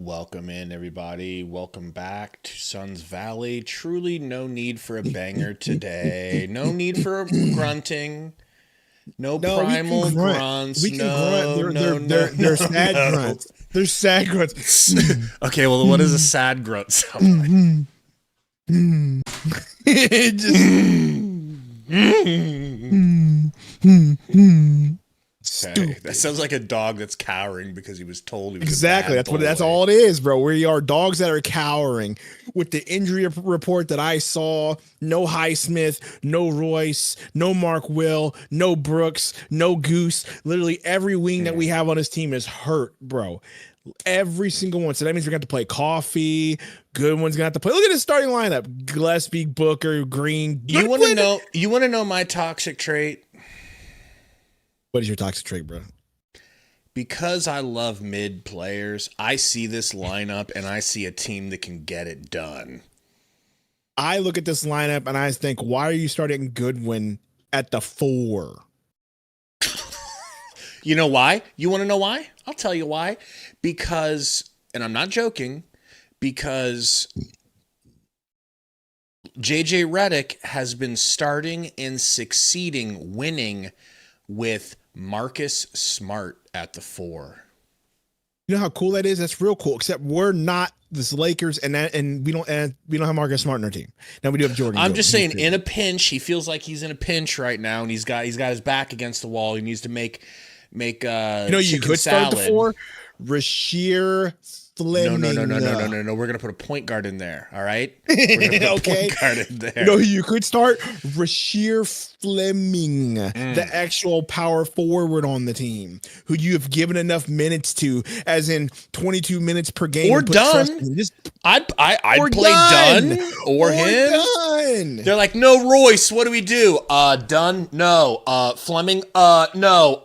Welcome in, everybody. Welcome back to Suns Valley. Truly no need for a banger today. No need for grunting. No No, we can primal grunt. grunts. We can grunt. No, no, no, They're no, sad no. grunts. They're sad grunts. Okay, well, what does a sad grunt sound like? It just Okay, that sounds like a dog that's cowering because he was told he was exactly. a bad That's boy. all it is, bro. We are dogs that are cowering. With the injury report that I saw, no Highsmith, no Royce, no Mark Will, no Brooks, no Goose. Literally every wing that we have on this team is hurt, bro. Every single one. So that means we're going to have to play Coffee. Goodwin's going to have to play. Look at the starting lineup: Gillespie, Booker, Green. You want to know? You want to know my toxic trait? What is your toxic trait, bro? Because I love mid players, I see this lineup and I see a team that can get it done. I look at this lineup and I think, why are you starting Goodwin at the 4? You know why? You want to know why? I'll tell you why. Because, and I'm not joking, because JJ Redick has been starting and succeeding, winning with Marcus Smart at the 4. You know how cool that is? That's real cool. Except we're not the Lakers, and we don't have Marcus Smart in our team. Now we do have Jordan. I'm just saying, in a pinch, he feels like he's in a pinch right now, and he's got his back against the wall. He needs to make you could start salad. the 4. Rasheer Fleming. No. We're gonna put a point guard in there. All right. We're gonna put a point guard in there. You know who you could start? Rasheer Fleming, the actual power forward on the team, who you have given enough minutes to, as in 22 minutes per game. Or done. I'd play done or him. Done. They're like, no, Royce. What do we do? Done. No. Fleming. No.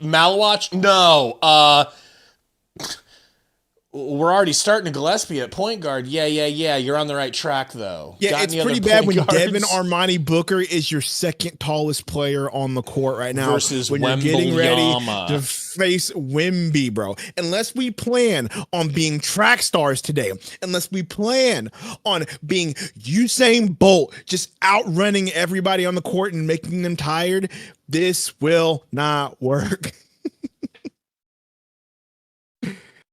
Malawach. No. We're already starting to Gillespie at point guard. Yeah. You're on the right track, though. Yeah, it's pretty bad when Devin Armani Booker is your second tallest player on the court right now. Versus when you're getting ready to face Wemby, bro. Unless we plan on being track stars today, unless we plan on being Usain Bolt, just outrunning everybody on the court and making them tired, this will not work.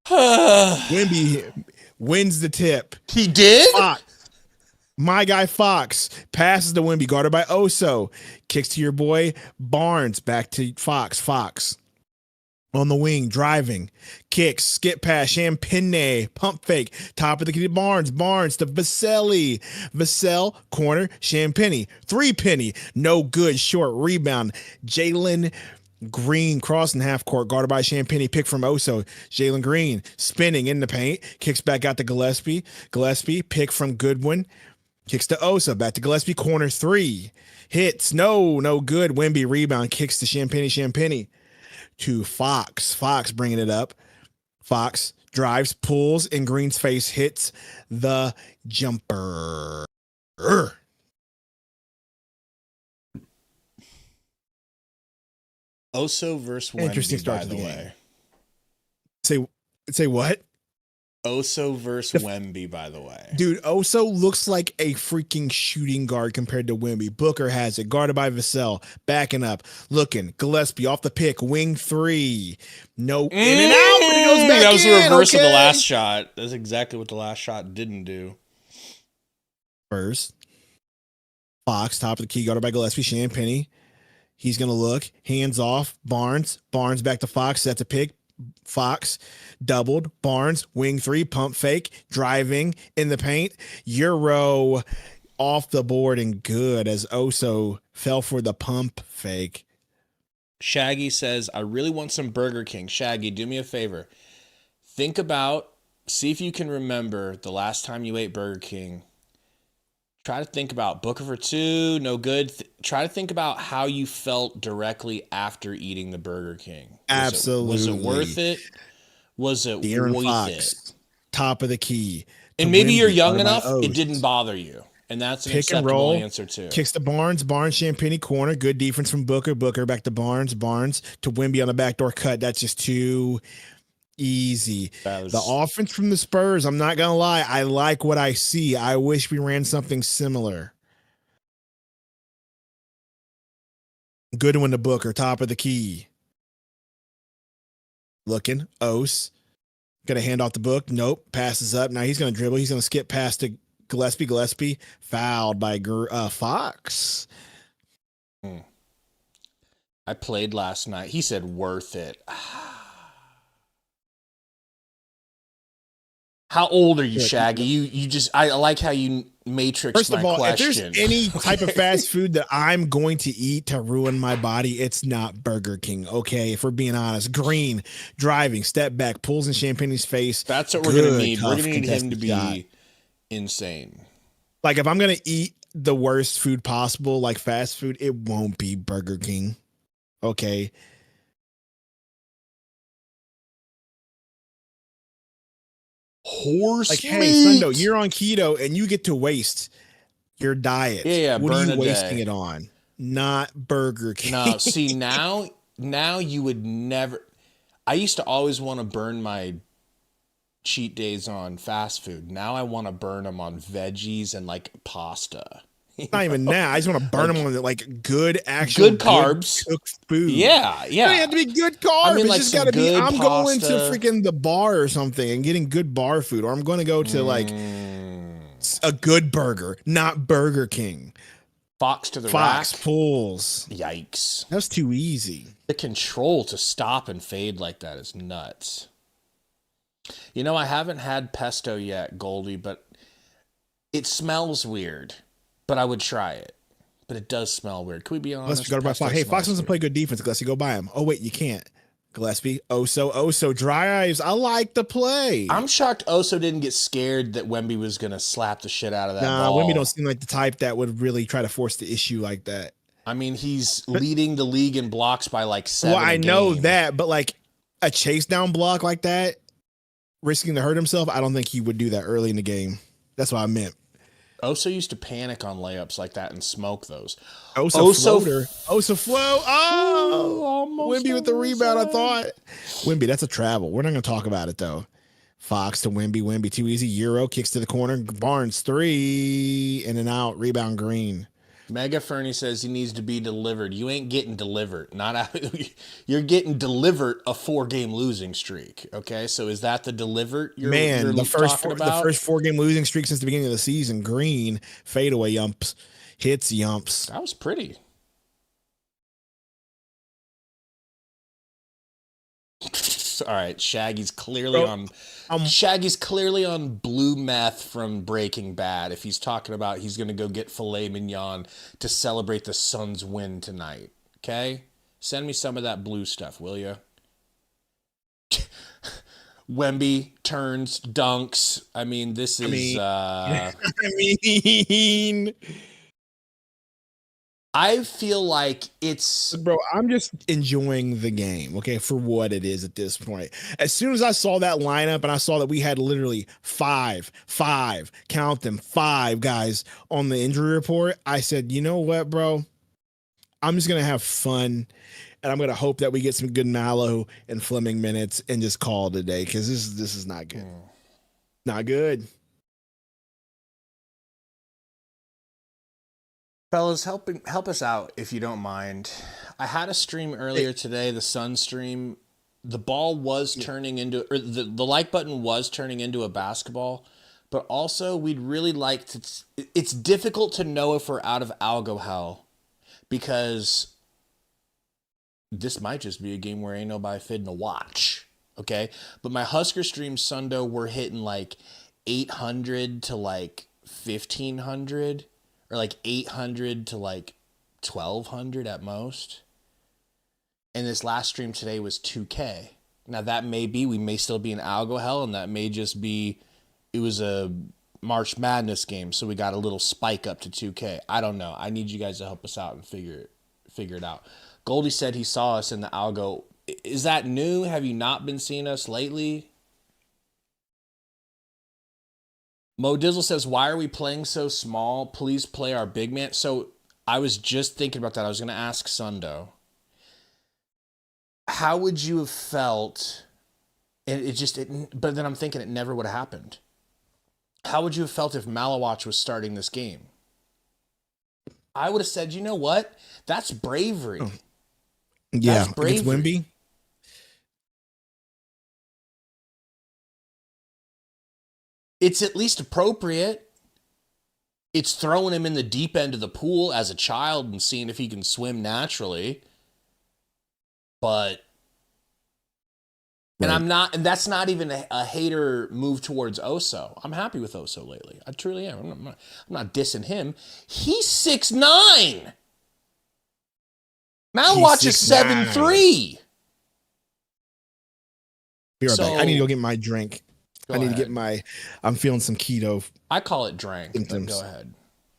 Wemby wins the tip. He did? Fox. My guy Fox passes to Wemby, guarded by Oso. Kicks to your boy Barnes. Back to Fox. Fox on the wing, driving. Kicks, skip pass, Champagne, pump fake. Top of the key, Barnes to Vaselli. Vassell, corner, Champagne. 3-penny, no good, short rebound. Jalen Green crossing half court, guarded by Champagne, pick from Oso. Jalen Green spinning in the paint, kicks back out to Gillespie. Gillespie, pick from Goodwin, kicks to Oso, back to Gillespie, corner 3. Hits, no good. Wemby rebound, kicks to Champagne to Fox. Fox bringing it up. Fox drives, pulls, in Green's face, hits the jumper. Oso versus Wemby, interesting start by to the way. Say what? Oso versus Wemby, by the way. Dude, Oso looks like a freaking shooting guard compared to Wemby. Booker has it, guarded by Vassell, backing up, looking. Gillespie off the pick, wing 3. No, in and out, but he goes back. That was the reverse of the okay. last shot. That's exactly what the last shot didn't do. Spurs. Fox, top of the key, guarded by Gillespie, Champagne. He's going to look, hands off, Barnes back to Fox, that's a pick. Fox doubled, Barnes, wing 3, pump fake, driving in the paint. Euro off the board and good as Oso fell for the pump fake. Shaggy says, I really want some Burger King. Shaggy, do me a favor. See if you can remember the last time you ate Burger King. Try to think about Booker for 2, no good. Try to think about how you felt directly after eating the Burger King. Absolutely. Was it worth it? Was it worth it? Top of the key. And maybe you're young enough, it didn't bother you. And that's an pick and acceptable roll answer too. Kicks to Barnes, Champagne corner. Good defense from Booker back to Barnes to Wemby on the backdoor cut. That's just too Easy. That The was offense from the Spurs, I'm not going to lie. I like what I see. I wish we ran something similar. Goodwin to Booker, top of the key. Looking. Ose. Going to hand off the book. Nope. Passes up. Now he's going to dribble. He's going to skip past to Gillespie. Gillespie fouled by Fox. I played last night. He said worth it. How old are you, Shaggy? You just I like how you matrixed First of my all, question. if there's any type of fast food that I'm going to eat to ruin my body, it's not Burger King. Okay, if we're being honest. Green, driving, step back, pulls in Champagne's face. That's what we're gonna need. We're Tough gonna need him to be shot. insane. Like if I'm gonna eat the worst food possible, like fast food, it won't be Burger King. Okay. Horse Like, meat. hey, Sundo, you're on keto and you get to waste your diet. Yeah, what burn are you a wasting day. it on? Not Burger King. No, see now you would never. I used to always want to burn my cheat days on fast food. Now I want to burn them on veggies and like pasta. Not even now. I just want to burn them on like good actual good carbs, cooked food. Yeah. It doesn't have to be good carbs. I mean, It's like just some got to be. good I'm going to pasta. freaking the bar or something and getting good bar food, or I'm going to go to like a good burger, not Burger King. Fox to the Fox rack. pulls. Yikes! That's too easy. The control to stop and fade like that is nuts. You know, I haven't had pesto yet, Goldie, but it smells weird. But I would try it. But it does smell weird. Can we be honest? Let's go by Fox. Hey, Fox doesn't play good defense. Gillespie, go buy him. Oh wait, you can't. Gillespie, Oso, dry eyes. I like the play. I'm shocked Oso didn't get scared that Wemby was gonna slap the shit out of that ball. Wemby don't seem like the type that would really try to force the issue like that. I mean, he's leading the league in blocks by like 7. Well, I know that, but like a chase down block like that, risking to hurt himself, I don't think he would do that early in the game. That's what I meant. Oso used to panic on layups like that and smoke those. Oso flow. Oh, almost Wemby with the rebound, I thought. Wemby, that's a travel. We're not going to talk about it, though. Fox to Wemby. Wemby too easy. Euro kicks to the corner. Barnes 3. In and out. Rebound Green. Mega Fernie says he needs to be delivered. You ain't getting delivered. Not out. You're getting delivered a 4-game losing streak. Okay, so is that the delivered you're the first about? The first 4-game losing streak since the beginning of the season. Green fadeaway yumps, hits yumps. That was pretty. All right, Shaggy's clearly on blue meth from Breaking Bad. If he's talking about he's going to go get filet mignon to celebrate the Suns' win tonight. Okay? Send me some of that blue stuff, will you? Wemby turns, dunks. I mean, I feel like it's... Bro, I'm just enjoying the game, okay, for what it is at this point. As soon as I saw that lineup and I saw that we had literally five, count them, 5 guys on the injury report, I said, you know what, bro? I'm just going to have fun, and I'm going to hope that we get some good Mallow and Fleming minutes and just call it a day, because this is not good. Not good. Fellas, help us out if you don't mind. I had a stream earlier today, the Sun stream. The ball was turning into, or the like button was turning into a basketball, but also we'd really like to. It's difficult to know if we're out of algo hell because this might just be a game where ain't nobody fitting to watch. Okay, but my Husker stream Sundo were hitting like 800 to like 1500. Or like 800 to like 1200 at most. And this last stream today was 2K. Now that may be, we may still be in algo hell, and that may just be, it was a March Madness game, so we got a little spike up to 2K. I don't know. I need you guys to help us out and figure it out. Goldie said he saw us in the algo. Is that new? Have you not been seeing us lately? Mo Dizzle says, why are we playing so small? Please play our big man. So I was just thinking about that. I was going to ask Sundo. How would you have felt And but then I'm thinking it never would have happened. How would you have felt if Malawach was starting this game? I would have said, you know what? That's bravery. Oh. Yeah, that's bravery. Against Wemby. It's at least appropriate. It's throwing him in the deep end of the pool as a child and seeing if he can swim naturally. But, right. And that's not even a hater move towards Oso. I'm happy with Oso lately. I truly am. I'm not dissing him. He's 6'9". Malawach is 7'3". Be right back. I need to go get my drink. I'm feeling some keto. I call it drank. Go ahead.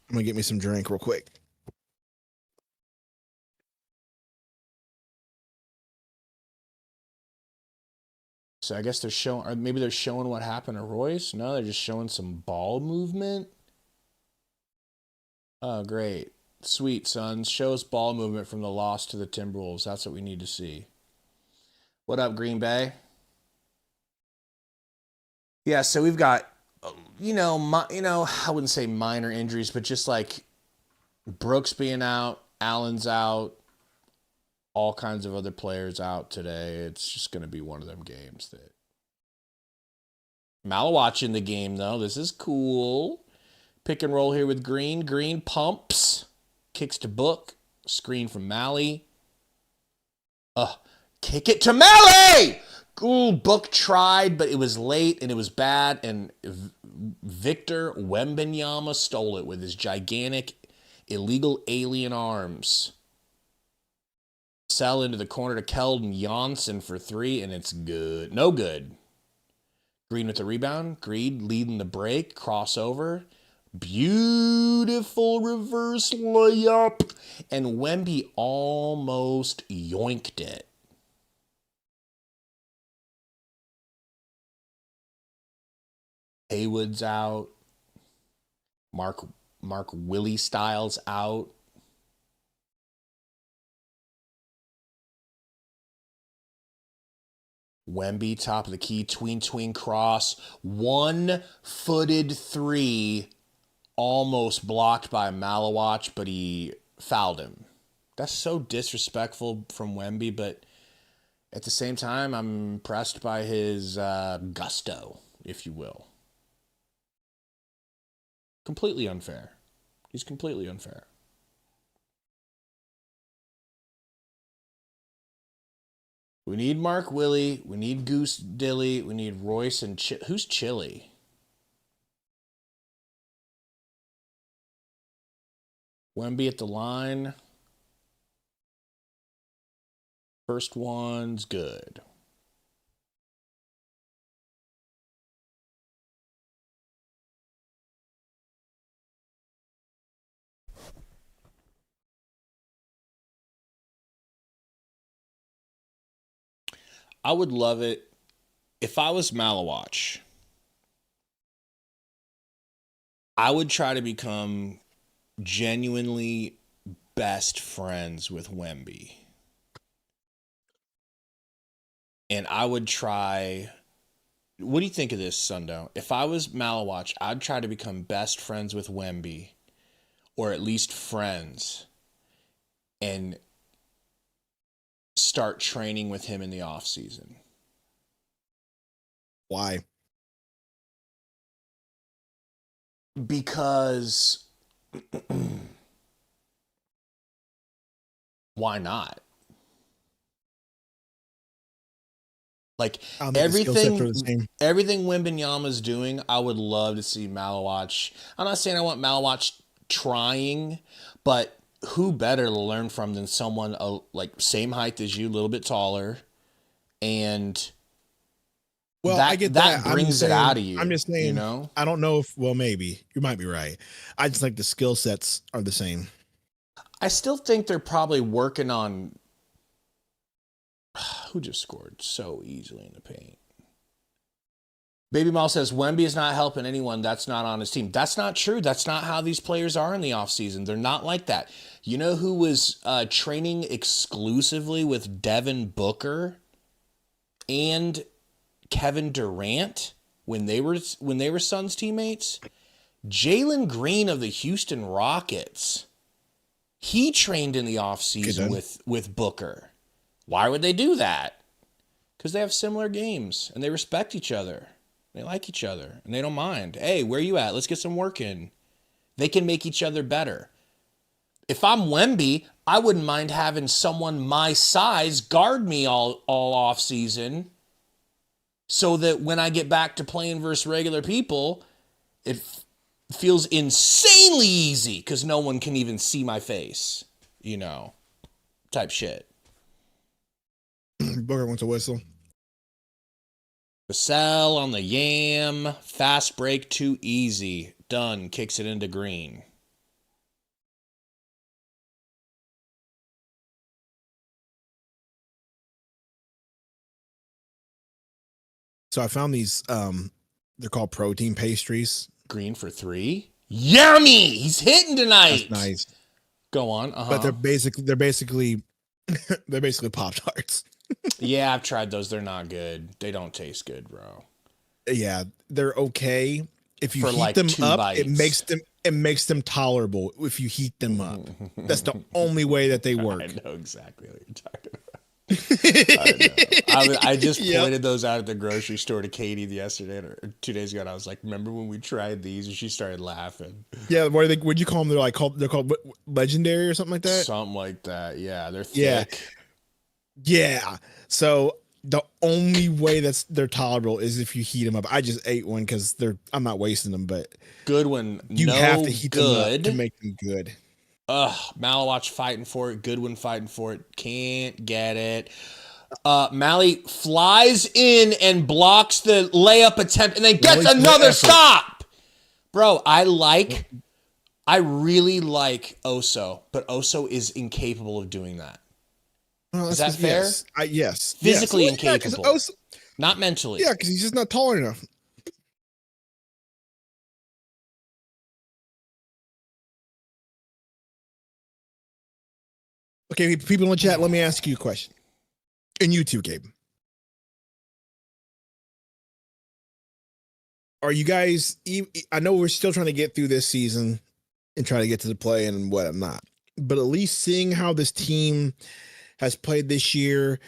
I'm going to get me some drink real quick. So I guess they're showing, or maybe they're showing what happened to Royce. No, they're just showing some ball movement. Oh, great. Sweet, Suns. Show us ball movement from the loss to the Timberwolves. That's what we need to see. What up, Green Bay? Yeah, so we've got, I wouldn't say minor injuries, but just like Brooks being out, Allen's out, all kinds of other players out today. It's just going to be one of them games that... Malawach in the game, though. This is cool. Pick and roll here with Green. Green pumps. Kicks to Book. Screen from Mally. Kick it to Mally! Ooh, Book tried, but it was late and it was bad. And Victor Wembanyama stole it with his gigantic illegal alien arms. Sell into the corner to Keldon Johnson for 3, and it's good. No good. Green with the rebound. Green leading the break. Crossover. Beautiful reverse layup. And Wemby almost yoinked it. Haywood's out. Mark Willie Styles out. Wemby, top of the key, tween cross. 1-footed 3, almost blocked by Malawach, but he fouled him. That's so disrespectful from Wemby, but at the same time, I'm impressed by his gusto, if you will. Completely unfair. He's completely unfair. We need Mark Willie. We need Goose Dilly. We need Royce and who's Chili? Wemby at the line. First one's good. I would love it if I was Malawach. I would try to become genuinely best friends with Wemby. And I would try... What do you think of this, Sundo? If I was Malawach, I'd try to become best friends with Wemby. Or at least friends. And start training with him in the off season. Why? Because why not? Like everything Wembanyama's doing, I would love to see Malawach. I'm not saying I want Malawach trying, but who better to learn from than someone like same height as you, a little bit taller, and I get that brings it out of you. I'm just saying, I don't know if, maybe you might be right. I just think the skill sets are the same. I still think they're probably working on. Who just scored so easily in the paint? Baby Mal says, Wemby is not helping anyone that's not on his team. That's not true. That's not how these players are in the offseason. They're not like that. You know who was training exclusively with Devin Booker and Kevin Durant when they were Suns teammates. Jalen Green of the Houston Rockets, he trained in the offseason with Booker. Why would they do that? Because they have similar games and they respect each other. They like each other and they don't mind. Hey, where you at? Let's get some work in. They can make each other better. If I'm Wemby, I wouldn't mind having someone my size guard me all off season, so that when I get back to playing versus regular people, it feels insanely easy because no one can even see my face, type shit. Booker wants a whistle. Vassell on the yam. Fast break too easy. Done. Kicks it into Green. So I found these, they're called protein pastries. Green for 3. Yummy! He's hitting tonight. That's nice. Go on. But they're basically Pop-Tarts. Yeah, I've tried those. They're not good. They don't taste good, bro. Yeah, they're okay. If you For heat like them 2 up, bites. it makes them tolerable if you heat them up. That's the only way that they work. I know exactly what you're talking about. I know. I just pointed those out at the grocery store to Katie yesterday or 2 days ago, and I was like, "Remember when we tried these?" And she started laughing. Yeah, what'd you call them? They're called legendary or something like that. Something like that. Yeah, they're thick. Yeah. So the only way they're tolerable is if you heat them up. I just ate one because I'm not wasting them, but good one. You have to heat them up to make them good. Malawatch fighting for it. Goodwin fighting for it. Can't get it. Mally flies in and blocks the layup attempt and then gets another stop. Bro, I really like Oso, but Oso is incapable of doing that. Well, is that fair? Yes. Yes. Physically incapable. Not mentally. Yeah, because he's just not tall enough. Okay, people in the chat, let me ask you a question. And you too, Gabe. Are you guys, I know we're still trying to get through this season and try to get to the play and whatnot, but at least seeing how this team has played this year,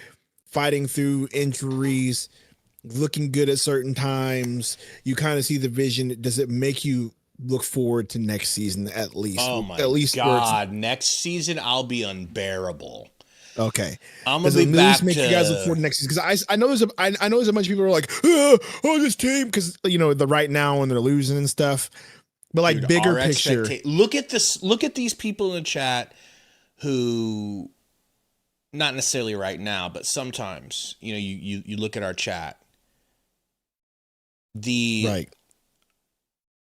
fighting through injuries, looking good at certain times, you kind of see the vision. Does it make you look forward to next season at least? Oh my God! Next season I'll be unbearable. Okay, I'm gonna be back make you guys look forward to next season because I know there's a bunch of people who are like, oh this team, because the right now when they're losing and stuff, but like, dude, bigger picture. Look at this. Look at these people in the chat who, not necessarily right now, but sometimes you look at our chat. The right.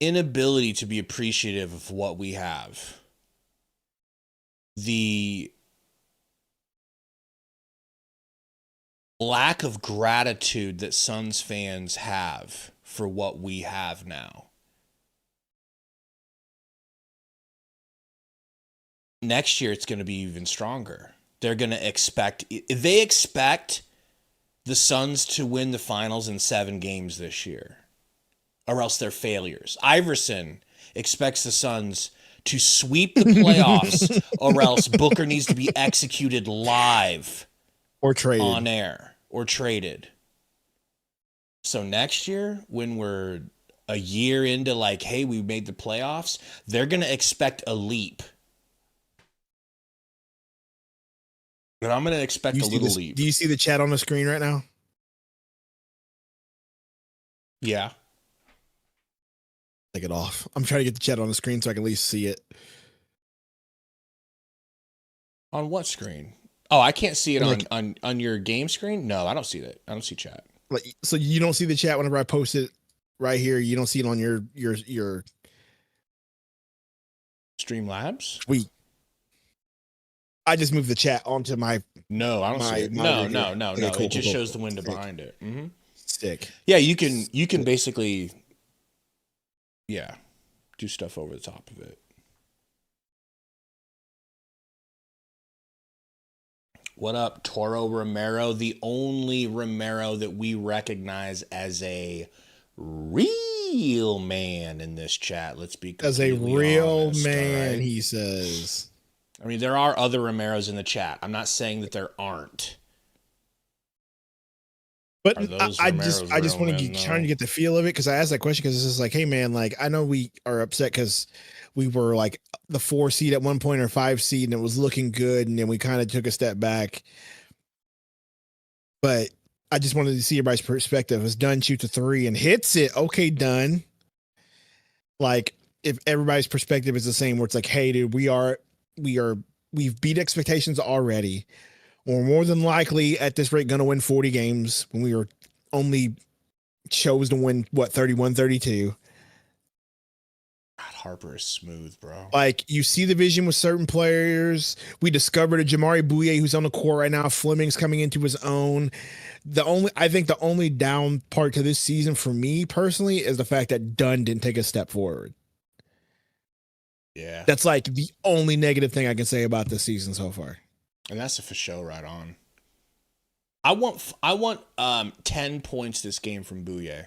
Inability to be appreciative of what we have, the lack of gratitude that Suns fans have for what we have now. Next year, it's going to be even stronger. They're going to expect the Suns to win the finals in 7 games this year, or else they're failures. Iverson expects the Suns to sweep the playoffs, or else Booker needs to be executed live or traded on air or traded. So next year, when we're a year into hey, we made the playoffs, they're going to expect a leap. And I'm going to expect a little leap. Do you see the chat on the screen right now? Yeah. Take it off. I'm trying to get the chat on the screen so I can at least see it. On what screen? Oh, I can't see it on your game screen? No, I don't see that. I don't see chat. So you don't see the chat whenever I post it right here? You don't see it on your Streamlabs? Sweet. I just moved the chat onto my. No, I don't see it. No. Okay, cool, it just shows the window behind it. Mm-hmm. Sick. Yeah, you can basically, do stuff over the top of it. What up, Toro Romero? The only Romero that we recognize as a real man in this chat. Let's be as a completely real honest, man, right? he says. I mean, there are other Romeros in the chat. I'm not saying that there aren't. But I just want to trying to get the feel of it, because I asked that question because it's just like, hey man, like I know we are upset because we were like the 4 seed at one point or 5 seed and it was looking good, and then we kind of took a step back. But I just wanted to see everybody's perspective. As Dunn shoots a 3 and hits it, okay, Dunn. Like if everybody's perspective is the same, where it's like, hey, dude, we've beat expectations already. We're more than likely at this rate going to win 40 games when we were only chose to win, 31, 32. God, Harper is smooth, bro. Like, you see the vision with certain players. We discovered a Jamari Bouye who's on the court right now. Fleming's coming into his own. I think the only down part to this season for me personally is the fact that Dunn didn't take a step forward. Yeah. That's like the only negative thing I can say about this season so far. And that's a for show right on. I want 10 points this game from Bouye,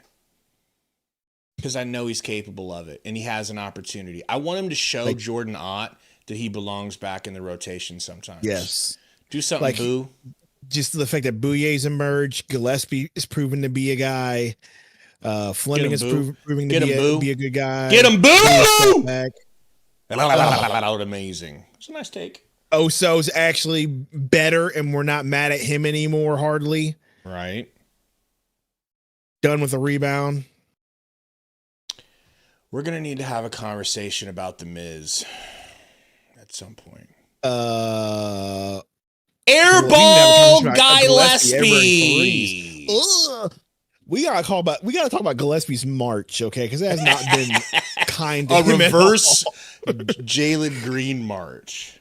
because I know he's capable of it and he has an opportunity. I want him to show Jordan Ott that he belongs back in the rotation sometimes. Yes. Do something, Boo. Just the fact that Bouye's emerged, Gillespie is proven to be a guy. Fleming is proving to be a good guy. Get him, Boo! Amazing. It's a nice take. Oso's actually better, and we're not mad at him anymore, hardly. Right. Done with the rebound. We're going to need to have a conversation about the Miz at some point. Airball Guy Gillespie. We gotta talk about Gillespie's March, okay? Because it has not been kind to a him reverse Jalen Green March.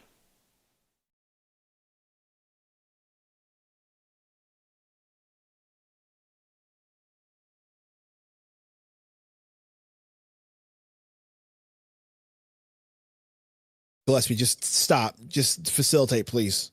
Gillespie, just stop. Just facilitate, please.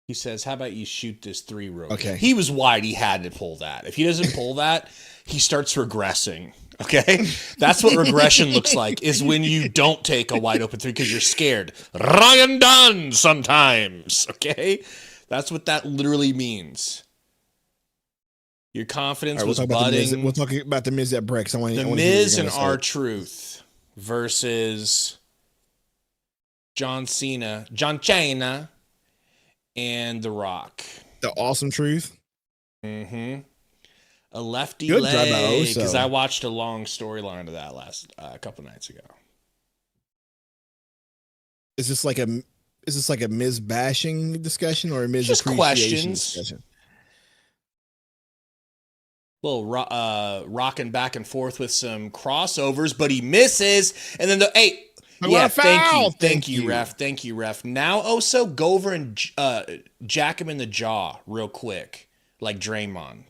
He says, how about you shoot this 3 real quick? Okay. He was wide. He had to pull that. If he doesn't pull that, he starts regressing. Okay? That's what regression looks like, is when you don't take a wide open 3 because you're scared. Ryan Dunn sometimes. Okay? That's what that literally means. Your confidence was budding. We'll talk about the Miz at breaks. The Miz and R-Truth versus John Cena, and The Rock. The Awesome Truth. Mm-hmm. A lefty leg, because I watched a long storyline of that last a couple nights ago. Is this like a Miz bashing discussion or a Miz just appreciation questions? Discussion? Little rocking back and forth with some crossovers, but he misses, and then thank you, ref. Now, Oso, go over and jack him in the jaw real quick, like Draymond,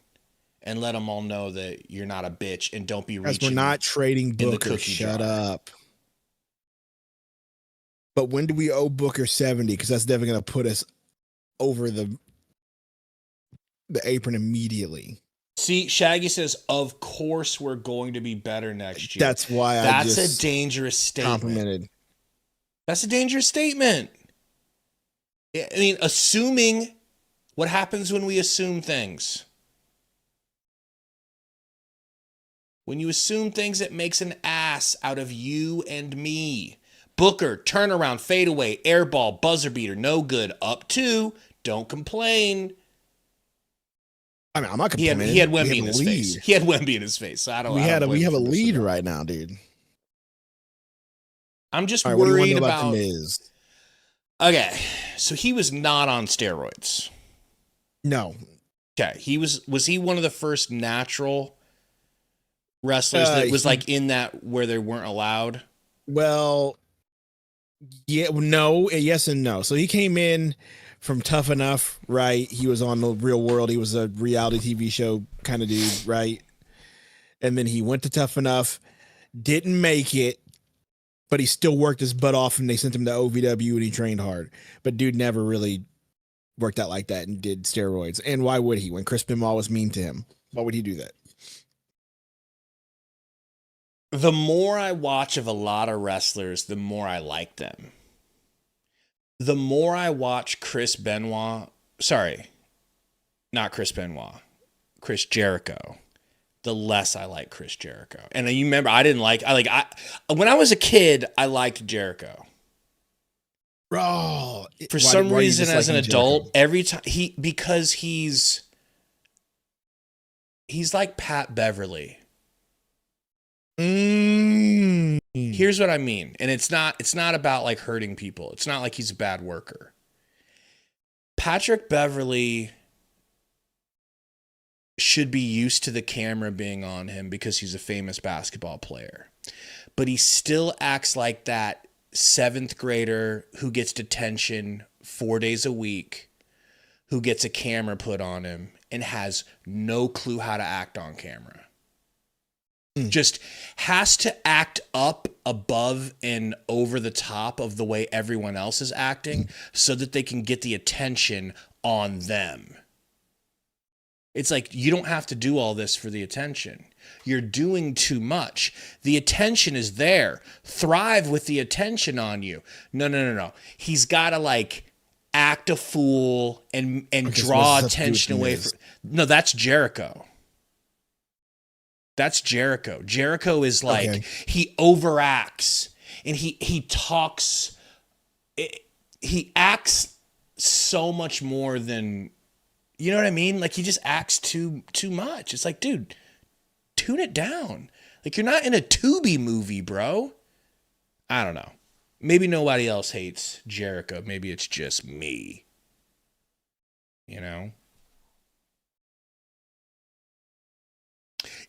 and let them all know that you're not a bitch and don't be reaching. We're not trading Booker. Shut up. But when do we owe Booker 70? Because that's definitely going to put us over the apron immediately. See, Shaggy says, of course we're going to be better next year. That's why That's a dangerous statement. Complimented. That's a dangerous statement. I mean, assuming, what happens when we assume things? When you assume things, it makes an ass out of you and me. Booker, turnaround, fadeaway, airball, buzzer beater, no good. Up 2, don't complain. I mean, I'm not complaining. He had Wemby in his face. He had Wemby in his face. So we have a lead right now, dude. I'm just worried about the Miz. Okay, so he was not on steroids. No. Okay, was he one of the first natural wrestlers that was like in that where they weren't allowed? Well, yeah, no, yes and no. So he came in from Tough Enough, right? He was on the Real World. He was a reality TV show kind of dude, right? And then he went to Tough Enough, didn't make it, but he still worked his butt off, and they sent him to OVW, and he trained hard. But dude never really worked out like that and did steroids. And why would he? When Chris Benoit was mean to him, why would he do that? The more I watch of a lot of wrestlers, the more I like them. The more I watch Chris Benoit, sorry, not Chris Benoit, Chris Jericho, the less I like Chris Jericho. And you remember, when I was a kid, I liked Jericho. Bro, for some reason, as an adult, every time because he's like Pat Beverly. Here's what I mean. And it's not about like hurting people. It's not like he's a bad worker. Patrick Beverly should be used to the camera being on him because he's a famous basketball player. But he still acts like that 7th grader who gets detention 4 days a week, who gets a camera put on him and has no clue how to act on camera. Just has to act up above and over the top of the way everyone else is acting so that they can get the attention on them. It's like, you don't have to do all this for the attention. You're doing too much. The attention is there. Thrive with the attention on you. No. He's got to like act a fool and draw attention away from. No, that's Jericho. That's Jericho. Jericho is like, he overacts and he talks. He acts so much more than, you know what I mean? Like, he just acts too much. It's like, dude, tune it down. Like, you're not in a Tubi movie, bro. I don't know. Maybe nobody else hates Jericho. Maybe it's just me. You know?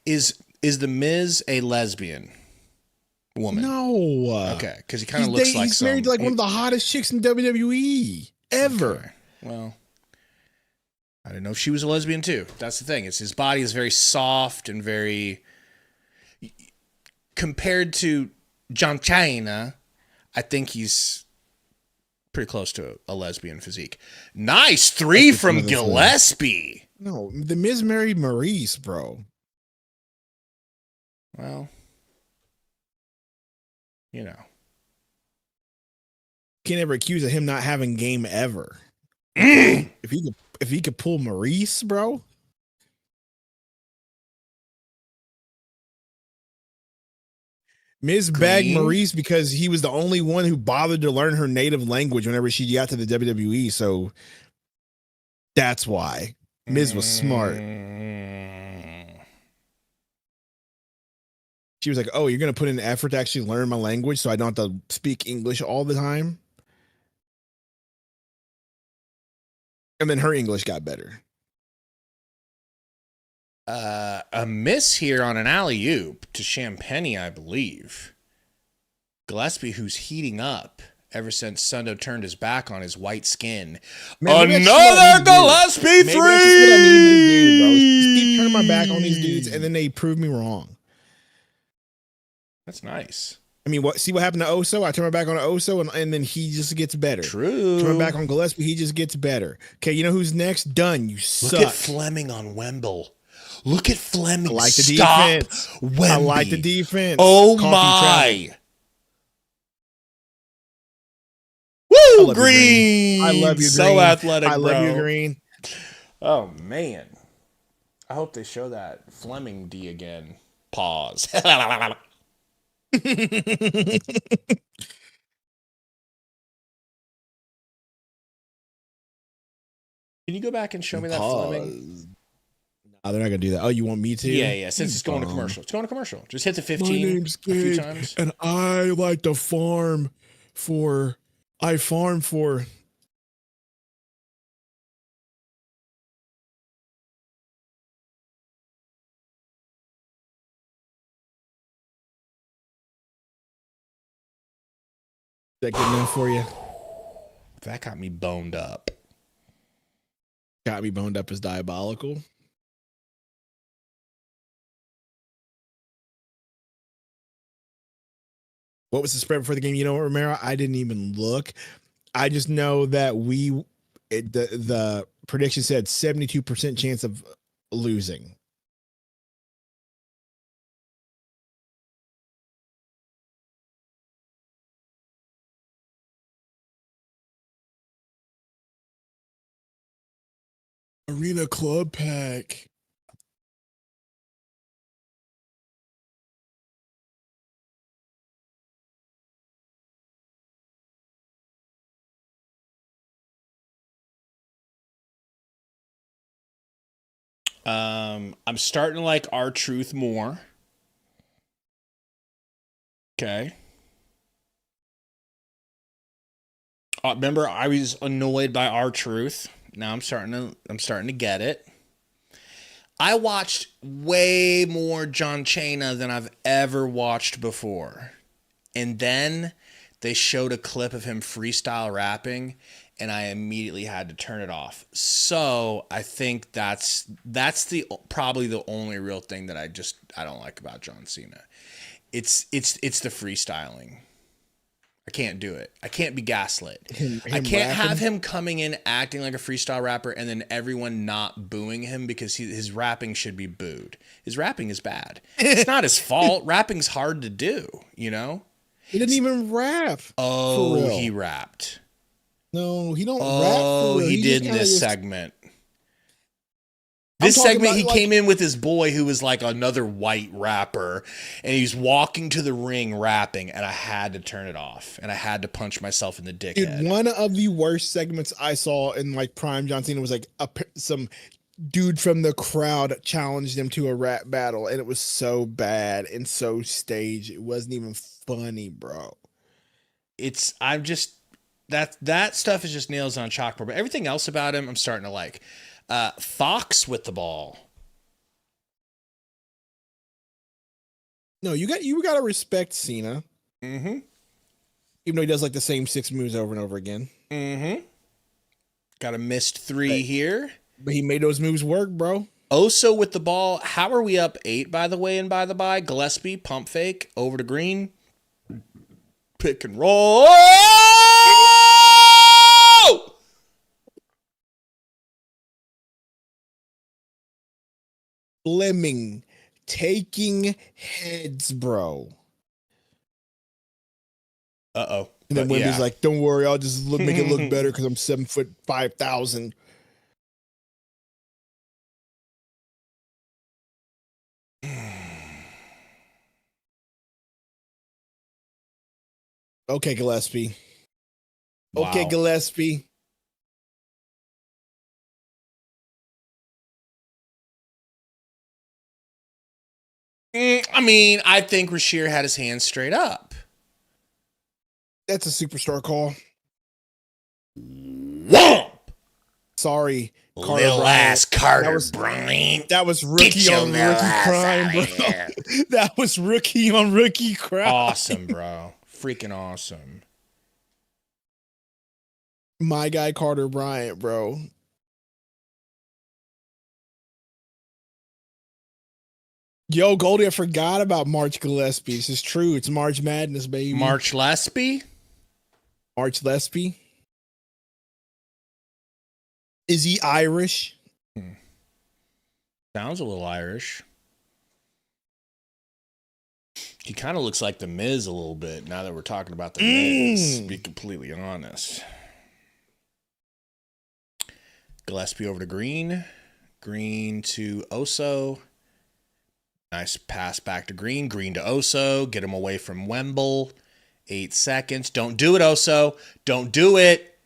Is the Miz a lesbian woman? No. Okay, because he kind of looks like he's married to like one of the hottest chicks in WWE ever. Okay. Well, I didn't know if she was a lesbian too. That's the thing. It's his body is very soft and very, compared to John Cena, I think he's pretty close to a lesbian physique. Nice 3 from Gillespie. No, the Miz married Maurice, bro. Well, you know. Can't ever accuse of him not having game ever. If he could pull Maurice, bro. Miz bagged Maurice because he was the only one who bothered to learn her native language whenever she got to the WWE. So that's why Miz was smart. She was like, oh, you're going to put in effort to actually learn my language so I don't have to speak English all the time. And then her English got better. A miss here on an alley-oop to Champagny, I believe. Gillespie, who's heating up ever since Sundo turned his back on his white skin. Man, another Gillespie 3! That's what I need to do, bro. Just keep turning my back on these dudes, and then they prove me wrong. That's nice. I mean, see what happened to Oso? I turn my back on Oso, and then he just gets better. True. Turn my back on Gillespie, he just gets better. Okay, you know who's next? Done. You suck. Look at Fleming on Wemble. Look at Fleming. I like the defense. Wemby. I like the defense. Oh, my. Woo, Green. I love you, Green. So athletic, I love you, Green. Oh, man. I hope they show that Fleming D again. Pause. Can you go back and show me that Fleming? No, they're not gonna do that. Oh, you want me to? Yeah. Since it's going to commercial, it's going to commercial. Just hit the 15 My name's Gabe, a few times. And I like to farm for. I farm for. Is that good enough for you? That got me boned up. Got me boned up as diabolical. What was the spread before the game? You know what, Romero? I didn't even look. I just know that The prediction said 72% chance of losing. Arena Club Pack. I'm starting to like R-Truth more. Okay. Remember, I was annoyed by R-Truth. Now I'm starting to get it. I watched way more John Cena than I've ever watched before. And then they showed a clip of him freestyle rapping, and I immediately had to turn it off. So I think that's probably the only real thing that I don't like about John Cena. It's the freestyling. I can't do it. I can't be gaslit. I can't have him coming in acting like a freestyle rapper and then everyone not booing him because his rapping should be booed. His rapping is bad. It's not his fault. Rapping's hard to do, you know? He didn't even rap. Oh, he rapped. No, he don't rap. Oh, he did in this segment. This segment, he came in with his boy who was like another white rapper, and he's walking to the ring rapping, and I had to turn it off, and I had to punch myself in the dickhead. Dude, one of the worst segments I saw in like prime John Cena was like some dude from the crowd challenged him to a rap battle, and it was so bad and so staged. It wasn't even funny, bro. That stuff is just nails on chalkboard, but everything else about him, I'm starting to like. Fox with the ball. No, you got to respect Cena. Mm-hmm. Even though he does like the same 6 moves over and over again. Mm-hmm. Got a missed 3 here. But he made those moves work, bro. Oso with the ball. How are we up 8, by the way, and by the by? Gillespie, pump fake, over to Green. Pick and roll. Fleming taking heads, bro. Uh-oh. And then Wemby's like, don't worry, I'll just make it look better because I'm 7'5". Okay, Gillespie. Wow. Okay, Gillespie. I mean, I think Rasheer had his hands straight up. That's a superstar call. Womp! Sorry, Carter Bryant. Carter Bryant. That was rookie on rookie crime, bro. That was rookie on rookie crime. Awesome, bro. Freaking awesome. My guy, Carter Bryant, bro. Yo, Goldie, I forgot about March Gillespie. This is true. It's March Madness, baby. March Gillespie? March Gillespie. Is he Irish? Sounds a little Irish. He kind of looks like the Miz a little bit now that we're talking about the Miz, to be completely honest. Gillespie over to Green. Green to Oso. Nice pass back to Green. Green to Oso. Get him away from Wemble. 8 seconds. Don't do it, Oso. Don't do it.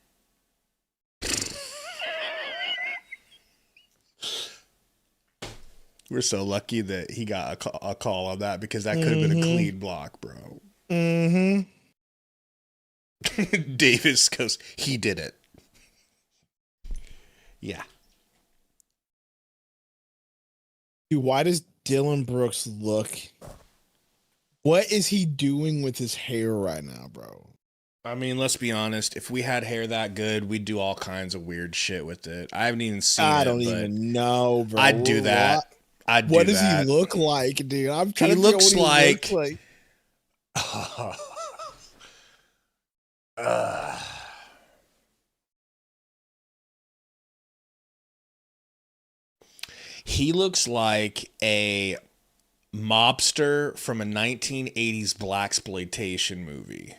We're so lucky that he got a call on that because that could have been a clean block, bro. Mm-hmm. Davis goes, he did it. Yeah. Dude, why does Dylan Brooks look... What is he doing with his hair right now, bro? I mean, let's be honest. If we had hair that good, we'd do all kinds of weird shit with it. I haven't even seen it. I don't even know, bro. I'd do that. What does he look like, dude? I'm trying to figure out what he looks like. He looks like a mobster from a 1980s blaxploitation movie.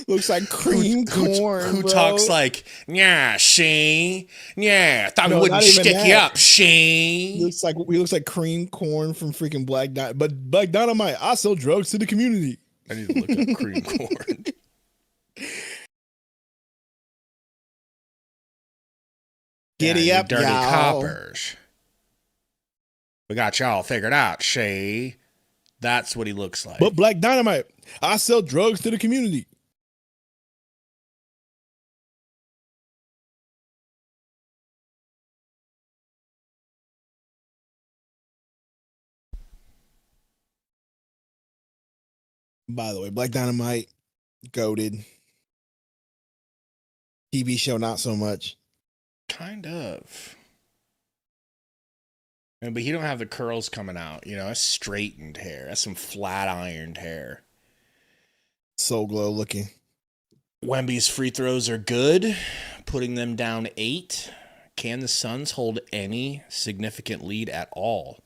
Looks like cream corn. Who bro. talks like, yeah, she, yeah, thought we No, wouldn't not even stick you that. up, she. He looks like cream corn from freaking Black Dynamite. But Black Dynamite, I sell drugs to the community. I need to look up cream corn. Giddy you up, dirty y'all. coppers. We got y'all figured out, she. That's what he looks like. But Black Dynamite, I sell drugs to the community. By the way, Black Dynamite, goated. TV show, not so much. Kind of. But he don't have the curls coming out. You know, that's straightened hair. That's some flat ironed hair. So glow looking. Wemby's free throws are good, putting them down 8. Can the Suns hold any significant lead at all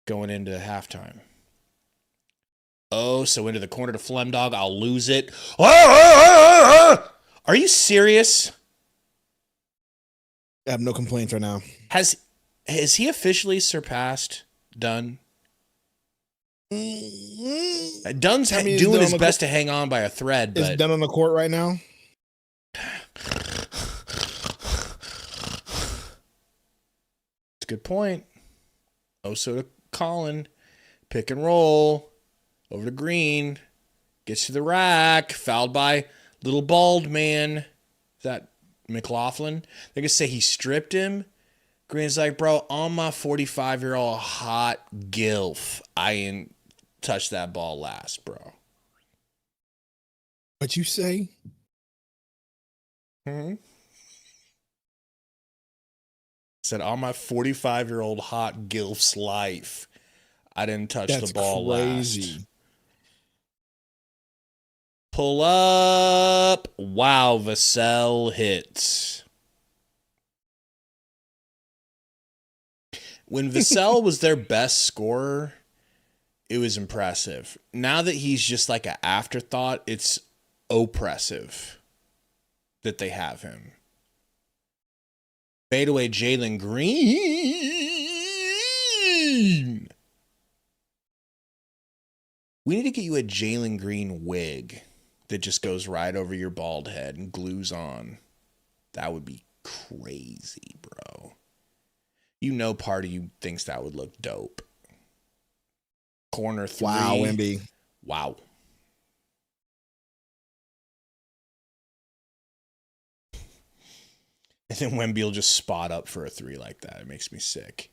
going into halftime? Oh, so into the corner to Flemdog. I'll lose it. Are you serious? I have no complaints right now. Has he officially surpassed Dunn? Dunn's doing his best to hang on by a thread. But is Dunn on the court right now? It's a good point. Oso to Colin. Pick and roll. Over to Green. Gets to the rack. Fouled by little bald man. Is that McLaughlin? They're going to say he stripped him. Green's like, bro, on my 45-year-old hot gilf, I ain't touched that ball last, bro. What you say? Said, on my 45-year-old hot gilf's life, I didn't touch the ball last. Pull up. Wow, Vassell hits. When Vassell was their best scorer, it was impressive. Now that he's just like an afterthought, it's oppressive that they have him. Fade away Jalen Green. We need to get you a Jalen Green wig that just goes right over your bald head and glues on. That would be crazy, bro. You know part of you thinks that would look dope. Corner 3. Wow, Wemby. Wow. And then Wemby will just spot up for a 3 like that. It makes me sick.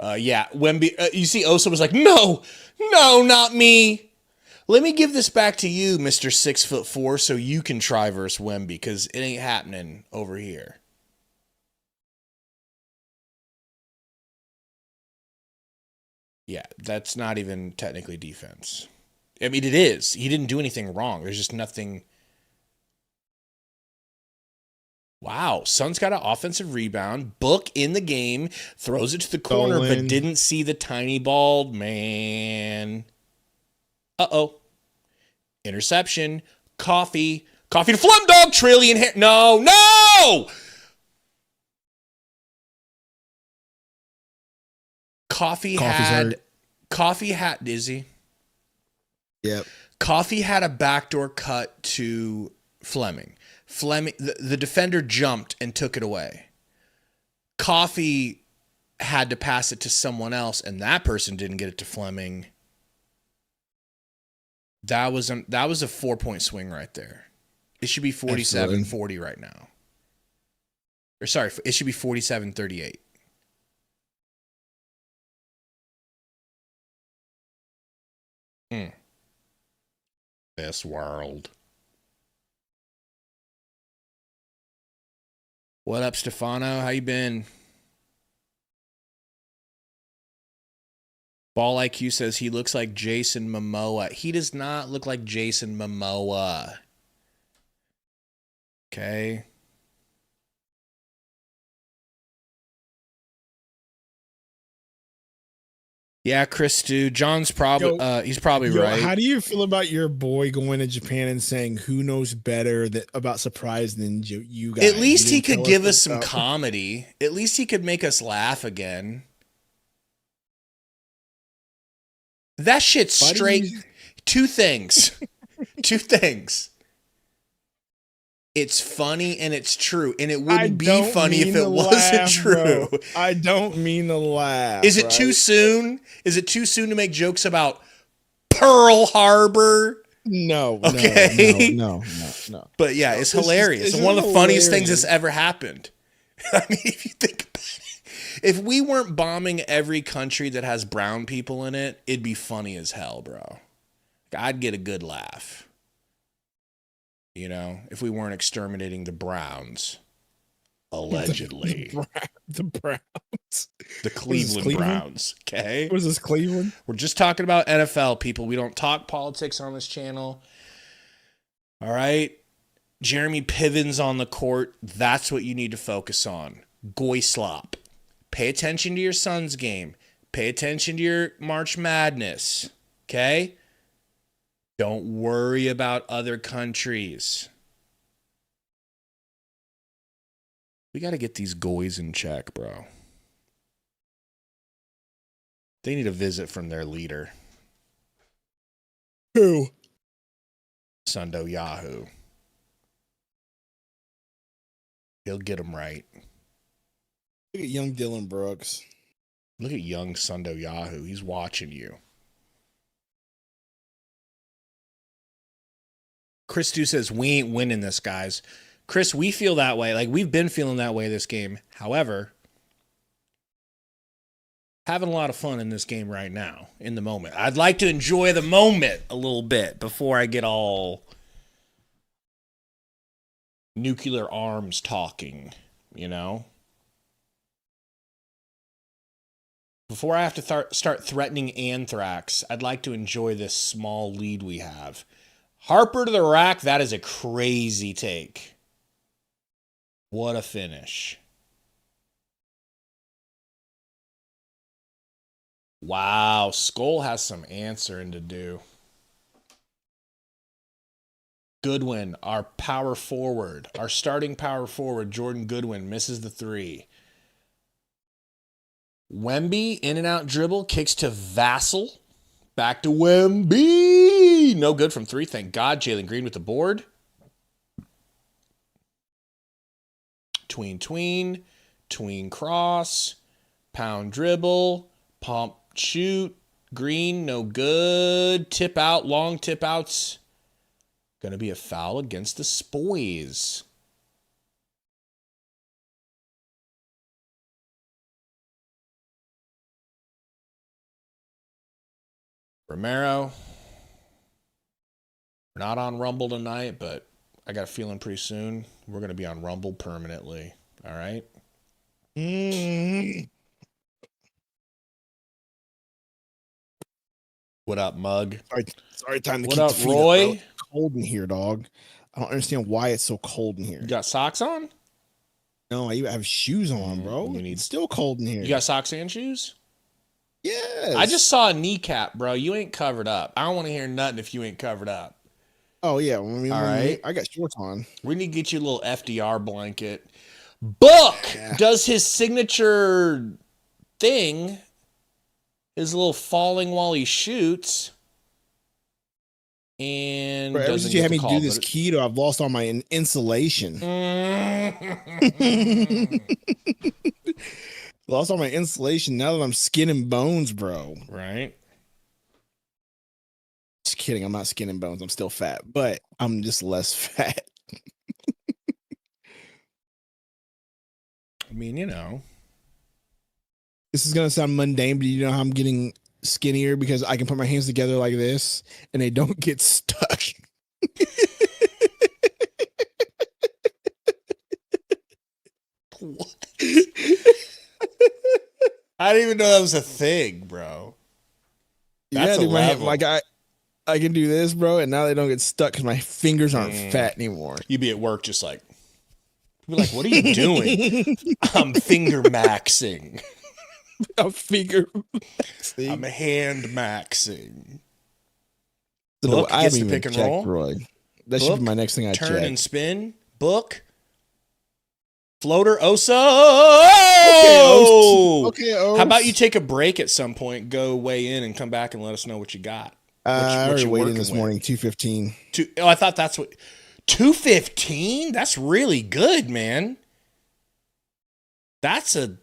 Yeah, Wemby. You see, Osa was like, no, not me. Let me give this back to you, Mr. 6'4", so you can try versus Wemby, because it ain't happening over here. Yeah, that's not even technically defense. I mean, it is. He didn't do anything wrong. There's just nothing. Wow, Suns got an offensive rebound. Book in the game, throws it to the corner, but didn't see the tiny bald man. Uh-oh. Interception. Coffee to Flumdog. Trillion hair. No! Coffee had Dizzy. Yep. Coffee had a backdoor cut to Fleming. The defender jumped and took it away. Coffee had to pass it to someone else, and that person didn't get it to Fleming. That was a 4-point swing right there. It should be 47-40 right now. Or sorry, it should be 47-38. This world. What up, Stefano? How you been? Ball IQ says he looks like Jason Momoa. He does not look like Jason Momoa. Okay. Yeah, Chris, dude. John's probably he's probably right. How do you feel about your boy going to Japan and saying who knows better about surprise than you guys? At least he could give us some comedy. At least he could make us laugh again. That shit's straight. Two things. Two things. It's funny and it's true, and it wouldn't be funny if it wasn't true. Bro. I don't mean to laugh. Is it too soon? Is it too soon to make jokes about Pearl Harbor? No. Okay. No. But yeah, it's hilarious. And one of the funniest things that's ever happened. I mean, if you think about it, if we weren't bombing every country that has brown people in it, it'd be funny as hell, bro. I'd get a good laugh. You know, if we weren't exterminating the Browns, allegedly. The Browns. The Cleveland Browns, okay? Was this Cleveland? We're just talking about NFL, people. We don't talk politics on this channel. All right? Jeremy Piven's on the court. That's what you need to focus on. Goy slop. Pay attention to your Suns game. Pay attention to your March Madness, okay? Don't worry about other countries. We got to get these goys in check, bro. They need a visit from their leader. Who? Sundo Yahoo. He'll get them right. Look at young Dylan Brooks. Look at young Sundo Yahoo. He's watching you. Chris Stu says, we ain't winning this, guys. Chris, we feel that way. Like, we've been feeling that way this game. However, having a lot of fun in this game right now, in the moment. I'd like to enjoy the moment a little bit before I get all nuclear arms talking, you know? Before I have to start threatening anthrax, I'd like to enjoy this small lead we have. Harper to the rack, that is a crazy take. What a finish. Wow, Skoll has some answering to do. Goodwin, our power forward, our starting power forward, Jordan Goodwin, misses the three. Wemby, in and out dribble, kicks to Vassell. Back to Wemby. No good from three. Thank God. Jalen Green with the board. Tween cross. Pound dribble. Pump shoot. Green, no good. Tip out. Long tip outs. Going to be a foul against the Spurs. Romero, we're not on Rumble tonight, but I got a feeling pretty soon we're going to be on Rumble permanently. All right? What up, Mug? Sorry, time to What up, Roy? It's cold in here, dog. I don't understand why it's so cold in here. You got socks on? No, I have shoes on, bro. It's still cold in here. You got socks and shoes? Yes. I just saw a kneecap, bro. You ain't covered up. I don't want to hear nothing if you ain't covered up. Oh, yeah. All right. I got shorts on. We need to get you a little FDR blanket. Book does his signature thing, his little falling while he shoots. And ever since you had me do this keto, I've lost all my insulation. Lost all my insulation now that I'm skin and bones, bro. Right? Just kidding. I'm not skin and bones. I'm still fat, but I'm just less fat. I mean, you know. This is going to sound mundane, but you know how I'm getting skinnier because I can put my hands together like this and they don't get stuck. What? I didn't even know that was a thing, bro. That's yeah, dude, I can do this, bro, and now they don't get stuck because my fingers aren't fat anymore. You'd be at work just like, you'd be like, what are you doing? I'm finger maxing. A figure. I'm a hand maxing. So Book I gets haven't the even pick and checked, roll. Roy. That should be my next thing I turn check. and spin. Book. Floater. Oso. Okay, Os. How about you take a break at some point, go weigh in, and come back and let us know what you got. I already weighed in this morning, 215. Oh, I thought that's what. 215? That's really good, man. That's a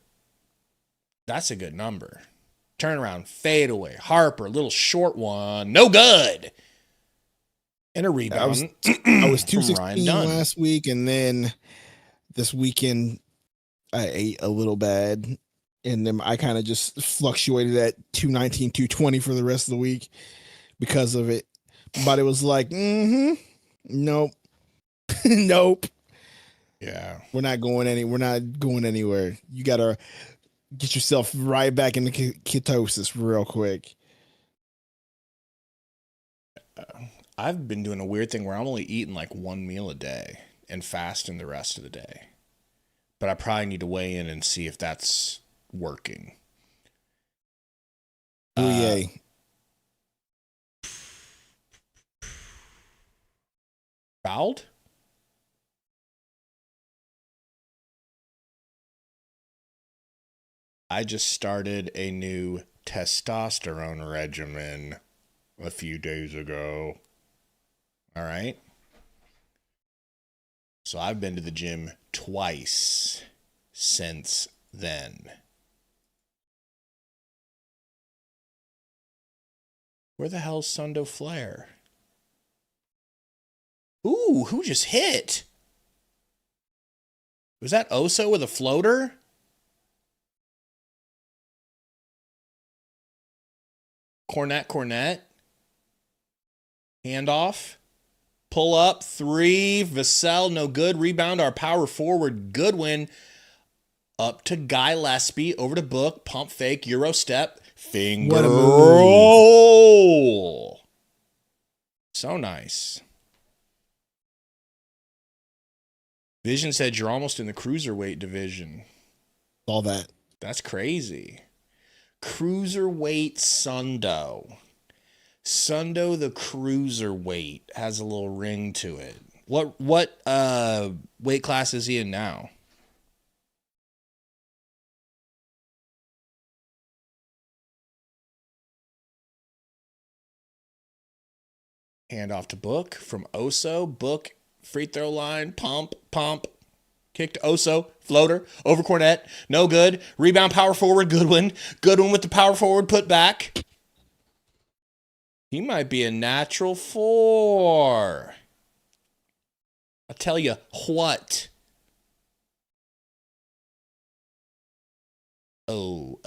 good number. Turnaround, fade away. Harper, little short one. No good. And a rebound. I was 216 last week, and then this weekend I ate a little bad. And then I kind of just fluctuated at 219, 220 for the rest of the week because of it. But it was like, nope. Nope. Yeah. We're not going anywhere. You got to get yourself right back into ketosis real quick. I've been doing a weird thing where I'm only eating like one meal a day and fasting the rest of the day. But I probably need to weigh in and see if that's working. Oh, yay. Fouled? I just started a new testosterone regimen a few days ago. All right. So I've been to the gym twice since then. Where the hell's Sundo Flare? Ooh, who just hit? Was that Oso with a floater? Cornet. Handoff. Pull up. 3. Vassell, no good. Rebound, our power forward. Goodwin. Up to Guy Lesby. Over to Book. Pump fake. Euro step. Finger roll. So nice. Vision said you're almost in the cruiserweight division. All that. That's crazy. Cruiserweight Sundo. Sundo the cruiserweight has a little ring to it. What weight class is he in now? Hand off to Book from Oso. Book, free throw line, pump. Kick to Oso, floater, over Cornet, no good. Rebound, power forward, Goodwin. Goodwin with the power forward, put back. He might be a natural 4. I'll tell you what. Oh.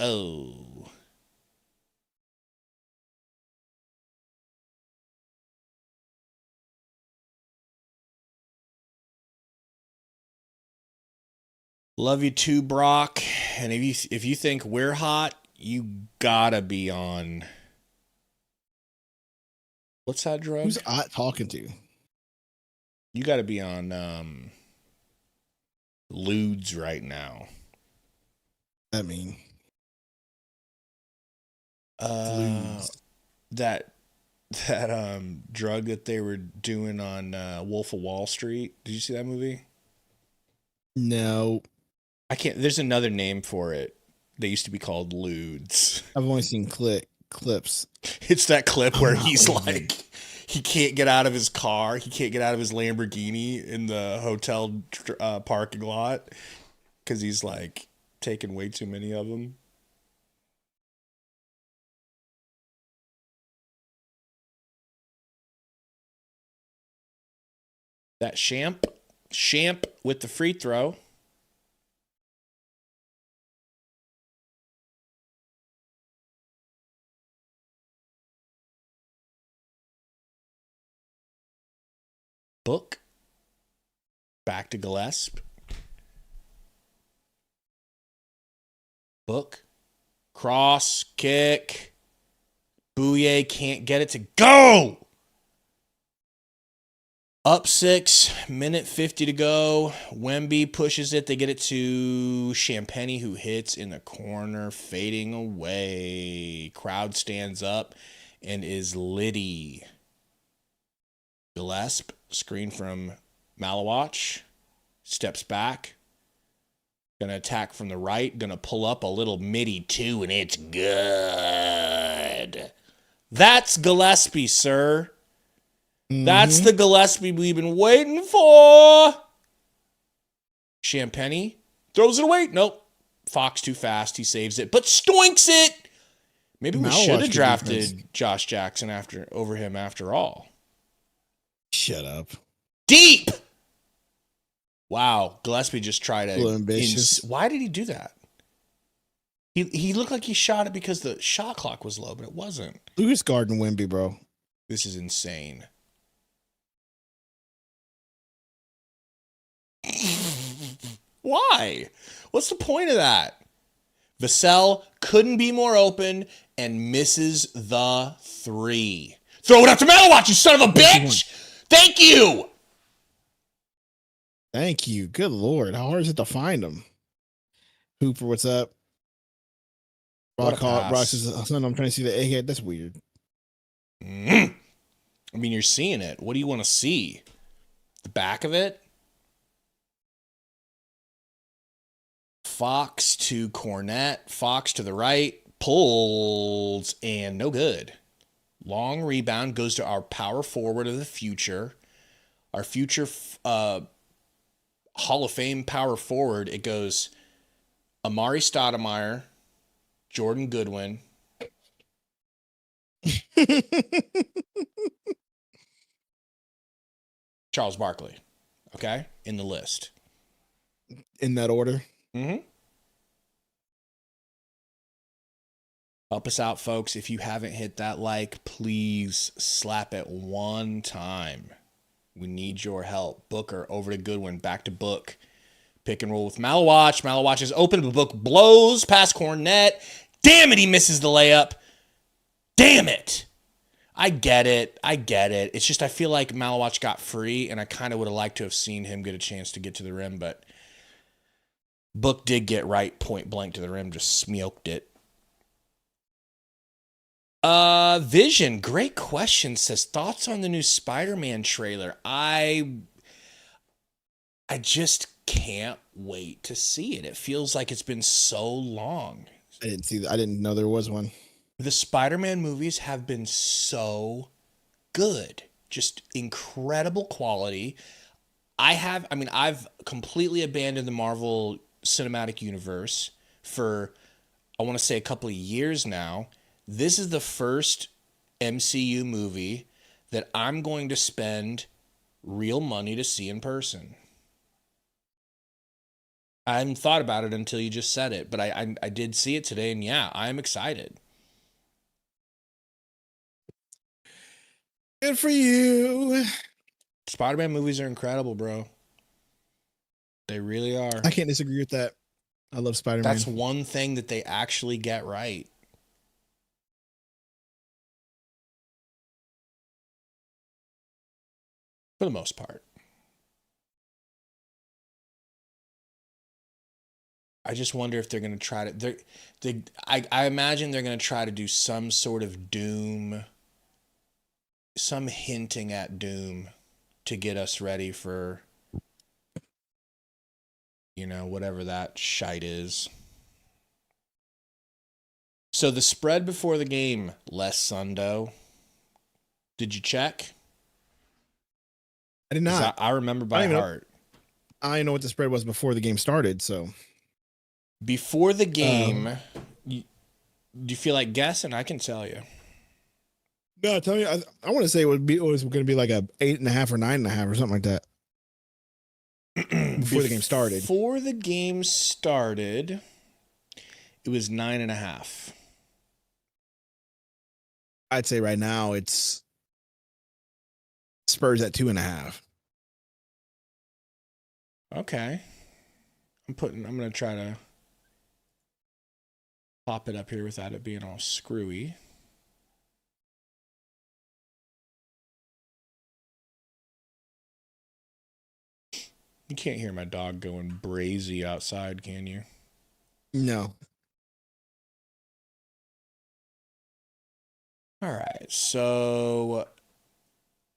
Love you too, Brock. And if you think we're hot, you gotta be on. What's that drug? Who's I talking to? You gotta be on Ludes right now. I mean, that drug that they were doing on Wolf of Wall Street. Did you see that movie? No. I can't. There's another name for it. They used to be called Ludes. I've only seen clips. It's that clip where he's like, he can't get out of his car. He can't get out of his Lamborghini in the hotel parking lot because he's like taking way too many of them. That Champ with the free throw. Book. Back to Gillespie. Book. Cross. Kick. Bouye can't get it to go. Up 6, minute 50 to go. Wemby pushes it. They get it to Champagny, who hits in the corner, fading away. Crowd stands up and is litty. Gillespie, screen from Malawach, steps back. Gonna attack from the right. Gonna pull up a little midi too, and it's good. That's Gillespie, sir. That's the Gillespie we've been waiting for. Champagny throws it away. Nope. Fox too fast. He saves it, but stoinks it. Maybe we should have drafted Josh Jackson over him after all. Shut up. Deep. Wow. Gillespie just tried to. A little ambitious. Why did he do that? He looked like he shot it because the shot clock was low, but it wasn't. Lucas Garden Wemby, bro. This is insane. Why? What's the point of that? Vassell couldn't be more open and misses the 3. Throw it up to Malawach, you son of a bitch! Thank you! Thank you. Good Lord. How hard is it to find him? Hooper, what's up? Brock says, son, I'm trying to see the egghead. That's weird. I mean, you're seeing it. What do you want to see? The back of it? Fox to Cornette. Fox to the right. Pulls. And no good. Long rebound goes to our power forward of the future. Our future Hall of Fame power forward. It goes Amari Stoudemire, Jordan Goodwin. Charles Barkley. Okay? In the list. In that order? Mm-hmm. Help us out, folks. If you haven't hit that like, please slap it one time. We need your help. Booker over to Goodwin. Back to Book. Pick and roll with Malawach. Malawach is open, but Book blows past Cornette. Damn it, he misses the layup. Damn it. I get it. It's just I feel like Malawach got free, and I kind of would have liked to have seen him get a chance to get to the rim, but Book did get right point blank to the rim, just smoked it. Vision, great question, says thoughts on the new Spider-Man trailer. I just can't wait to see it. It feels like it's been so long. I didn't know there was one. The Spider-Man movies have been so good. Just incredible quality. I've completely abandoned the Marvel Cinematic Universe for, I want to say, a couple of years now. This is the first MCU movie that I'm going to spend real money to see in person. I hadn't thought about it until you just said it, but I did see it today, and yeah, I'm excited. Good for you. Spider-Man movies are incredible, bro. They really are. I can't disagree with that. I love Spider-Man. That's one thing that they actually get right. For the most part. I just wonder if they're going to try to... I imagine they're going to try to do some sort of Doom... Some hinting at Doom to get us ready for... whatever that shite is. So the spread before the game, less Sundo. Did you check? I did not. I remember by heart. I didn't know what the spread was before the game started, so. Before the game, do you feel like guessing? I can tell you. No, tell me. I want to say it was going to be like a 8.5 or 9.5 or something like that. Before the game started. Before the game started, it was 9.5. I'd say right now it's Spurs at 2.5. Okay. I'm going to try to pop it up here without it being all screwy. You can't hear my dog going brazy outside, can you? No. All right. So,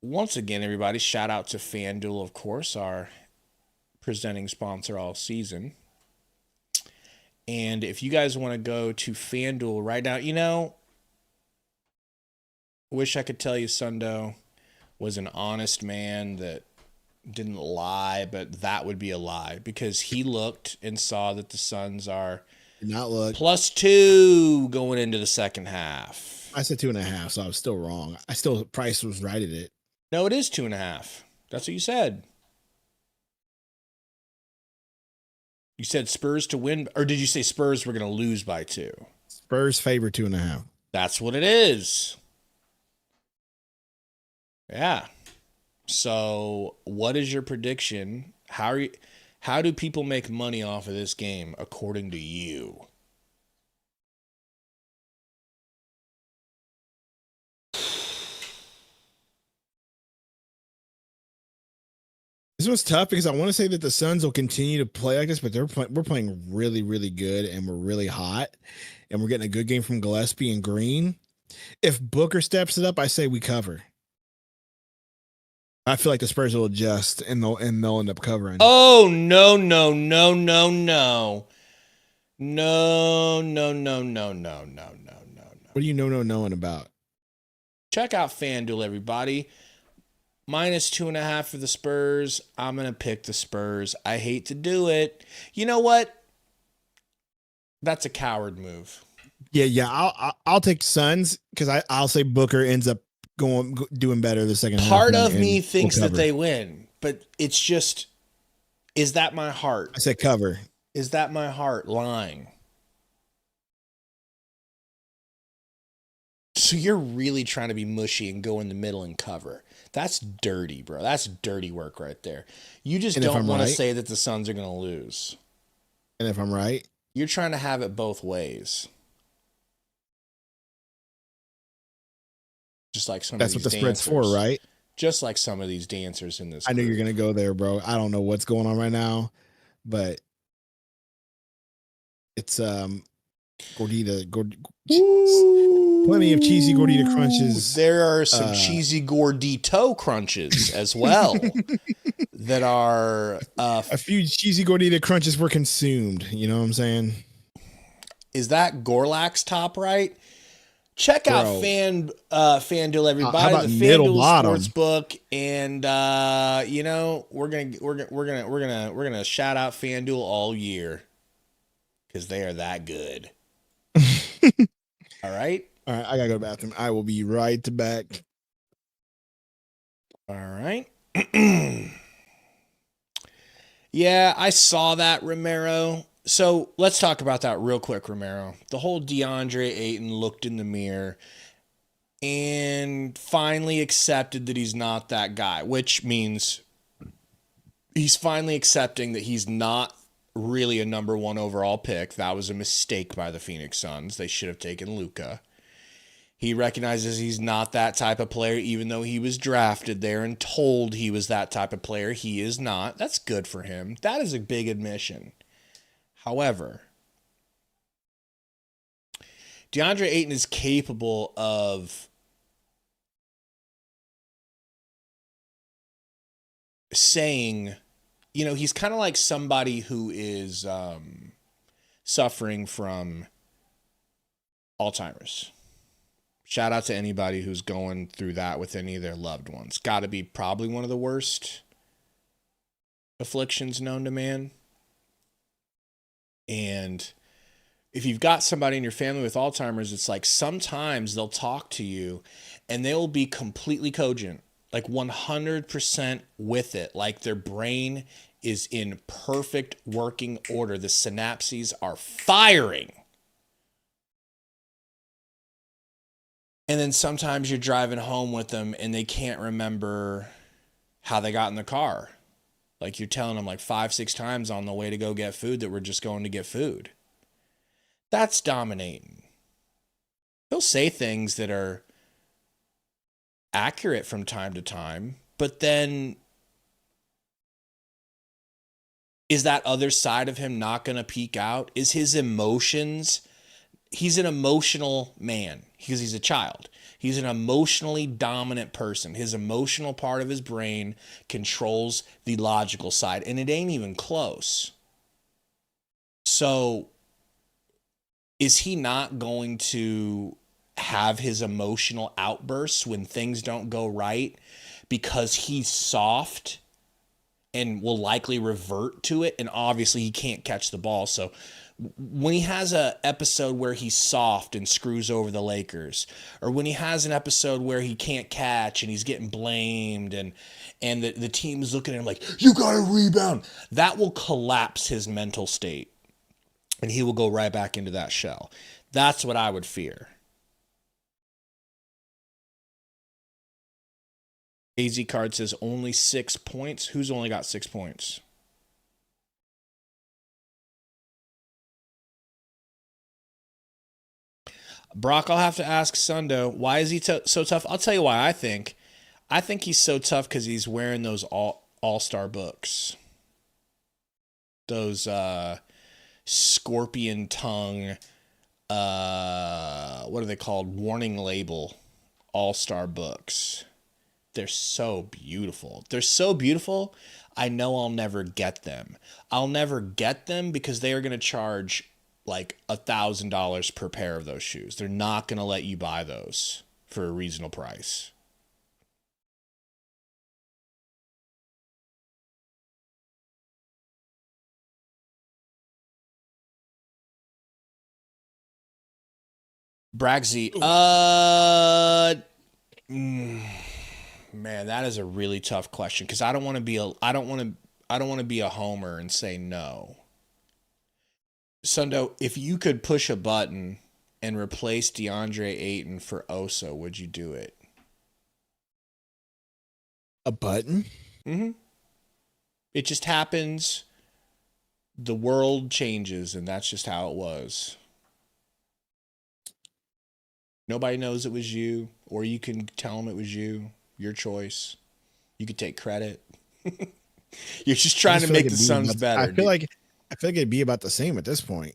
once again, everybody, shout out to FanDuel, of course, our presenting sponsor all season. And if you guys want to go to FanDuel right now, wish I could tell you Sundo was an honest man that didn't lie, but that would be a lie because he looked and saw that the Suns are not look +2 going into the second half. I said 2.5, so I was still wrong. Price was right at it. No, it is 2.5. That's what you said. You said Spurs to win, or did you say Spurs were going to lose by 2? Spurs favor 2.5. That's what it is. Yeah. So, what is your prediction? How do people make money off of this game according to you? This was tough because I want to say that the Suns will continue to play like this, but we're playing really, really good, and we're really hot, and we're getting a good game from Gillespie and Green. If Booker steps it up, I say we cover. I feel like the Spurs will adjust and they'll end up covering. Oh, no. No. What are you knowing about? Check out FanDuel, everybody. -2.5 for the Spurs. I'm going to pick the Spurs. I hate to do it. You know what? That's a coward move. Yeah. I'll take Suns because I'll say Booker ends up doing better the second half. Part of me thinks that they win, but it's just, is that my heart? I said cover. Is that my heart lying? So you're really trying to be mushy and go in the middle and cover. That's dirty, bro. That's dirty work right there. You just don't want to say that the Suns are going to lose. And if I'm right? You're trying to have it both ways. Just like some of these dancers. That's what the spread's for, right? Just like some of these dancers in this. I knew you're going to go there, bro. I don't know what's going on right now, but it's Gordita. Plenty of cheesy Gordita crunches. There are some cheesy Gordito crunches as well that are a few cheesy Gordita crunches were consumed. You know what I'm saying? Is that Gorlak's top right? Check out FanDuel, everybody. The FanDuel Sportsbook, and we're gonna shout out FanDuel all year because they are that good. All right. All right, I gotta go to the bathroom. I will be right back. All right. Yeah, I saw that, Romero. So let's talk about that real quick, Romero. The whole Deandre Ayton looked in the mirror and finally accepted that he's not that guy, which means he's finally accepting that he's not really a number 1 overall pick. That was a mistake by the Phoenix Suns. They should have taken Luka. He recognizes he's not that type of player, even though he was drafted there and told he was that type of player. He is not. That's good for him. That is a big admission. However, Deandre Ayton is capable of saying, he's kind of like somebody who is suffering from Alzheimer's. Shout out to anybody who's going through that with any of their loved ones. Got to be probably one of the worst afflictions known to man. And if you've got somebody in your family with Alzheimer's, it's like sometimes they'll talk to you and they'll be completely cogent, like 100% with it. Like their brain is in perfect working order. The synapses are firing. And then sometimes you're driving home with them and they can't remember how they got in the car. Like you're telling them like 5-6 times on the way to go get food that we're just going to get food. That's dominating. He'll say things that are accurate from time to time, but then Is that other side of him not going to peak out? Is his emotions, he's an emotional man because he's a child. He's an emotionally dominant person. His emotional part of his brain controls the logical side, and it ain't even close. So, is he not going to have his emotional outbursts when things don't go right because he's soft and will likely revert to it? And obviously he can't catch the ball. So when he has a episode where he's soft and screws over the Lakers, or when he has an episode where he can't catch and he's getting blamed and the team's looking at him like, you gotta rebound, that will collapse his mental state and he will go right back into that shell. That's what I would fear. AZ card says only 6 points. Who's only got 6 points? Brock, I'll have to ask Sundo, why is he so tough? I'll tell you why I think. I think he's so tough because he's wearing those all-star books. Those scorpion tongue, what are they called? Warning label all-star books. They're so beautiful. They're so beautiful, I know I'll never get them. I'll never get them because they are going to charge like $1,000 per pair of those shoes. They're not going to let you buy those for a reasonable price. Bragsy, man, that is a really tough question because I don't want to be a homer and say no. Sundo, if you could push a button and replace Deandre Ayton for Oso, would you do it? A button? Mm-hmm. It just happens. The world changes, and that's just how it was. Nobody knows it was you, or you can tell them it was you. Your choice. You could take credit. You're just trying to make the Suns better. I feel like it'd be about the same at this point.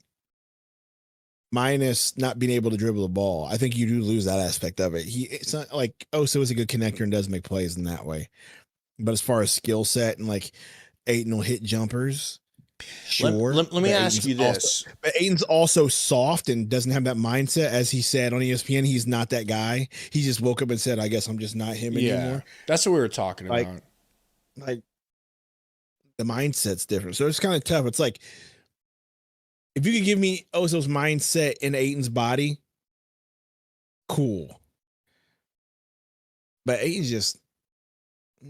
Minus not being able to dribble the ball. I think you do lose that aspect of it. It's not like Oso is a good connector and does make plays in that way. But as far as skill set and like Ayton will hit jumpers. Sure. Let me ask you this. But Ayton's also soft and doesn't have that mindset. As he said on ESPN, he's not that guy. He just woke up and said, I guess I'm just not him anymore. That's what we were talking about. Like the mindset's different. So it's kind of tough. It's like, if you could give me Oso's mindset in Ayton's body, cool. But Ayton's just,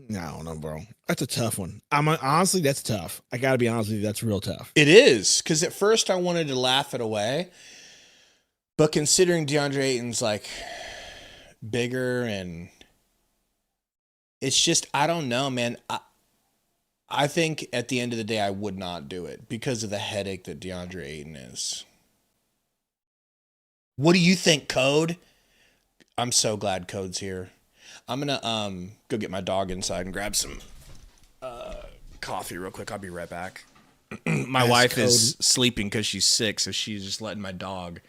I don't know, bro. That's a tough one. Honestly, that's tough. I got to be honest with you. That's real tough. It is. Because at first I wanted to laugh it away. But considering DeAndre Ayton's like bigger and it's just, I don't know, man. I think at the end of the day, I would not do it because of the headache that DeAndre Ayton is. What do you think, Code? I'm so glad Code's here. I'm going to go get my dog inside and grab some coffee real quick. I'll be right back. My wife is sleeping because she's sick, so she's just letting my dog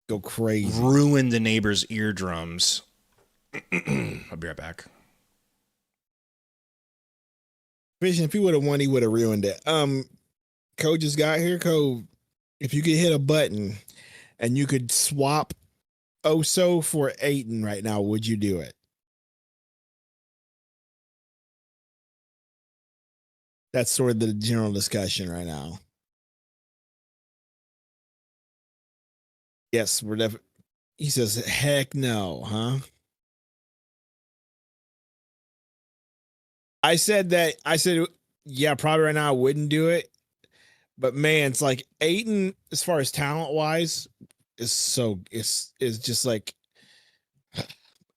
go crazy. Ruin the neighbor's eardrums. I'll be right back. If he would have won, he would have ruined it. Code just got here. Code, if you could hit a button and you could swap Oso for Ayton right now, would you do it? That's sort of the general discussion right now. Yes, we're definitely. He says, heck no, huh? I said, yeah, probably right now I wouldn't do it. But man, it's like Ayton, as far as talent wise, is just like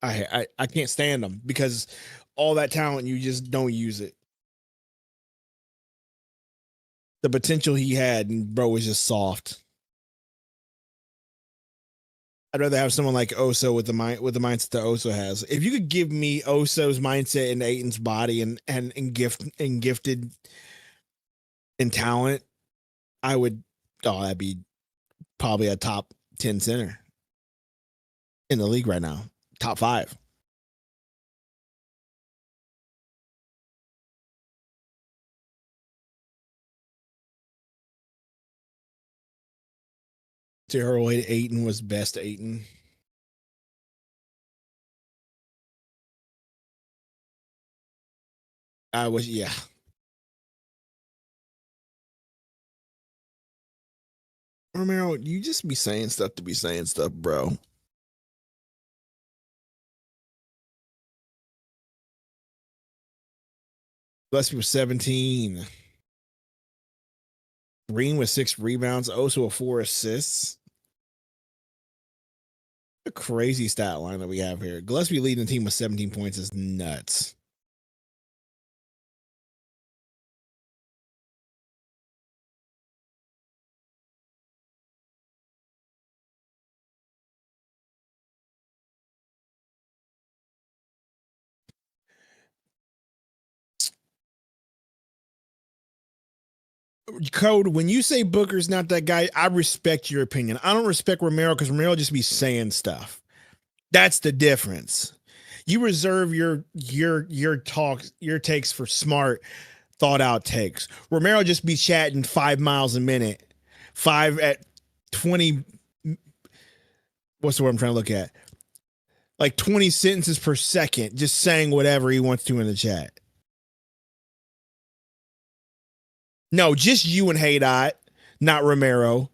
I can't stand him because all that talent, you just don't use it. The potential he had, and bro, was just soft. I'd rather have someone like Oso with the mindset that Oso has. If you could give me Oso's mindset in Ayton's body and gifted in talent, I would. Oh, that'd be probably a top 10 center in the league right now. Top 5. Deandre Ayton was best Ayton. I was, yeah. Romero, you just be saying stuff to be saying stuff, bro. Gillespie was 17. Green with 6 rebounds, also a 4 assists. A crazy stat line that we have here. Gillespie leading the team with 17 points is nuts. Code, when you say Booker's not that guy, I respect your opinion. I don't respect Romero because Romero just be saying stuff. That's the difference. You reserve your talks, your takes for smart, thought out takes. Romero just be chatting 5 miles a minute, 5 at 20. What's the word I'm trying to look at? Like 20 sentences per second, just saying whatever he wants to in the chat. No, just you and Haydot, not Romero.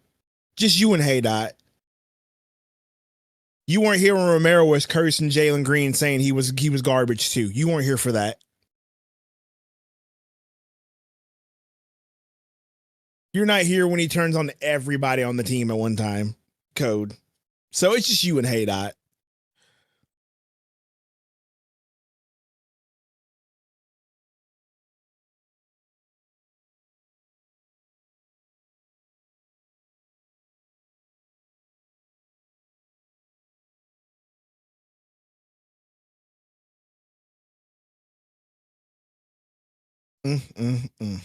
Just you and Haydot. You weren't here when Romero was cursing Jalen Green, saying he was garbage too. You weren't here for that. You're not here when he turns on everybody on the team at one time. Code. So it's just you and Haydot. Mm.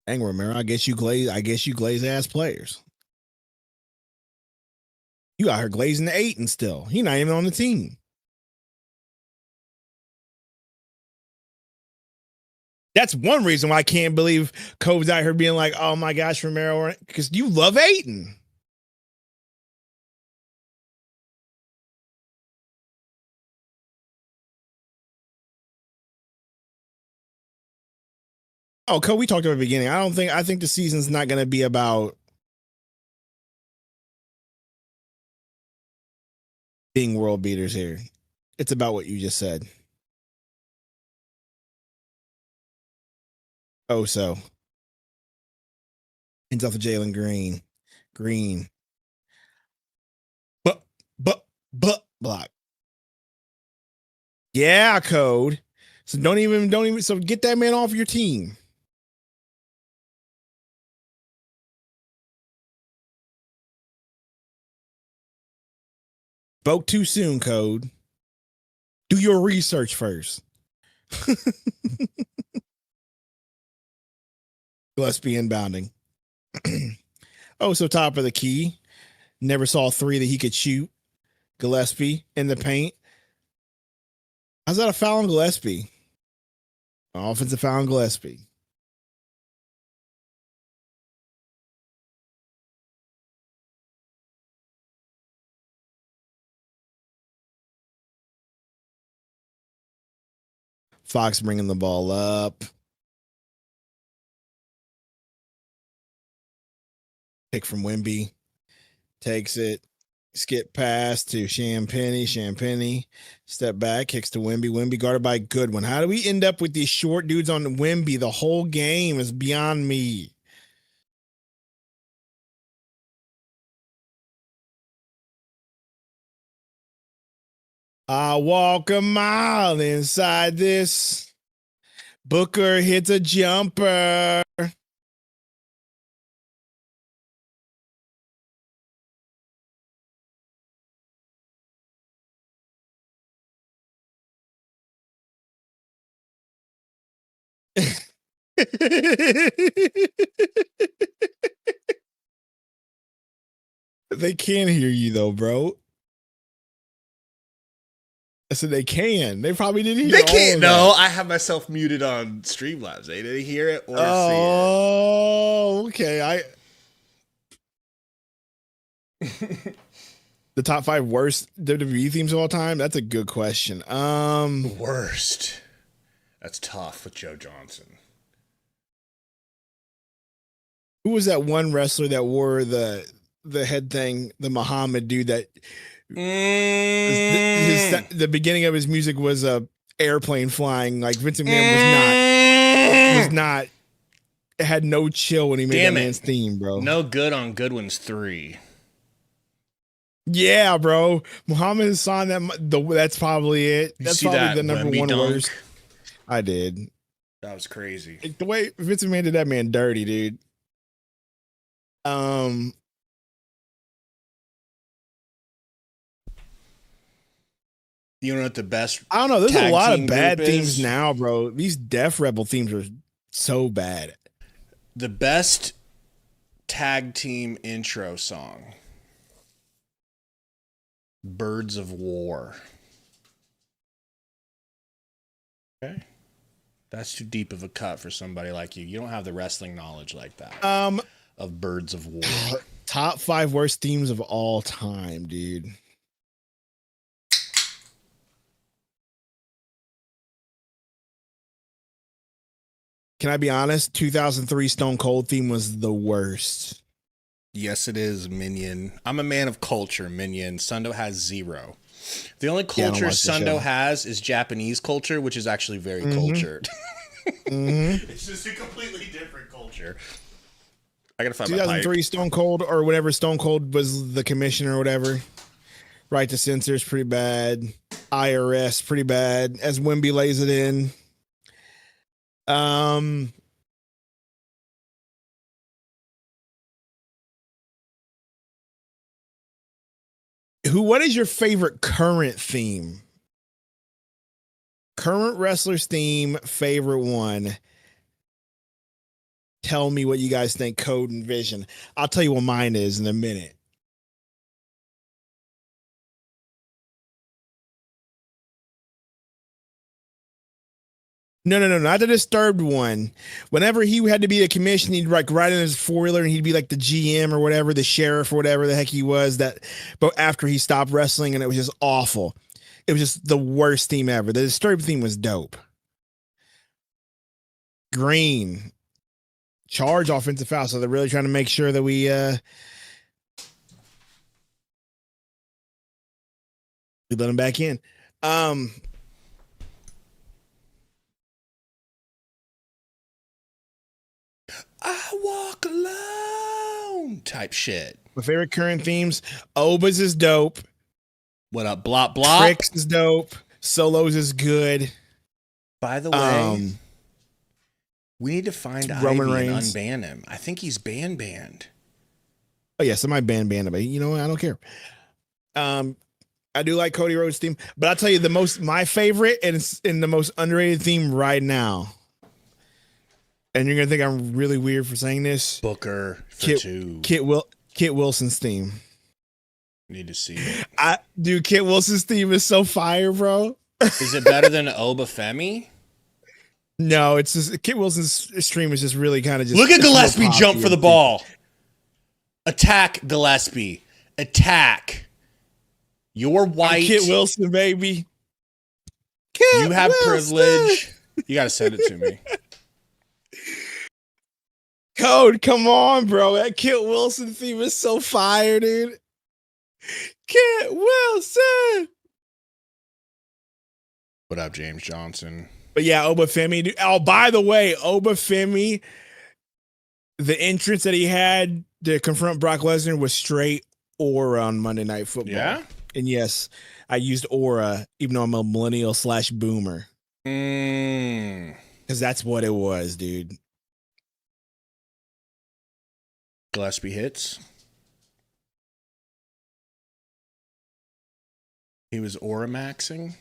Dang, Romero, I guess you glaze ass players. You out here glazing the 8 and still. He not even on the team. That's one reason why I can't believe Cove's out here being like, oh my gosh, Romero, because you love Ayton. Oh, Cove, we talked about the beginning. I think the season's not going to be about being world beaters here. It's about what you just said. Oh, so. Hands off of Jalen Green. Green. But, block. Yeah, Code. So don't even, so get that man off your team. Spoke too soon, Code. Do your research first. Gillespie inbounding. Oh, so top of the key. Never saw 3 that he could shoot. Gillespie in the paint. How's that a foul on Gillespie? Offensive foul on Gillespie. Fox bringing the ball up. Pick from Wemby. Takes it. Skip pass to Champagny. Step back. Kicks to Wemby. Wemby guarded by Goodwin. How do we end up with these short dudes on Wemby the whole game is beyond me. I walk a mile inside this. Booker hits a jumper. They can hear you though, bro. I said they can. They probably didn't hear. They all can't. of No, that. I have myself muted on Streamlabs. They didn't hear it or see it. Oh, okay. The top 5 worst WWE themes of all time. That's a good question. Worst. That's tough with Joe Johnson. Who was that one wrestler that wore the head thing? The Muhammad dude that the beginning of his music was a airplane flying. Like Vince McMahon was not. It had no chill when he made that man's theme, bro. No good on Goodwin's 3. Yeah, bro. Muhammad Hassan. That's probably it. That's probably the number one worst. I did. That was crazy. The way Vince McMahon did that man dirty, dude. You know what the best? I don't know. There's a lot of bad themes now, bro. These Def Rebel themes are so bad. The best tag team intro song. Birds of War. Okay. That's too deep of a cut for somebody like you. You don't have the wrestling knowledge like that. Of Birds of War. Top 5 worst themes of all time, dude. Can I be honest? 2003 Stone Cold theme was the worst. Yes, it is, Minion. I'm a man of culture, Minion. Sundo has 0. The only culture Sundo has is Japanese culture, which is actually very cultured. It's just a completely different culture. I gotta find 2003 Stone Cold or whatever. Stone Cold was the commissioner or whatever. Right to Censor is pretty bad. IRS pretty bad. As Wimby lays it in. What is your favorite current theme? Current wrestler's theme, favorite one. Tell me what you guys think, Code and Vision. I'll tell you what mine is in a minute. No, not the Disturbed one. Whenever he had to be a commission, he'd like ride in his 4-wheeler and he'd be like the GM or whatever, the sheriff or whatever the heck he was. But after he stopped wrestling, and it was just awful. It was just the worst theme ever. The Disturbed theme was dope. Green. Charge offensive foul. So they're really trying to make sure that we let him back in. I walk alone type shit. My favorite current themes. Oba's is dope. What up, Blop Blop? Tricks is dope. Solos is good. By the way, we need to find Roman Ivy Reigns. And unban him. I think he's banned. Oh yeah, somebody banned him, but you know what? I don't care. I do like Cody Rhodes' theme, but I'll tell you my favorite and it's in the most underrated theme right now. And you're gonna think I'm really weird for saying this. Booker for 2. Kit Wilson's theme. Need to see it. Kit Wilson's theme is so fire, bro. Is it better than Obafemi? No, it's just Kit Wilson's stream is just really kind of just. Look at Gillespie jump for the ball. Attack, Gillespie. Attack. You're white. I'm Kit Wilson, baby. You have privilege. You got to send it to me. Code, come on, bro. That Kit Wilson theme is so fire, dude. Kit Wilson. What up, James Johnson? But yeah, Obafemi. Dude. Oh, by the way, Obafemi, the entrance that he had to confront Brock Lesnar was straight aura on Monday Night Football. Yeah? And yes, I used aura, even though I'm a millennial/boomer. Because that's what it was, dude. Gillespie hits. He was aura maxing.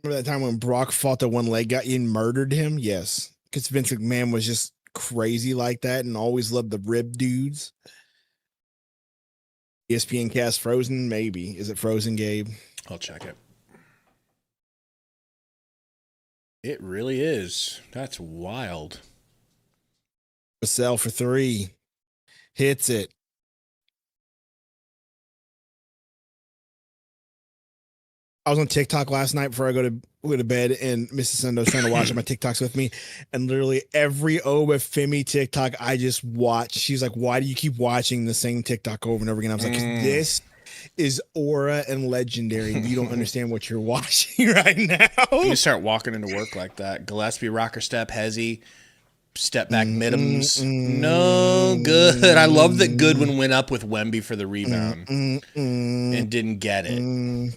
Remember that time when Brock fought the one leg guy and murdered him? Yes. Because Vince McMahon was just crazy like that and always loved the rib dudes. ESPN cast Frozen? Maybe. Is it Frozen, Gabe? I'll check it. It really is. That's wild. A sell for 3. Hits it. I was on TikTok last night before I go to bed, and Mrs. Sundo's trying to watch my TikToks with me. And literally every Obafemi TikTok I just watch, she's like, "Why do you keep watching the same TikTok over and over again?" I was like, "This is aura and legendary. You don't understand what you're watching right now." You start walking into work like that. Gillespie, rocker step, hezzy, step back midums. No good. I love that Goodwin went up with Wemby for the rebound and didn't get it.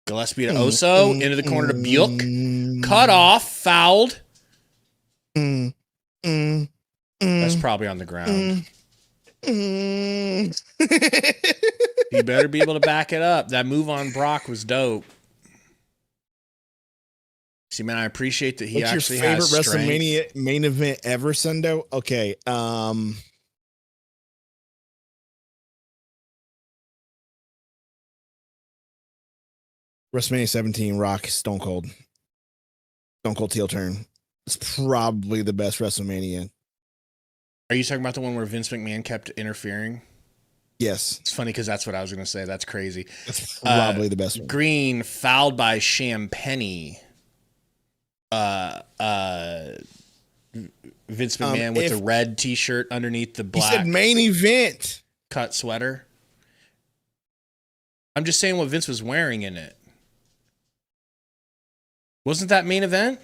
Gillespie to Oso, into the corner to Bjuk. Cut off, fouled. That's probably on the ground. You better be able to back it up. That move on Brock was dope. See, man, I appreciate that he What's actually your favorite has strength. WrestleMania main event ever, Sundo? Okay. WrestleMania 17, Rock, Stone Cold heel turn. It's probably the best WrestleMania. Are you talking about the one where Vince McMahon kept interfering? Yes. It's funny because that's what I was going to say. That's crazy. That's probably the best one. Green fouled by Champagne. Vince McMahon with the red T-shirt underneath the black. He said main event. Cut sweater. I'm just saying what Vince was wearing in it. Wasn't that main event?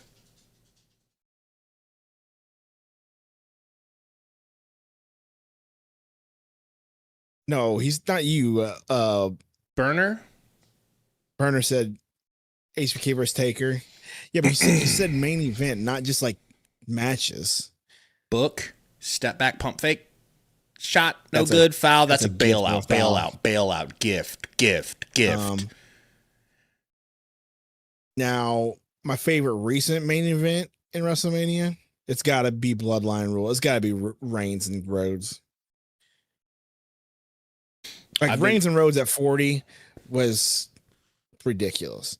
No, he's not you. Burner? Burner said HBK versus Taker. Yeah, but he said main event, not just like matches. Book, step back, pump fake, shot, no good, foul. That's a bailout, gift. Now, my favorite recent main event in WrestleMania, it's got to be Bloodline Rule. It's got to be Reigns and Rhodes. Like Reigns and Rhodes at 40 was ridiculous.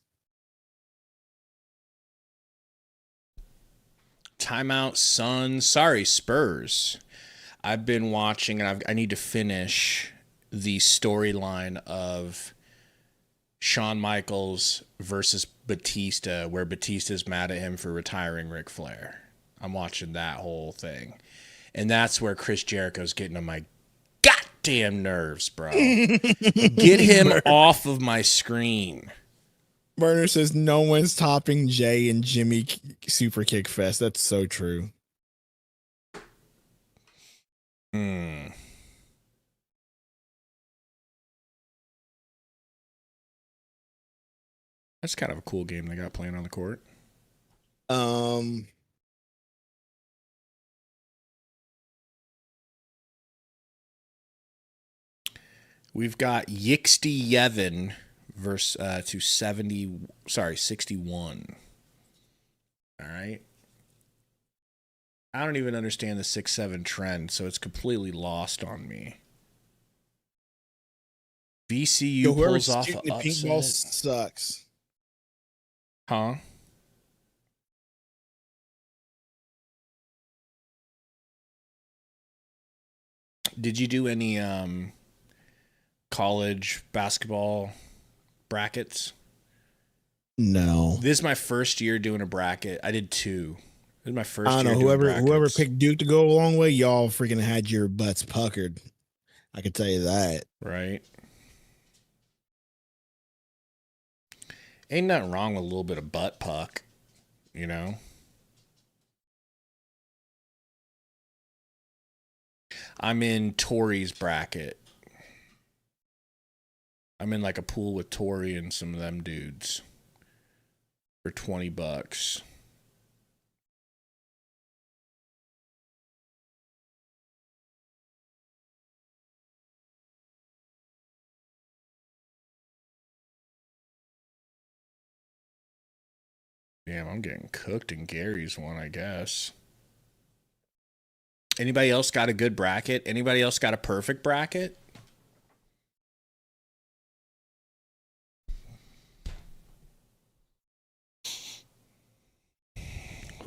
Timeout, Suns. Sorry, Spurs. I've been watching, and I need to finish the storyline of Shawn Michaels versus Batista, where Batista's mad at him for retiring Ric Flair. I'm watching that whole thing. And that's where Chris Jericho's getting on my goddamn nerves, bro. Get him off of my screen. Burner says no one's topping Jay and Jimmy Super Kick Fest. That's so true. That's kind of a cool game they got playing on the court. We've got Yixty Yevon versus to 61. All right. I don't even understand the 6-7 trend, so it's completely lost on me. VCU pulls off an upset. Pink ball sucks. Huh? Did you do any college basketball brackets? No. This is my first year doing a bracket. I did 2. This is my first year. I don't know. Whoever picked Duke to go a long way, y'all freaking had your butts puckered. I can tell you that. Right. Ain't nothing wrong with a little bit of butt puck, you know? I'm in Tori's bracket. I'm in like a pool with Tori and some of them dudes for $20. Damn, I'm getting cooked in Gary's one, I guess. Anybody else got a good bracket? Anybody else got a perfect bracket?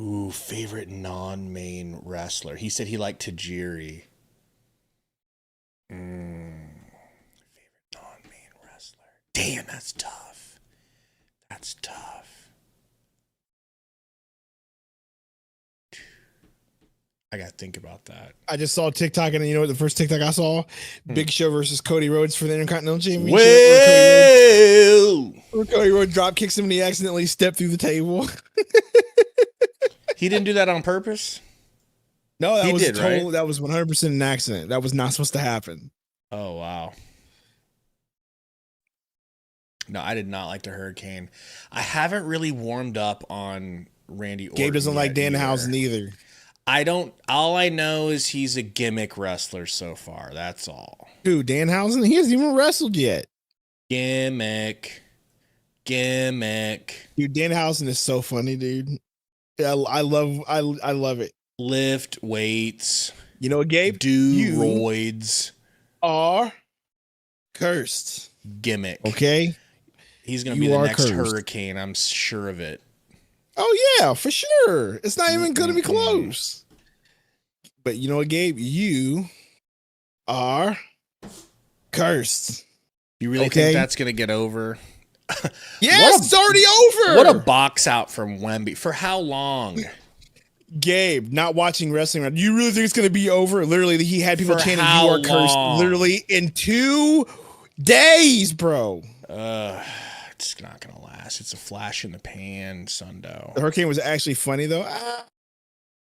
Ooh, favorite non-main wrestler. He said he liked Tajiri. Favorite non-main wrestler. Damn, that's tough. That's tough. I got to think about that. I just saw TikTok, and you know what the first TikTok I saw? Big Show versus Cody Rhodes for the Intercontinental Championship. Well, where Cody Rhodes drop kicks him and he accidentally stepped through the table. He didn't do that on purpose? No, that he was did, right? That was 100% an accident. That was not supposed to happen. Oh, wow. No, I did not like the Hurricane. I haven't really warmed up on Randy Orton. Gabe doesn't like Danhausen either. I don't. All I know is he's a gimmick wrestler so far. That's all. Dude, Danhausen? He hasn't even wrestled yet. Gimmick. Dude, Danhausen is so funny, dude. I love it. Lift weights. You know what, Gabe? Do roids. Are cursed. Gimmick. Okay? He's going to be the next cursed. Hurricane. I'm sure of it. Oh, yeah, for sure. It's not even going to be close. But you know what, Gabe? You are cursed. You really think that's going to get over? Yes, it's already over. What a box out from Wemby. For how long? Gabe, not watching wrestling. Do you really think it's going to be over? Literally, he had people chanting, "You are cursed," literally in 2 days, bro. It's not going to last. It's a flash in the pan, Sundo. The Hurricane was actually funny, though.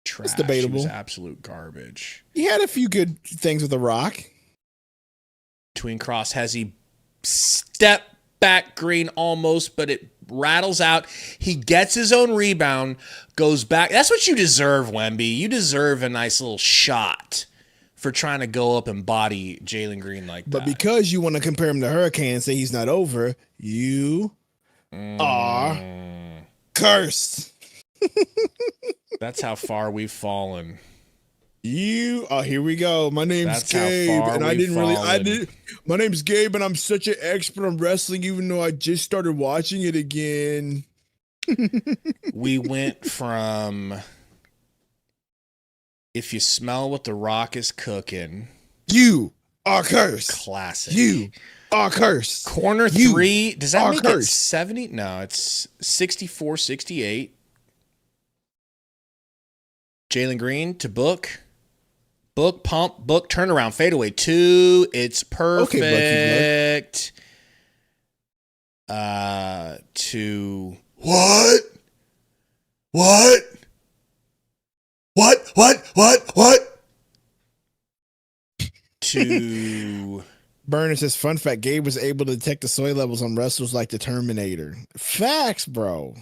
Trash. It's debatable. It was absolute garbage. He had a few good things with The Rock. Tween Cross has he step back green almost, but it rattles out. He gets his own rebound, goes back. That's what you deserve, Wemby. You deserve a nice little shot for trying to go up and body Jalen Green like that. But because you want to compare him to Hurricane and say he's not over, you are cursed. That's how far we've fallen. Here we go. My name's Gabe, and my name's Gabe, and I'm such an expert on wrestling, even though I just started watching it again. We went from if you smell what the Rock is cooking, you are cursed. Classic. You are cursed. Corner 3. Does that make it 70? No, it's 64-68. Jalen Green to book. Book, pump, book, turnaround, fadeaway, 2. It's perfect. To what? To Burner says, fun fact, Gabe was able to detect the soy levels on wrestlers like the Terminator. Facts, bro.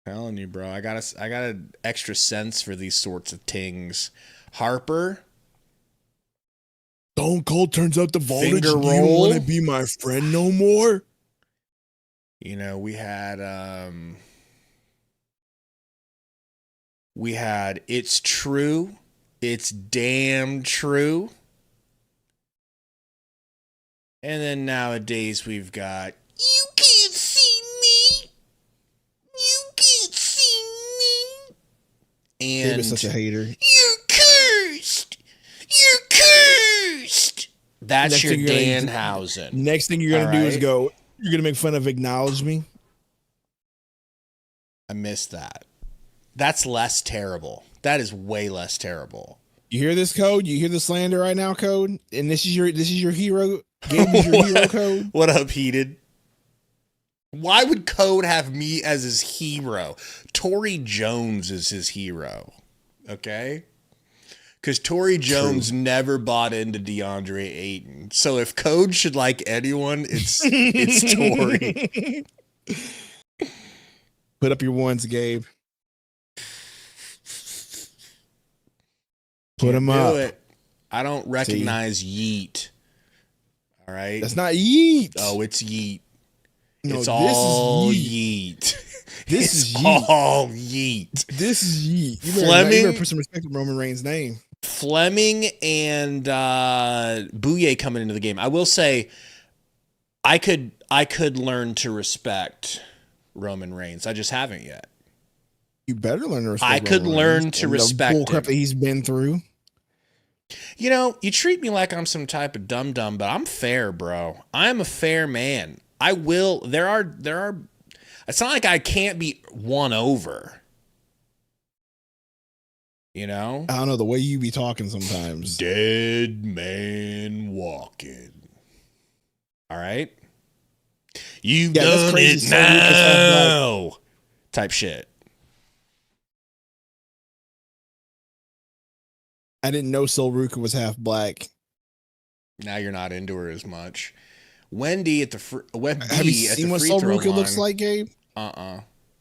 Telling you, bro. I got an extra sense for these sorts of things. Harper. Stone Cold turns out the voltage. Do you want to be my friend no more? You know, we had It's True. It's Damn True. And then nowadays we've got You Can't See Me. You can't see me. And Gabe is such a hater. You're cursed. You're cursed. That's your Danhausen. Next thing you're going to do is you're going to make fun of Acknowledge Me. I missed that. That's less terrible. That is way less terrible. You hear this, Code? You hear the slander right now, Code? And this is your hero. Gabe is your hero, Code. What up, Heated? Why would Code have me as his hero? Tory Jones is his hero. Okay? Because Tory Jones never bought into DeAndre Ayton. So if Code should like anyone, it's Tory. Put up your ones, Gabe. Put them up. It. I don't recognize Yeet. All right? That's not Yeet. Oh, it's Yeet. No, it's all Yeet. This It's is yeet. all yeet. This is yeet. You better put some respect on Roman Reigns' name. Fleming and Bouye coming into the game. I will say, I could learn to respect Roman Reigns. I just haven't yet. You better learn to respect. I could Roman learn Reigns to and respect the him. bullcrap that he's been through. You know, you treat me like I'm some type of dum-dum, but I'm fair, bro. I'm a fair man. I will. There are. It's not like I can't be won over. You know? I don't know the way you be talking sometimes. Dead man walking. All right? You've done it now. Type shit. I didn't know Sol Ruka was half black. Now you're not into her as much. Wendy at the Have you seen what Sol Ruka looks like, Gabe?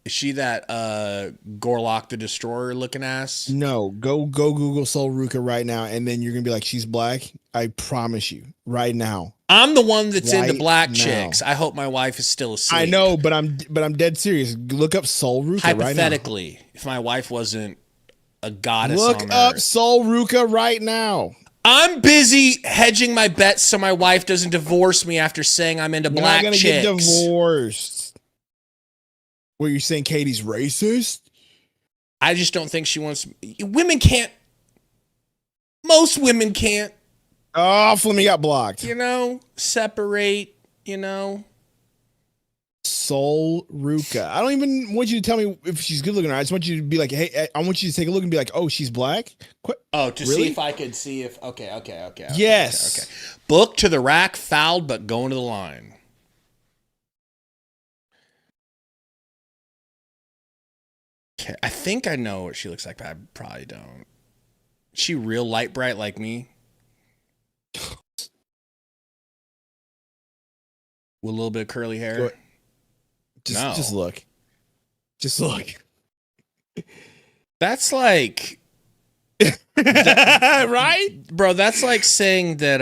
Is she that Gorlock the Destroyer looking ass? No. Go Google Sol Ruka right now, and then you're gonna be like, she's black. I promise you, right now. I'm the one that's into black chicks. I hope my wife is still asleep. I know, but I'm dead serious. Look up Sol Ruka right now. Hypothetically, if my wife wasn't a goddess, look up Sol Ruka right now. I'm busy hedging my bets so my wife doesn't divorce me after saying I'm into black chicks. You're not gonna get divorced. What, you're saying Katie's racist? I just don't think she wants. Women can't. Most women can't. Oh, Fleming got blocked. You know, separate. You know. Sol Ruka. I don't even want you to tell me if she's good looking or not. I just want you to be like, hey, I want you to take a look and be like, oh, she's black? See if I could see if. Okay. Yes. Okay. Book to the rack, fouled, but going to the line. Okay. I think I know what she looks like, but I probably don't. Is she real light bright like me? With a little bit of curly hair? Just look. Just look. That's like right? Bro, that's like saying that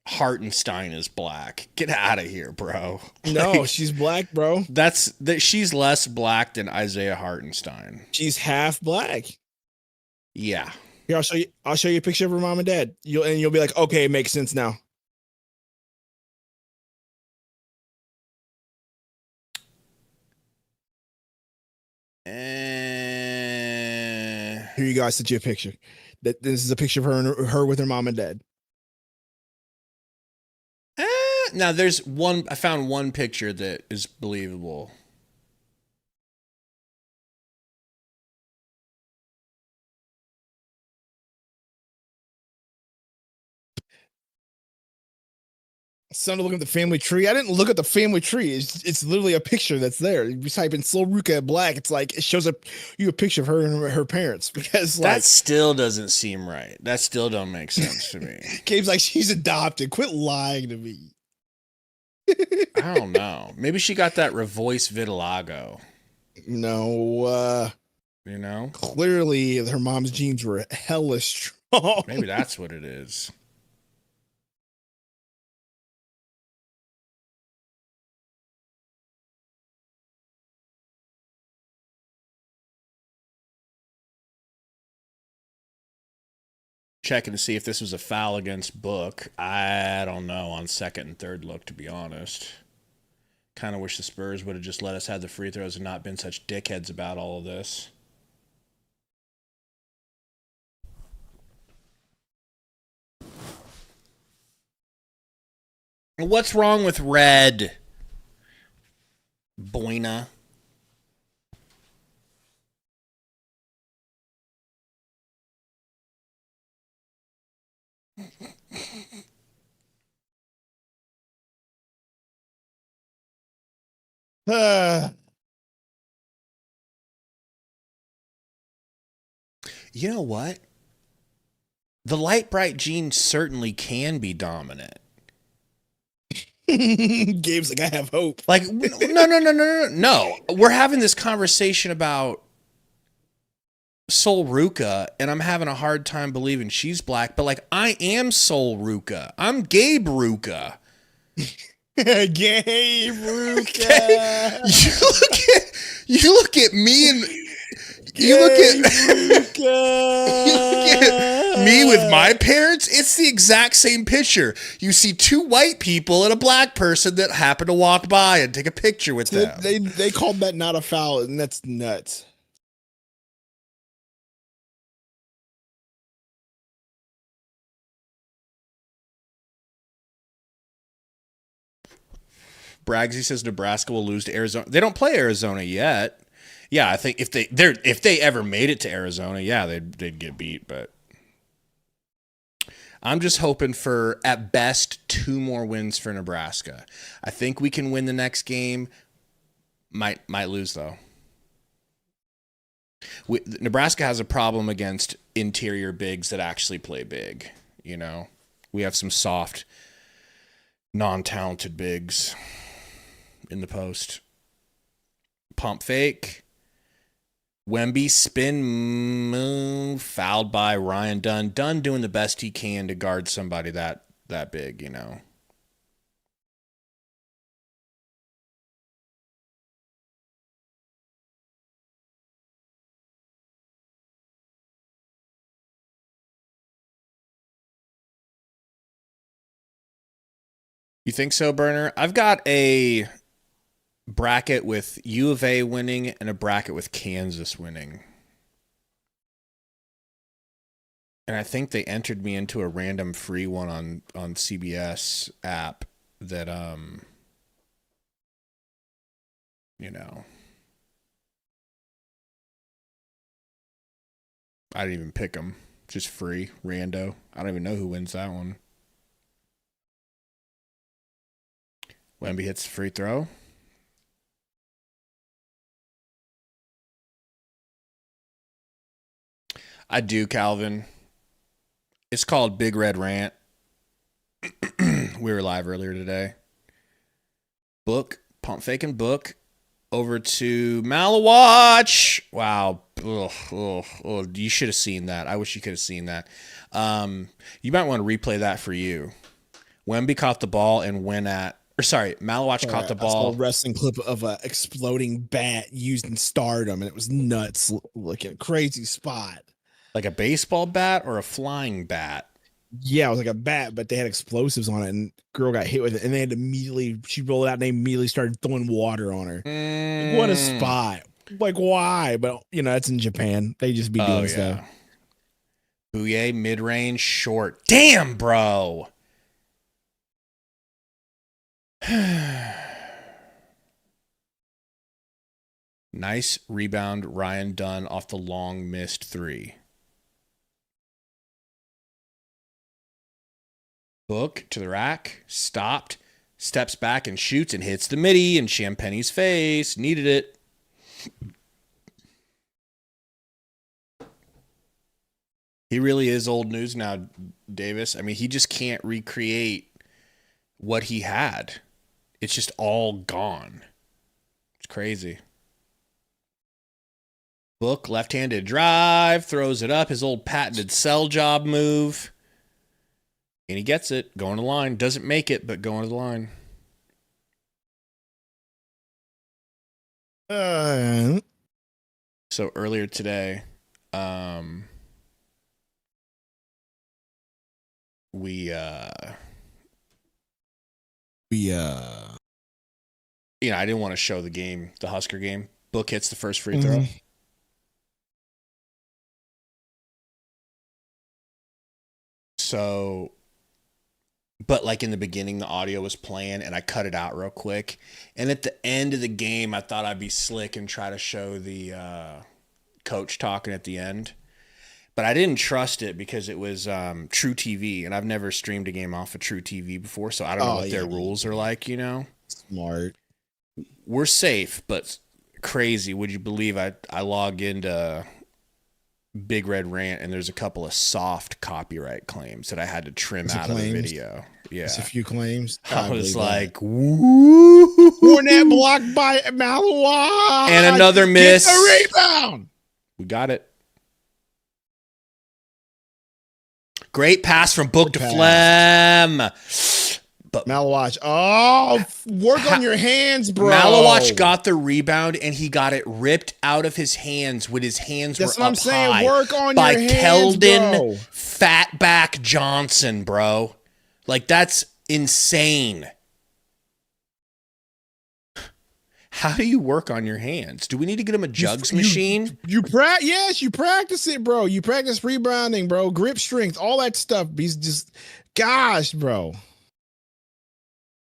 Hartenstein is black. Get out of here, bro. No, she's black, bro. She's less black than Isaiah Hartenstein. She's half black. Yeah. Here, I'll show you a picture of her mom and dad. You'll be like, okay, it makes sense now. Here you go. I sent you a picture. This is a picture of her with her mom and dad. Now there's one. I found one picture that is believable. Son, to look at the family tree. I didn't look at the family tree. It's literally a picture that's there. You type in Sol Ruka black. It's like it shows up you a picture of her and her parents because that still doesn't seem right. That still don't make sense to me. Gabe's like, she's adopted. Quit lying to me. I don't know. Maybe she got that revoice vitiligo. No. You know? Clearly her mom's genes were hella strong. Maybe that's what it is. Checking to see if this was a foul against Book. I don't know on second and third look, to be honest. Kind of wish the Spurs would have just let us have the free throws and not been such dickheads about all of this. What's wrong with red? Boina. You know what? The light bright gene certainly can be dominant. Gabe's like, I have hope. Like, no. We're having this conversation about Sol Ruka, and I'm having a hard time believing she's black. But like, I am Sol Ruka. I'm Gabe Ruka. Gabe Okay. You look at me and you look at me with my parents. It's the exact same picture. You see two white people and a black person that happen to walk by and take a picture with them. They called that not a foul, and that's nuts. Braggsy says Nebraska will lose to Arizona. They don't play Arizona yet. Yeah, I think if they ever made it to Arizona, yeah, they'd get beat. But I'm just hoping for at best 2 more wins for Nebraska. I think we can win the next game. Might lose though. Nebraska has a problem against interior bigs that actually play big. You know, we have some soft, non-talented bigs in the post. Pump fake. Wemby spin move fouled by Ryan Dunn. Dunn doing the best he can to guard somebody that big, you know. You think so, Burner? I've got a bracket with U of A winning and a bracket with Kansas winning. And I think they entered me into a random free one on CBS app that you know, I didn't even pick them. Just free, rando. I don't even know who wins that one. Wemby hits the free throw. I do, Calvin. It's called Big Red Rant. We were live earlier today. Book, pump faking book, over to Malawatch. Wow. Ugh. You should have seen that. I wish you could have seen that. You might want to replay that for you. Wemby caught the ball and went at, or sorry, Malawatch caught the ball. I saw a wrestling clip of a exploding bat used in Stardom, and it was nuts. Like a crazy spot. Like a baseball bat or a flying bat? Yeah, it was like a bat, but they had explosives on it, and girl got hit with it, and they had she rolled out and they immediately started throwing water on her. Like, what a spot. Like, why? But, you know, that's in Japan. They just be doing stuff. Bouye, mid-range, short. Damn, bro. Nice rebound, Ryan Dunn off the long missed 3. Book to the rack, stopped, steps back and shoots and hits the midi in Champagne's face. Needed it. He really is old news now, Davis. I mean, he just can't recreate what he had. It's just all gone. It's crazy. Book, left-handed drive, throws it up, his old patented sell job move. And he gets it, going to the line. Doesn't make it, but going to the line. So earlier today, you know, I didn't want to show the game, the Husker game. Book hits the first free throw. So, but like in the beginning, the audio was playing and I cut it out real quick. And at the end of the game, I thought I'd be slick and try to show the coach talking at the end. But I didn't trust it because it was True TV, and I've never streamed a game off of True TV before, so I don't know what their rules are like, you know? Smart. We're safe, but crazy. Would you believe I log into Big Red Rant, and there's a couple of soft copyright claims that I had to trim out of the video. Yeah. There's a few claims. I was like, woo! Fournette blocked by Malawatch. And another miss. Get the rebound. We got it. Great pass from Book to Flem. But Malawach. Oh, work on your hands, bro. Malawach got the rebound and he got it ripped out of his hands when his hands That's were what up I'm saying. high Work on by your hands, Keldon bro. Fatback Johnson, bro. Like, that's insane. How do you work on your hands? Do we need to get him a jugs machine? You practice it, bro. You practice rebounding, bro. Grip strength, all that stuff. He's just, gosh, bro.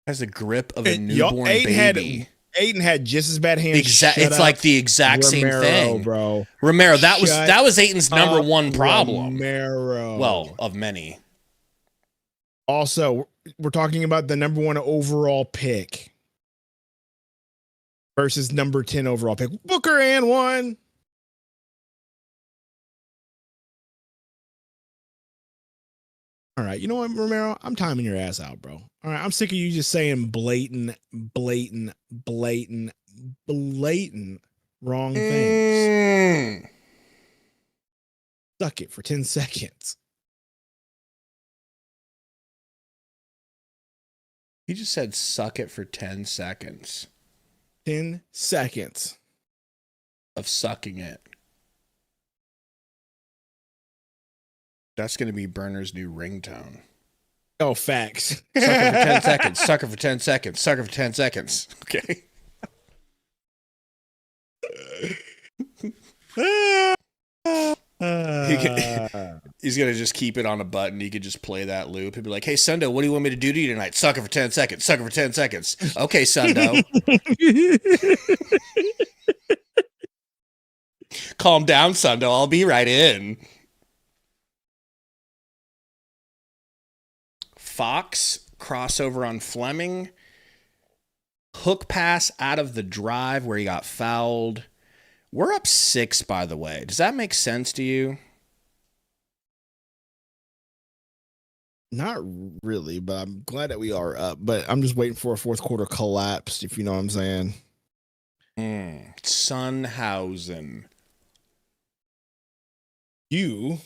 Has the grip of a newborn baby. Ayton had just as bad hands. It's like the exact same thing, bro. Romero, that was Ayton's number one problem. Romero. Well, of many. Also, we're talking about the number 1 overall pick versus number 10 overall pick. Booker and 1. All right, you know what, Romero? I'm timing your ass out, bro. All right, I'm sick of you just saying blatant wrong things. Suck it for 10 seconds. He just said suck it for 10 seconds. 10 seconds. Of sucking it. That's going to be Burner's new ringtone. Oh, facts. Sucker for 10 seconds. Sucker for 10 seconds. Sucker for 10 seconds. Okay. He's going to just keep it on a button. He could just play that loop. He'd be like, hey, Sundo, what do you want me to do to you tonight? Sucker for 10 seconds. Sucker for 10 seconds. Okay, Sundo. Calm down, Sundo. I'll be right in. Fox, crossover on Fleming. Hook pass out of the drive where he got fouled. We're up 6, by the way. Does that make sense to you? Not really, but I'm glad that we are up. But I'm just waiting for a fourth quarter collapse, if you know what I'm saying. Sunhausen. You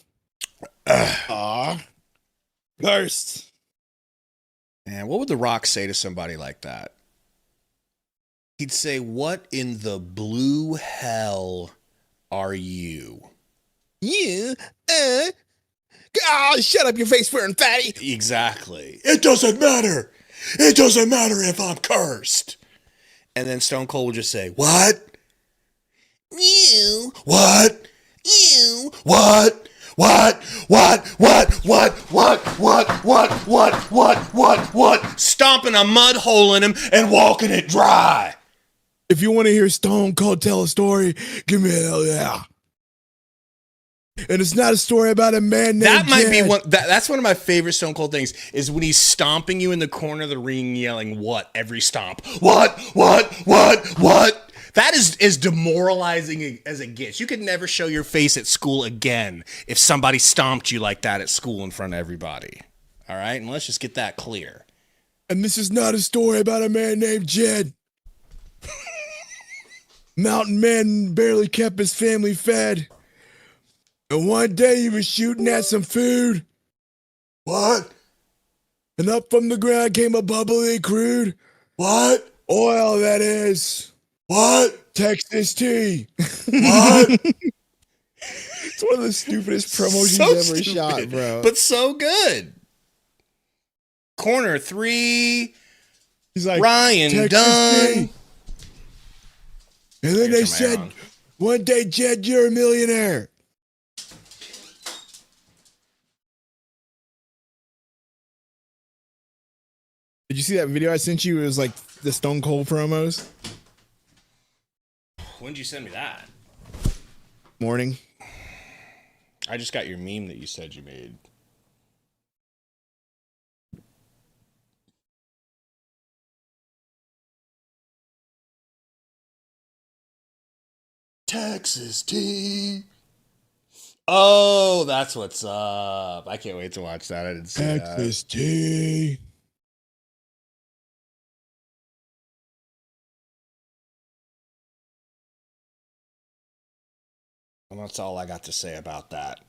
are cursed. Man, what would The Rock say to somebody like that? He'd say, what in the blue hell are you? You, shut up your face wearing fatty. Exactly. It doesn't matter. It doesn't matter if I'm cursed. And then Stone Cold would just say, what? You. What? You. What? What? Stomping a mud hole in him and walking it dry. If you want to hear Stone Cold tell a story, give me a hell yeah. And it's not a story about a man named That might Jed. be one. That's one of my favorite Stone Cold things is when he's stomping you in the corner of the ring, yelling "What?" every stomp. What? That is as demoralizing as it gets. You could never show your face at school again if somebody stomped you like that at school in front of everybody. All right, and let's just get that clear. And this is not a story about a man named Jed. Mountain man barely kept his family fed. And one day he was shooting at some food. What? And up from the ground came a bubbly crude. What? Oil, that is. What? Texas tea. What? It's one of the stupidest promos he's ever shot, bro. But so good. Corner 3. He's like, Ryan Texas Dunn. tea. And then they said, one day, Jed, you're a millionaire. Did you see that video I sent you? It was like the Stone Cold promos. When did you send me that? Morning. I just got your meme that you said you made. Texas tea. Oh, that's what's up. I can't wait to watch that. I didn't see that. Texas tea. And that's all I got to say about that.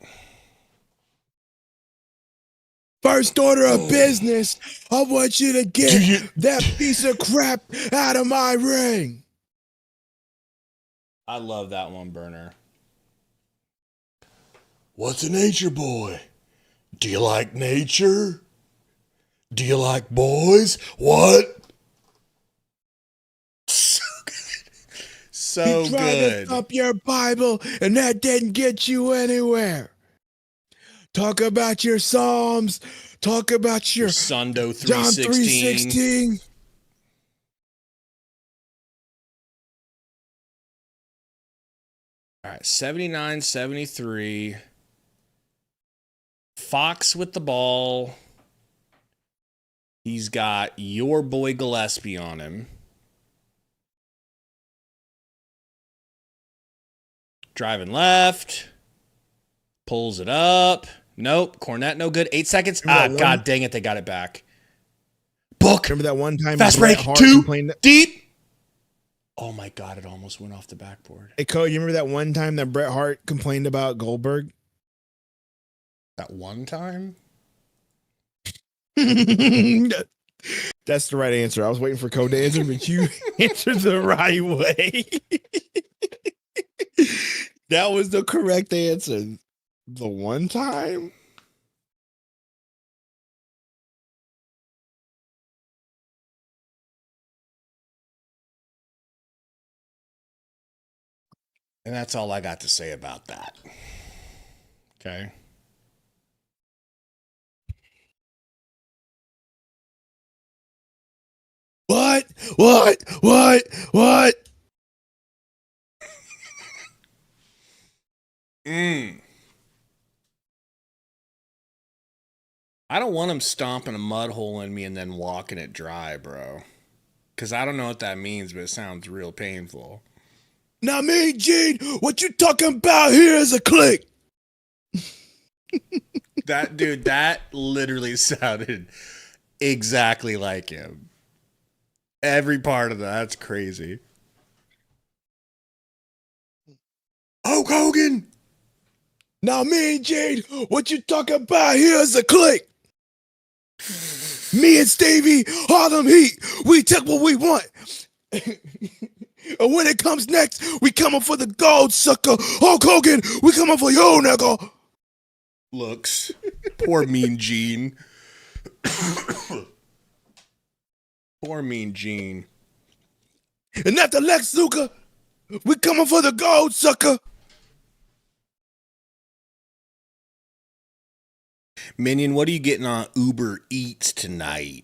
First order of business, I want you to get that piece of crap out of my ring. I love that one, Burner. What's a nature boy? Do you like nature? Do you like boys? What? So good. So you tried to stop your Bible, and that didn't get you anywhere. Talk about your Psalms. Talk about your Sundo 3:16. John 3:16. All right, 79-73. Fox with the ball. He's got your boy Gillespie on him. Driving left. Pulls it up. Nope. Cornette, no good. 8 seconds. God dang it. They got it back. Book. Remember that one time? Fast break. 2. Deep. Oh, my God. It almost went off the backboard. Hey, Cole, you remember that one time that Bret Hart complained about Goldberg? That one time? That's the right answer. I was waiting for Cole to answer, but you answered the right way. That was the correct answer. The one time? And that's all I got to say about that. Okay. What? I don't want him stomping a mud hole in me and then walking it dry, bro. Because I don't know what that means, but it sounds real painful. Now, me, Gene, what you talking about here is a click. That literally sounded exactly like him. Every part of that's crazy. Hulk Hogan. Now, me and Jade, what you talking about here is a click. Me and Stevie, Harlem Heat, we took what we want. And when it comes next, we coming for the gold, sucker. Hulk Hogan, we coming for you, nigga. Looks. Poor Mean Gene. Poor Mean Gene. And after Lex Luger, we coming for the gold, sucker. Minion, what are you getting on Uber Eats tonight?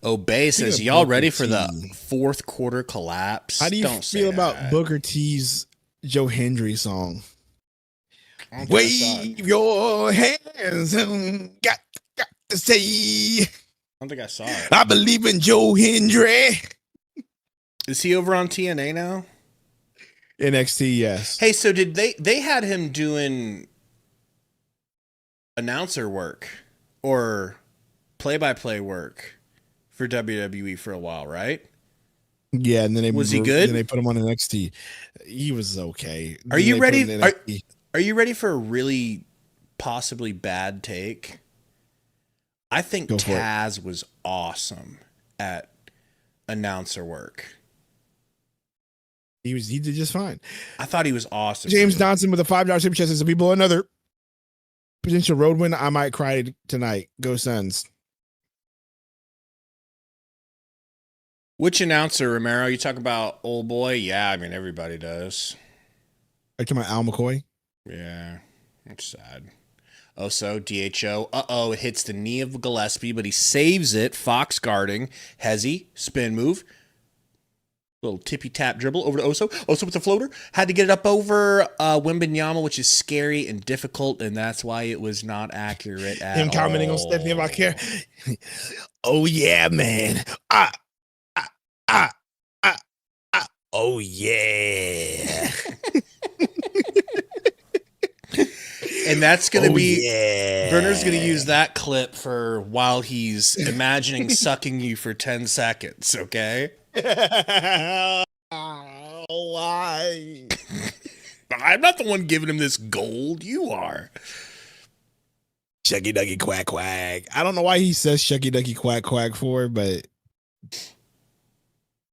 Obey says, y'all ready for the fourth quarter collapse? How do you feel about Booker T's Joe Hendry song? Wave your hands and got to say. I don't think I saw it. I believe in Joe Hendry. Is he over on TNA now? NXT, yes. Hey, so did they had him doing announcer work or play-by-play work for WWE for a while, right? Yeah, and then was he good? Then they put him on NXT. He was okay. Are you ready? Are you ready for a really possibly bad take? I think Taz was awesome at announcer work. He did just fine. I thought he was awesome. James Johnson with a $5 super chat says, people, another potential road win. I might cry tonight. Go Suns. Which announcer, Romero? You talk about old boy? Yeah, I mean, everybody does. Are you talking about Al McCoy? Yeah, it's sad. Also, DHO. It hits the knee of Gillespie, but he saves it. Fox guarding. Hezzy, spin move. Little tippy-tap dribble over to Oso. Oso with the floater. Had to get it up over Wembanyama, which is scary and difficult, and that's why it was not accurate at all. Him commenting on Stephanie about care. Oh, yeah, man. Oh, yeah. And that's going to be, yeah. Brenner's going to use that clip for while he's imagining sucking you for 10 seconds, okay? Why? I'm not the one giving him this gold. You are. Shucky ducky quack quack. I don't know why he says shucky ducky quack quack for, but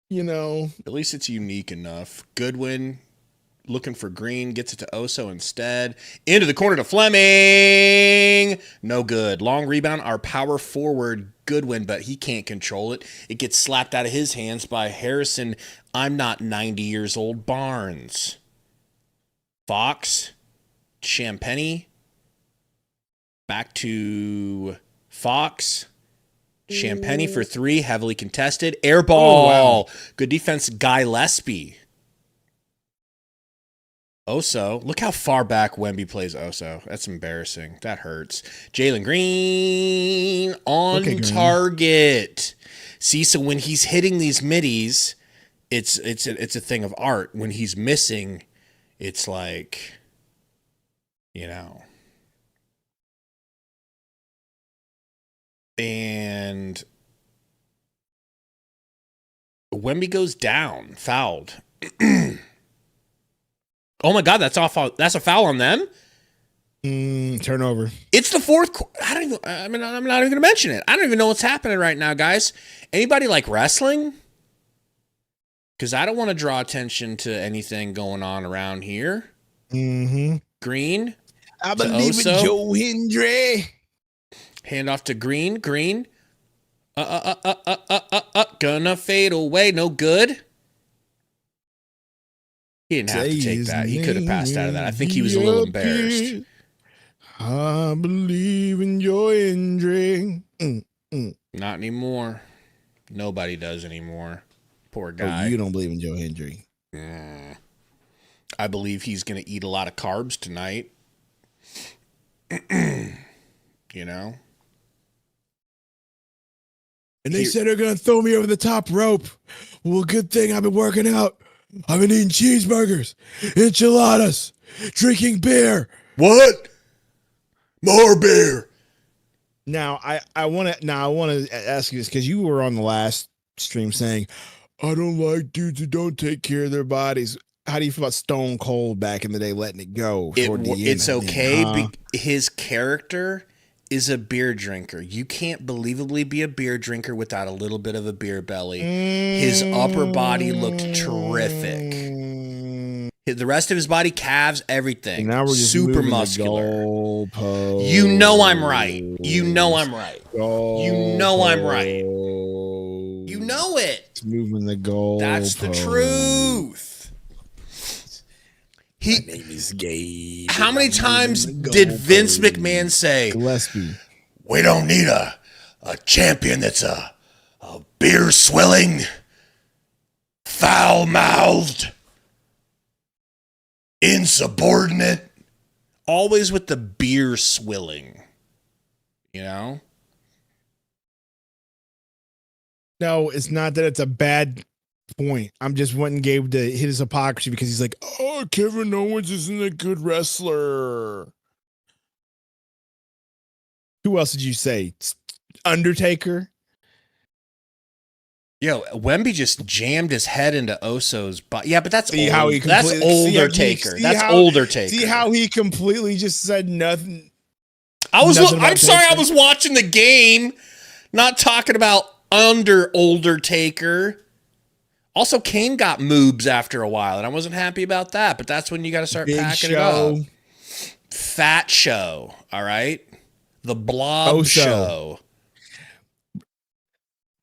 you know. At least it's unique enough. Goodwin looking for Green, gets it to Oso instead. Into the corner to Fleming. No good. Long rebound, our power forward Goodwin, but he can't control it. It gets slapped out of his hands by Harrison. I'm not 90 years old. Barnes. Fox. Champagny. Back to Fox. Champagny for three, heavily contested. Air ball. Oh, wow. Good defense, Guy Lesby. Oso, look how far back Wemby plays Oso. That's embarrassing. That hurts. Jalen Green on target. See, so when he's hitting these middies, it's a thing of art. When he's missing, it's like, you know. And Wemby goes down, fouled. Oh my God, that's off. That's a foul on them. Turnover. It's the fourth. I'm not even going to mention it. I don't even know what's happening right now, guys. Anybody like wrestling? Because I don't want to draw attention to anything going on around here. Mm-hmm. Green. I believe in Joe Hendry. Hand off to Green. Green. Gonna fade away. No good. He didn't have to take that. He could have passed out of that. I think he was a little embarrassed. I believe in Joe Hendry. Not anymore. Nobody does anymore. Poor guy. Oh, you don't believe in Joe Hendry. I believe he's going to eat a lot of carbs tonight. You know? And they said they're going to throw me over the top rope. Well, good thing I've been working out. I've been eating cheeseburgers, enchiladas, drinking beer. What? More beer. Now I want to ask you this because you were on the last stream saying, I don't like dudes who don't take care of their bodies. How do you feel about Stone Cold back in the day letting it go? It's okay. His character is a beer drinker. You can't believably be a beer drinker without a little bit of a beer belly. His upper body looked terrific. The rest of his body, calves, everything. Now we're just super muscular. You know I'm right. You know I'm right. You know I'm right. You know it. It's moving the goal. That's the truth. My name is Gabe. How many times did Vince McMahon say, Gillespie, we don't need a champion that's a beer swilling, foul-mouthed, insubordinate, always with the beer swilling, you know? No, it's not that it's a bad point. I'm just wanting Gabe to hit his hypocrisy because he's like, oh, Kevin Owens isn't a good wrestler. Who else did you say? Undertaker? Yo, Wemby just jammed his head into Oso's body. Yeah, but that's see how he that's older Taker. That's older Taker. See how he completely just said nothing. I'm sorry, I was watching the game, not talking about older Taker. Also, Kane got moobs after a while, and I wasn't happy about that. But that's when you got to start packing it up. Fat show, all right? The blob show.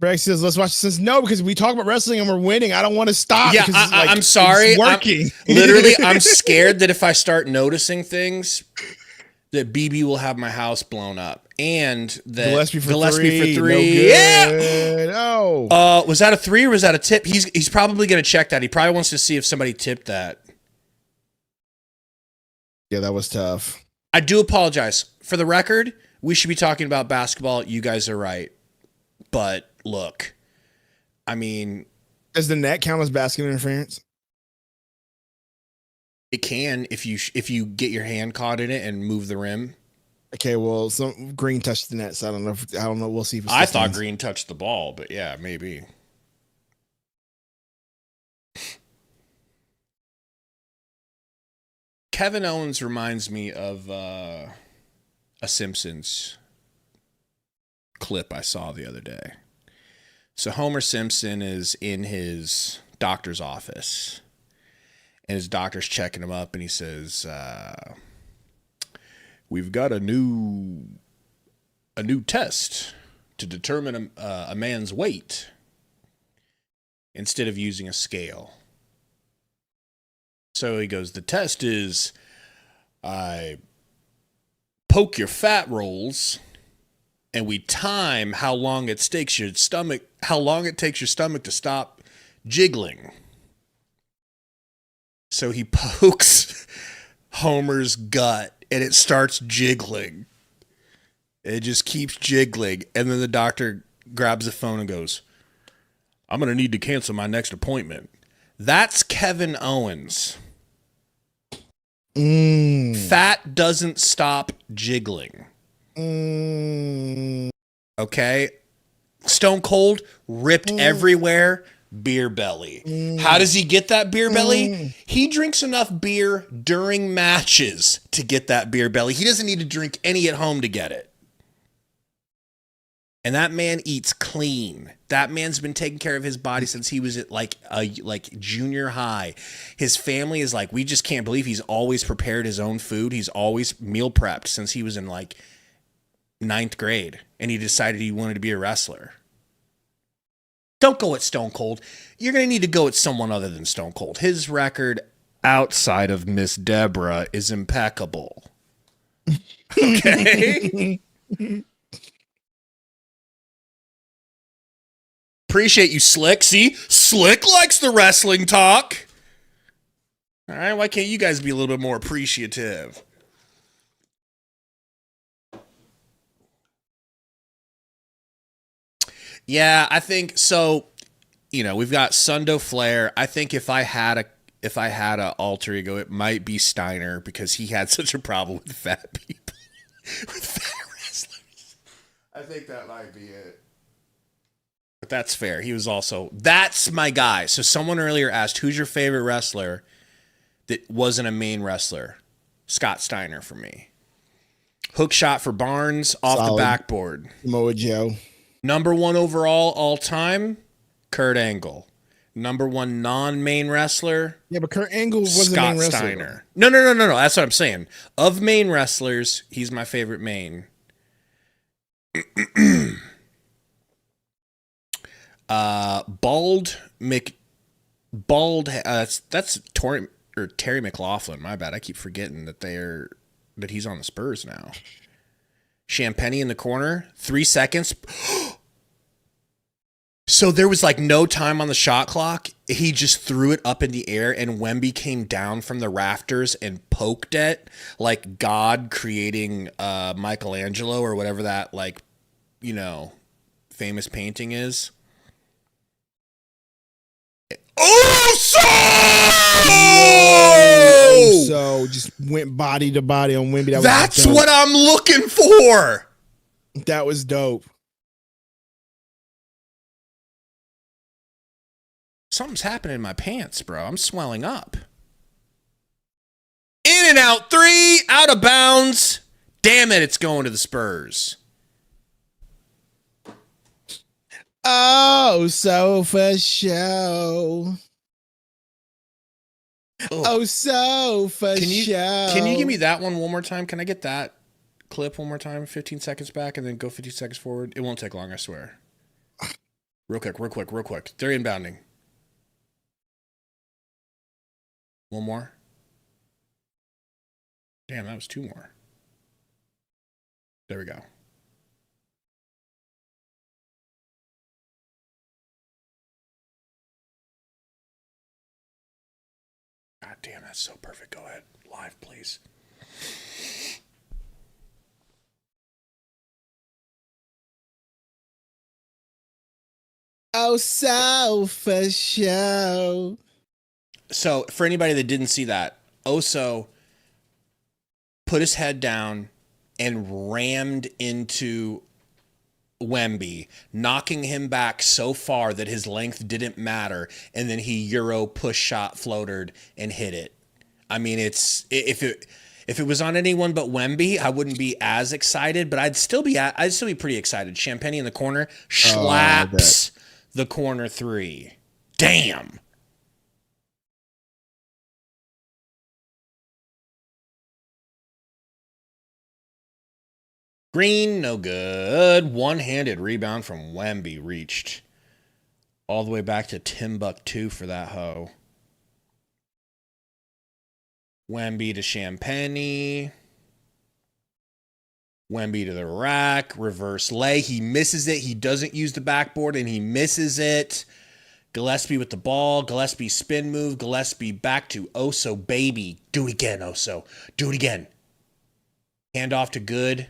Brex says, let's watch. Says no, because we talk about wrestling and we're winning. I don't want to stop. Yeah, I'm sorry. Working. I'm scared that if I start noticing things, that BB will have my house blown up. And that Gillespie for three. No yeah. Oh. Was that a three or was that a tip? He's probably going to check that. He probably wants to see if somebody tipped that. Yeah, that was tough. I do apologize. For the record, we should be talking about basketball. You guys are right. But look, I mean, does the net count as basket interference? It can if you get your hand caught in it and move the rim. Okay, well, some Green touched the net, so I don't know. We'll see if I thought Green touched the ball, but yeah, maybe. Kevin Owens reminds me of a Simpsons clip I saw the other day. So Homer Simpson is in his doctor's office, and his doctor's checking him up, and he says, "We've got a new test to determine a man's weight instead of using a scale." So he goes, "The test is I poke your fat rolls, and we time how long it takes your stomach to stop jiggling." So he pokes Homer's gut, and it starts jiggling. It just keeps jiggling. And then the doctor grabs the phone and goes, "I'm going to need to cancel my next appointment." That's Kevin Owens. Fat doesn't stop jiggling. Okay? Stone Cold, ripped everywhere, beer belly. How does he get that beer belly? He drinks enough beer during matches to get that beer belly. He doesn't need to drink any at home to get it. And that man eats clean. That man's been taking care of his body since he was at like junior high. His family is like, we just can't believe he's always prepared his own food. He's always meal prepped since he was in like 9th grade. And he decided he wanted to be a wrestler. Don't go at Stone Cold. You're going to need to go at someone other than Stone Cold. His record outside of Miss Deborah is impeccable. Okay? Appreciate you, Slick. See? Slick likes the wrestling talk. All right, why can't you guys be a little bit more appreciative? Yeah, I think so. You know, we've got Sundo Flair. I think if I had a alter ego, it might be Steiner because he had such a problem with fat people, with fat wrestlers. I think that might be it. But that's fair. He was also, that's my guy. So someone earlier asked, who's your favorite wrestler that wasn't a main wrestler? Scott Steiner for me. Hook shot for Barnes off Solid. The backboard. Samoa Joe. Number 1 overall all time, Kurt Angle. Number 1 non-main wrestler. Yeah, but Kurt Angle wasn't Scott a main wrestler. Steiner. No. That's what I'm saying. Of main wrestlers, he's my favorite main. That's Terry McLaughlin. My bad. I keep forgetting that he's on the Spurs now. Champagny in the corner, 3 seconds. So there was like no time on the shot clock. He just threw it up in the air, and Wemby came down from the rafters and poked it like God creating Michelangelo or whatever that famous painting is. So just went body to body on Wemby. That's what I'm looking for. That was dope. Something's happening in my pants, bro. I'm swelling up. In and out 3, out of bounds. Damn it, it's going to the Spurs. Oh, so for show. Oh, so for show. Can you give me that one more time? Can I get that clip one more time? 15 seconds back and then go 15 seconds forward. It won't take long, I swear. Real quick. They're inbounding. One more. Damn, that was 2 more. There we go. God damn, that's so perfect. Go ahead. Live, please. Oh, so for show. So, for anybody that didn't see that, Oso put his head down and rammed into Wemby, knocking him back so far that his length didn't matter, and then he Euro push shot floatered and hit it. I mean, if it was on anyone but Wemby, I wouldn't be as excited, but I'd still be pretty excited. Champagne in the corner slaps the corner three. Damn. Green, no good. One-handed rebound from Wemby reached all the way back to Timbuktu for that hoe. Wemby to Champagne. Wemby to the rack. Reverse lay. He misses it. He doesn't use the backboard, and he misses it. Gillespie with the ball. Gillespie spin move. Gillespie back to Oso, baby. Do it again, Oso. Do it again. Hand off to Good.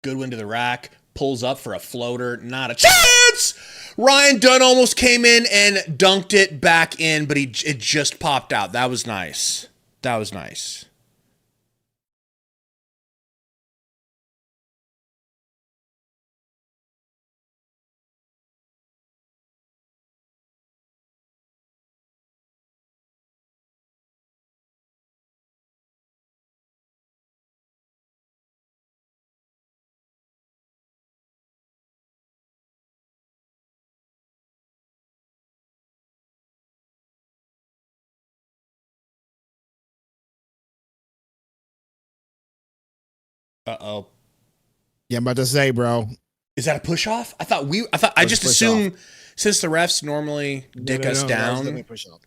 Goodwin to the rack, pulls up for a floater, not a chance! Ryan Dunn almost came in and dunked it back in, but it just popped out. That was nice. That was nice. Uh-oh. Yeah, I'm about to say, bro. Is that a push off? I just assumed since the refs normally dick us down. Push off.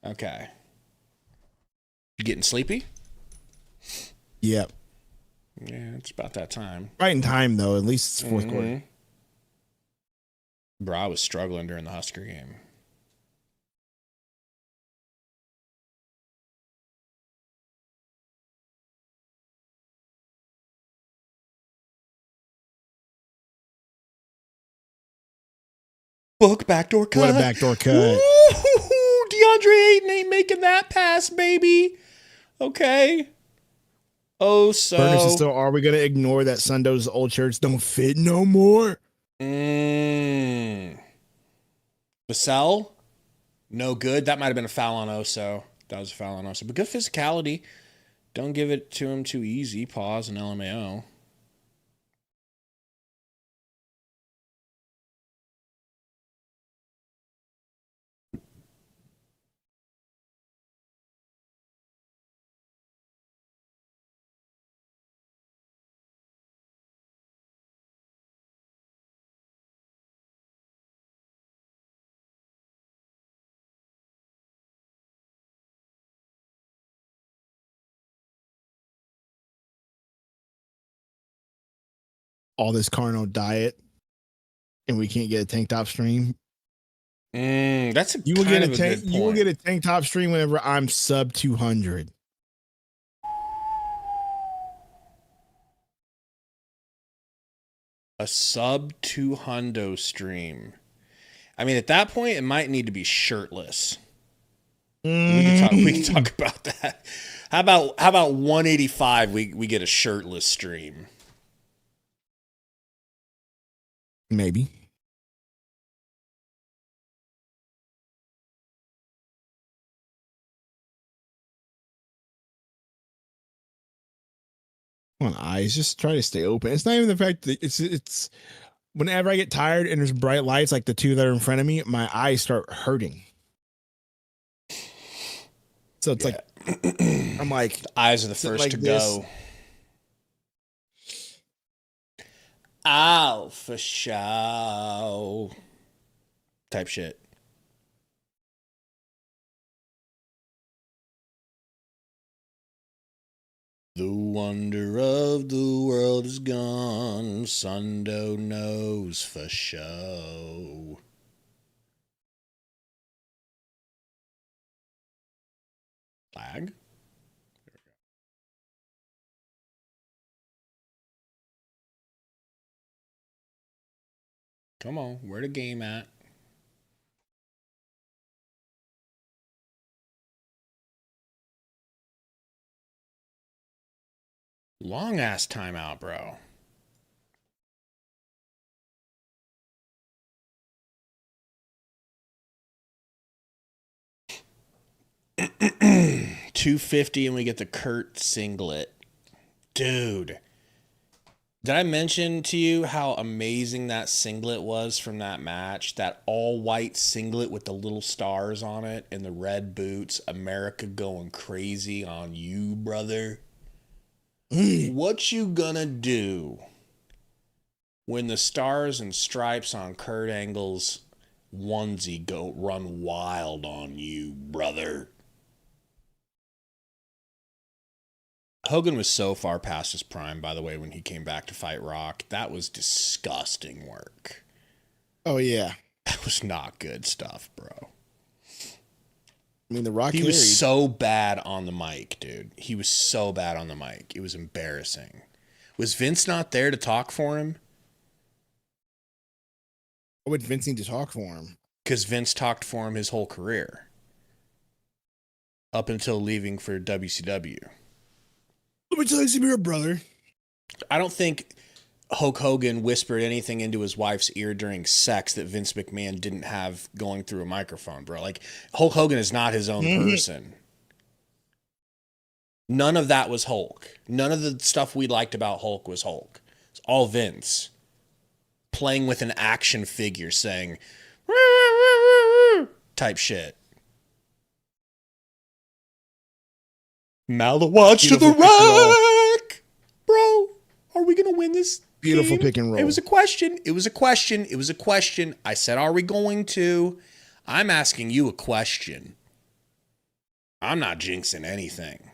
Okay. You getting sleepy? Yep. Yeah, it's about that time. Right in time though. At least it's fourth quarter. Bro, I was struggling during the Husker game. Book backdoor cut. What a backdoor cut. Ooh, Deandre Ayton ain't making that pass, baby. Okay. Oh, so. Burners is still, are we going to ignore that Sundo's old shirts don't fit no more? Vassell? No good. That might have been a foul on Oso. That was a foul on Oso. But good physicality. Don't give it to him too easy. Pause and LMAO. All this carno diet and we can't get a tank top stream. That's a you will kind get of a good point. You will get a tank top stream whenever I'm sub 200. A sub 200 stream. I mean, at that point, it might need to be shirtless. We can talk about that. How about 185? We get a shirtless stream. Maybe. Come on, eyes. Just try to stay open. It's not even the fact that it's. Whenever I get tired and there's bright lights like the two that are in front of me, my eyes start hurting. So it's like I'm like the eyes are the first like to go. Ow, for show. Type shit. The wonder of the world is gone. Sundo knows for show. Lag? Come on, where the game at? Long ass timeout, bro. $250 and we get the Kurt singlet. Dude. Did I mention to you how amazing that singlet was from that match? That all-white singlet with the little stars on it and the red boots. America going crazy on you, brother. What you gonna do when the stars and stripes on Kurt Angle's onesie go run wild on you, brother? Hogan was so far past his prime, by the way, when he came back to fight Rock. That was disgusting work. Oh, yeah. That was not good stuff, bro. I mean, the Rock He was so bad on the mic, dude. He was so bad on the mic. It was embarrassing. Was Vince not there to talk for him? Why would Vince need to talk for him? Because Vince talked for him his whole career. Up until leaving for WCW. Let me tell you something, brother. I don't think Hulk Hogan whispered anything into his wife's ear during sex that Vince McMahon didn't have going through a microphone, bro. Like, Hulk Hogan is not his own person. None of that was Hulk. None of the stuff we liked about Hulk was Hulk. It's all Vince. Playing with an action figure saying, type shit. Malawatch to the rack! Bro, are we going to win this Beautiful game? Pick and roll. It was a question. It was a question. It was a question. I said, are we going to? I'm asking you a question. I'm not jinxing anything.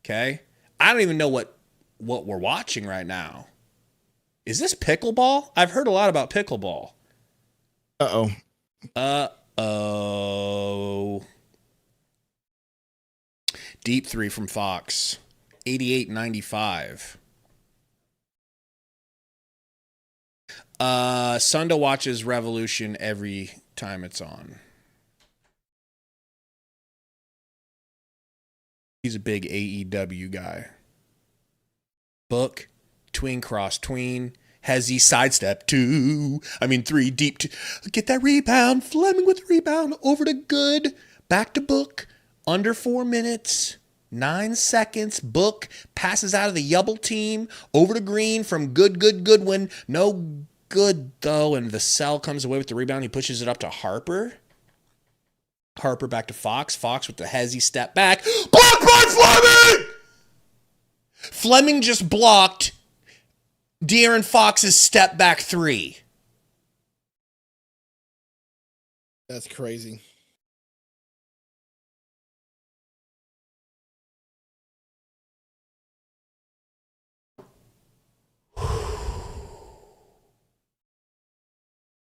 Okay? I don't even know what we're watching right now. Is this pickleball? I've heard a lot about pickleball. Uh-oh. Uh-oh. Deep three from Fox. 88.95. Sundo watches Revolution every time it's on. He's a big AEW guy. Book, tween cross tween, Hezzy sidestep 2. 3 deep 2. Get that rebound. Fleming with the rebound. Over to Good. Back to Book. Under 4 minutes. 9 seconds. Book passes out of the Yubble team. Over to Green from Goodwin. No good though. And Vassell comes away with the rebound. He pushes it up to Harper. Harper back to Fox. Fox with the Hezzy step back. Blocked by Fleming! Fleming just blocked De'Aaron Fox's step back 3. That's crazy.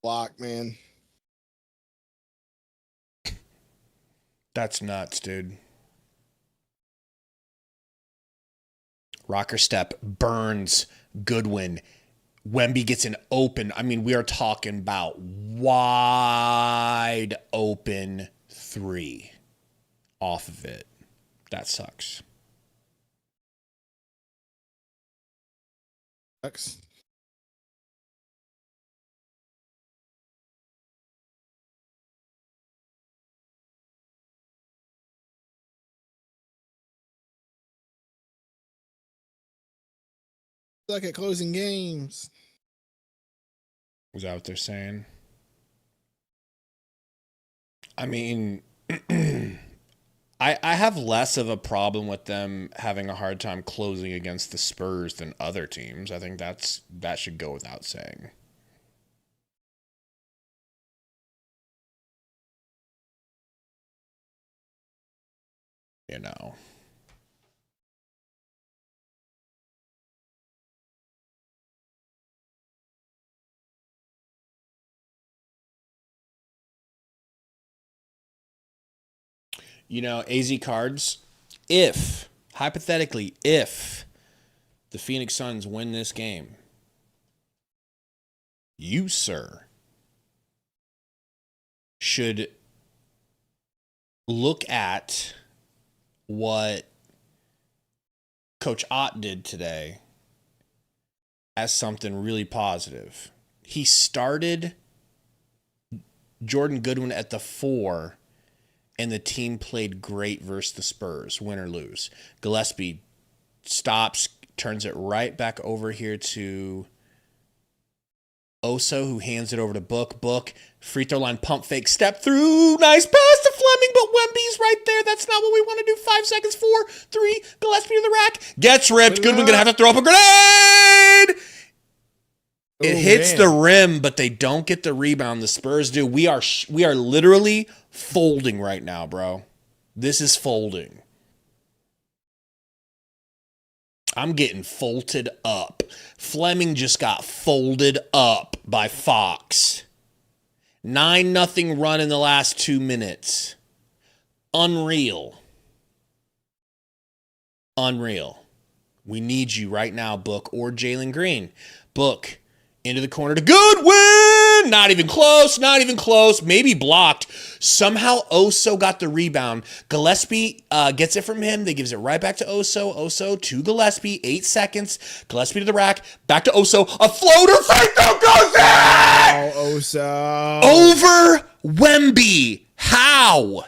Block, man. That's nuts, dude. Rocker step burns Goodwin. Wemby gets an open. We are talking about wide open 3 off of it. That sucks. Sucks. Like at closing games. Is that what they're saying? I have less of a problem with them having a hard time closing against the Spurs than other teams. I think that should go without saying. You know. AZ Cards, hypothetically, if the Phoenix Suns win this game, you, sir, should look at what Coach Ott did today as something really positive. He started Jordan Goodwin at the 4, and the team played great versus the Spurs, win or lose. Gillespie stops, turns it right back over here to Oso, who hands it over to Book. Book, free throw line, pump fake, step through, nice pass to Fleming, but Wemby's right there. That's not what we want to do. 5 seconds, 4, 3, Gillespie to the rack, gets ripped. Goodwin gonna have to throw up a grenade. It hits the rim, but they don't get the rebound. The Spurs do. We are literally folding right now, bro. This is folding. I'm getting folded up. Fleming just got folded up by Fox. 9-0 run in the last 2 minutes. Unreal. Unreal. We need you right now, Book or Jalen Green. Book into the corner to Goodwin. Not even close. Not even close. Maybe blocked. Somehow Oso got the rebound. Gillespie gets it from him. They gives it right back to Oso. Oso to Gillespie. 8 seconds. Gillespie to the rack. Back to Oso. A floater. Free throw goes in. Oh, Oso. Over Wemby. How?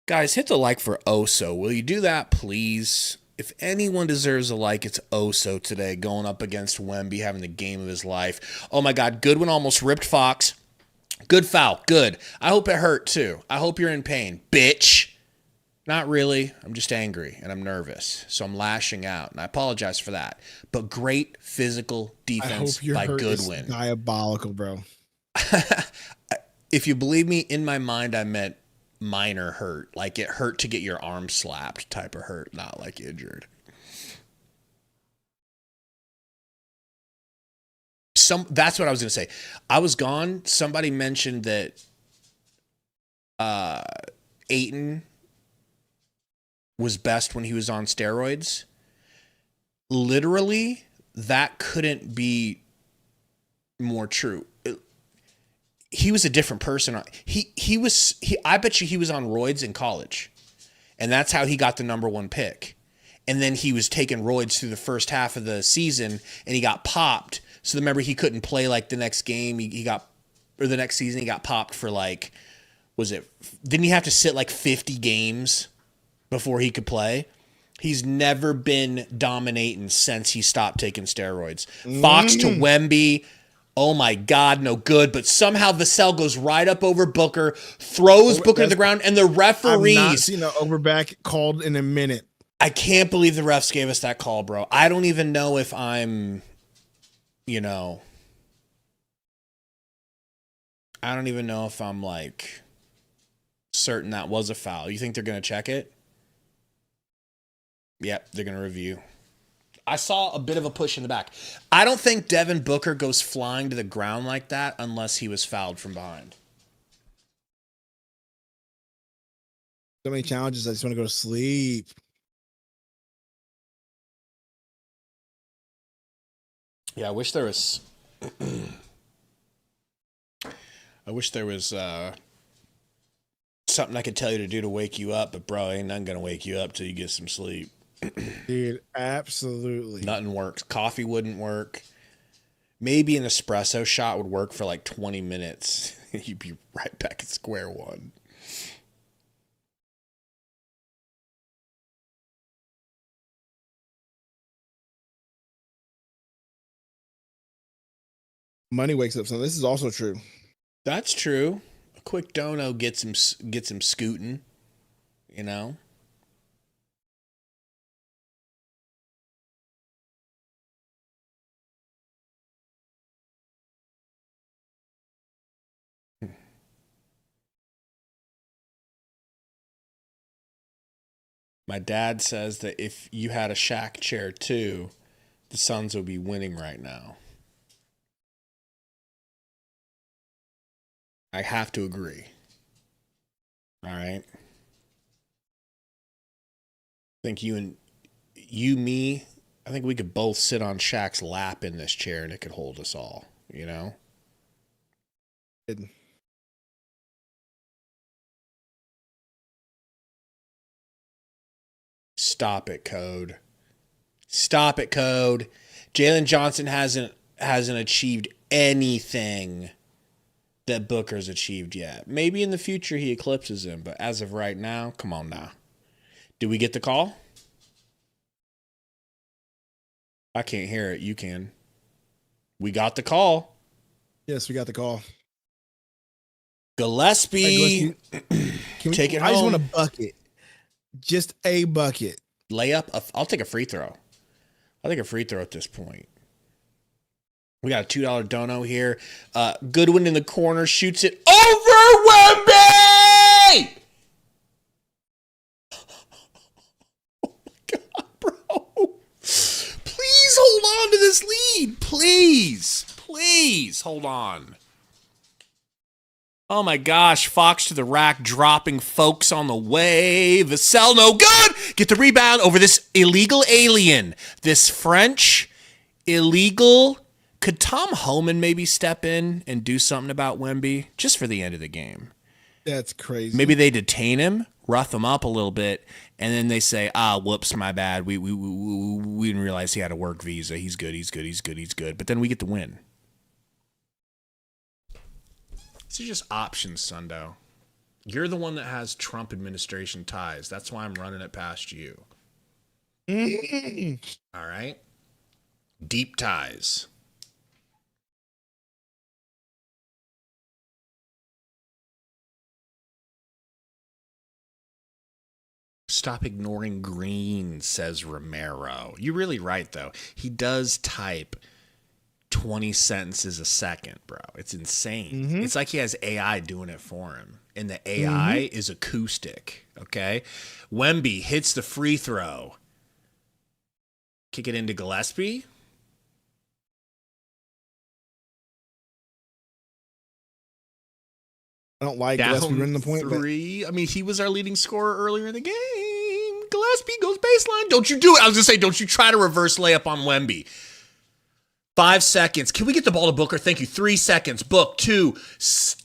Guys, hit the like for Oso. Will you do that, please? If anyone deserves a like, it's Oso today, going up against Wemby, having the game of his life. Oh my God, Goodwin almost ripped Fox. Good foul, good. I hope it hurt too. I hope you're in pain, bitch. Not really. I'm just angry and I'm nervous, so I'm lashing out, and I apologize for that. But great physical defense by Goodwin. Is diabolical, bro. If you believe me, in my mind, I meant minor hurt, like it hurt to get your arm slapped type of hurt, not like injured. That's what I was gonna say. I was gone. Somebody mentioned that Ayton was best when he was on steroids. Literally, that couldn't be more true. He was a different person. I bet you he was on roids in college. And that's how he got the number 1 pick. And then he was taking roids through the first half of the season and he got popped. So remember, he couldn't play like the next game. The next season he got popped for didn't he have to sit like 50 games before he could play? He's never been dominating since he stopped taking steroids. Fox to Wemby. Oh my God, no good. But somehow Vassell goes right up over Booker, throws Booker to the ground, and the referees. I've not seen an overback called in a minute. I can't believe the refs gave us that call, bro. I don't even know if I'm, I don't even know if I'm like certain that was a foul. You think they're going to check it? Yep, they're going to review. I saw a bit of a push in the back. I don't think Devin Booker goes flying to the ground like that unless he was fouled from behind. So many challenges. I just want to go to sleep. Yeah, I wish there was something I could tell you to do to wake you up, but bro, ain't nothing gonna wake you up till you get some sleep. Dude, absolutely. Nothing works. Coffee wouldn't work. Maybe an espresso shot would work for like 20 minutes. You'd be right back at square one. Money wakes up. So this is also true. That's true. A quick dono gets him scooting, My dad says that if you had a Shaq chair too, the Suns would be winning right now. I have to agree. All right. I think me, I think we could both sit on Shaq's lap in this chair and it could hold us all, Good. Stop it, Code. Stop it, Code. Jalen Johnson hasn't achieved anything that Booker's achieved yet. Maybe in the future he eclipses him, but as of right now, come on now. Do we get the call? I can't hear it. You can. We got the call. Yes, we got the call. Gillespie. Take it home. I just want a bucket. Just a bucket. Layup. I'll take a free throw. I'll take a free throw at this point. We got a $2 dono here. Goodwin in the corner shoots it over Wemby! Oh my God, bro. Please hold on to this lead. Please hold on. Oh my gosh, Fox to the rack, dropping folks on the way. Vassell, no good. Get the rebound over this illegal alien. This French illegal. Could Tom Homan maybe step in and do something about Wemby just for the end of the game? That's crazy. Maybe they detain him, rough him up a little bit, and then they say, whoops, my bad. We didn't realize he had a work visa. He's good. But then we get the win. These are just options, Sundo. You're the one that has Trump administration ties. That's why I'm running it past you. All right? Deep ties. Stop ignoring green, says Romero. You're really right, though. He does type 20 sentences a second, bro. It's insane. Mm-hmm. It's like he has AI doing it for him. And the AI is acoustic, okay? Wemby hits the free throw. Kick it into Gillespie. I don't like Gillespie running the point. Three. I mean, he was our leading scorer earlier in the game. Gillespie goes baseline. Don't you do it. I was going to say, don't you try to reverse layup on Wemby. 5 seconds. Can we get the ball to Booker? Thank you. 3 seconds. Book 2.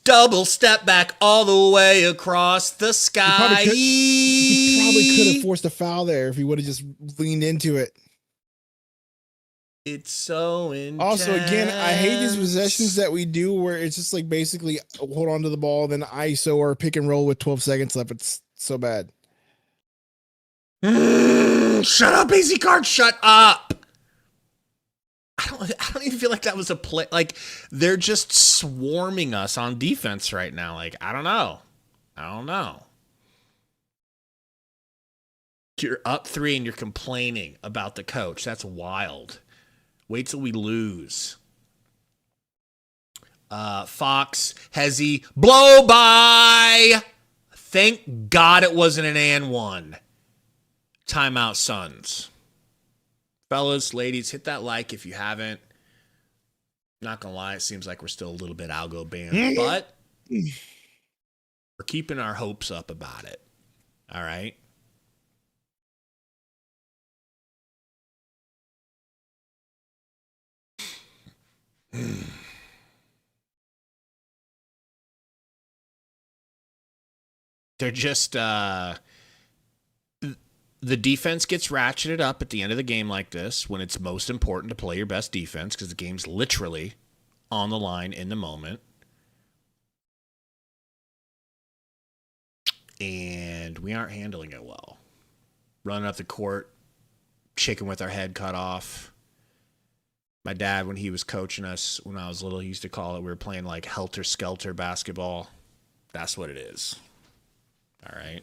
Double step back all the way across the sky. He probably could have forced a foul there if he would have just leaned into it. It's so intense. Also, again, I hate these possessions that we do where it's just like basically hold on to the ball, then ISO or pick and roll with 12 seconds left. It's so bad. Shut up, AC Card. Shut up. I don't even feel like that was a play. Like, they're just swarming us on defense right now. Like, I don't know. You're up 3 and you're complaining about the coach. That's wild. Wait till we lose. Fox, Hezzy, blow by. Thank God it wasn't an and one. Timeout, Suns. Fellas, ladies, hit that like if you haven't. Not gonna lie, it seems like we're still a little bit algo banned, but we're keeping our hopes up about it. All right. They're just the defense gets ratcheted up at the end of the game like this when it's most important to play your best defense because the game's literally on the line in the moment. And we aren't handling it well. Running up the court, chicken with our head cut off. My dad, when he was coaching us when I was little, he used to call it, we were playing like helter-skelter basketball. That's what it is. All right.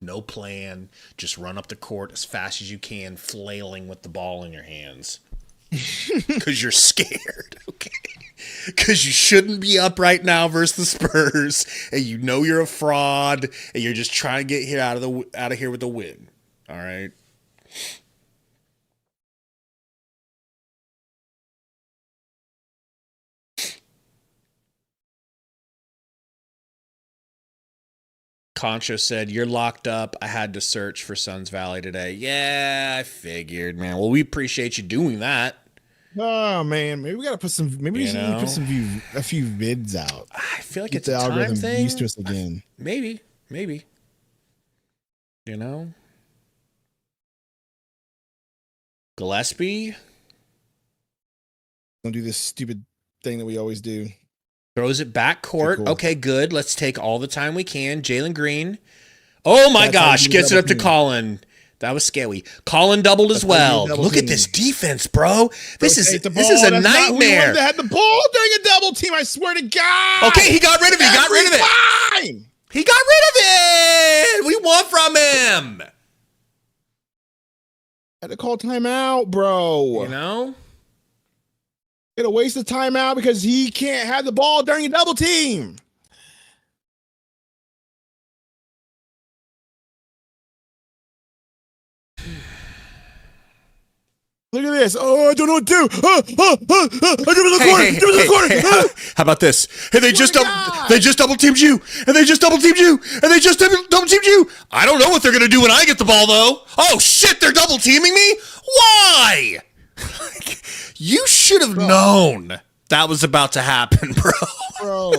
No plan. Just run up the court as fast as you can, flailing with the ball in your hands. Because you're scared, okay? Because you shouldn't be up right now versus the Spurs, and you know you're a fraud, and you're just trying to get out of here with a win. All right? Concho said, you're locked up. I had to search for Suns Valley today. Yeah, I figured, man. Well, we appreciate you doing that. Oh, man. Maybe we got to put some, maybe we need to put a few vids out. I feel like Get it's the a time algorithm thing. used to us again. Maybe. You know? Gillespie Don't do this stupid thing that we always do. throws it back court. Cool. Okay, good. Let's take all the time we can. Jalen Green. Oh my That's how gosh, you gets it double up to team. Colin. That was scary. Colin doubled as That's how you well. double Look at team. this defense, bro. This is Rotate the this is ball. a That's not who we nightmare. wanted to have the ball during a double team. I swear to God. Okay, he got rid of it. He got rid of it. Time. He got rid of it. We won from him. Had to call timeout, bro. You know? Get a waste of timeout because he can't have the ball during a double team. Look at this. Oh, I don't know what to do. I give it the corner. Give it the corner. How about this? Hey, they just God. double teamed you, and they just double teamed you, and they just double teamed you. I don't know what they're gonna do when I get the ball, though. Oh shit, they're double teaming me. Why? You should have known that was about to happen, bro. Bro,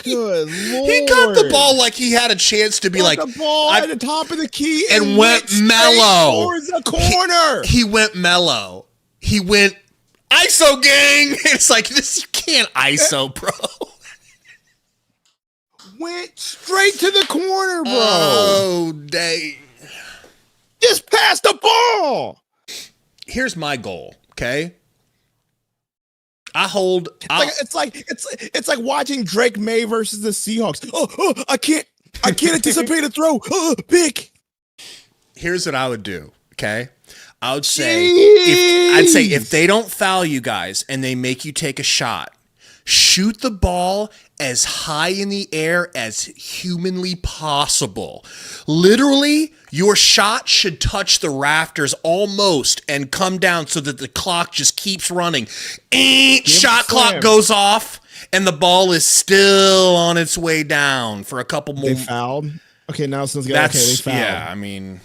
good lord. He got the ball like he had a chance to be got like the ball at the top of the key and went straight mellow. towards the corner. He went mellow. He went ISO gang. It's like this. You can't ISO, bro. Went straight to the corner, bro. Oh dang! Just pass the ball. Here's my goal. Okay. It's like watching Drake May versus the Seahawks. Oh, I can't anticipate a throw. Big. Here's what I would do. Okay. I would say Jeez. if they don't foul you guys and they make you take a shot, shoot the ball as high in the air as humanly possible. Literally, your shot should touch the rafters almost and come down so that the clock just keeps running. Shot clock goes off and the ball is still on its way down for a couple more. They fouled. Okay, now someone's got. Okay, they fouled. Yeah, I mean.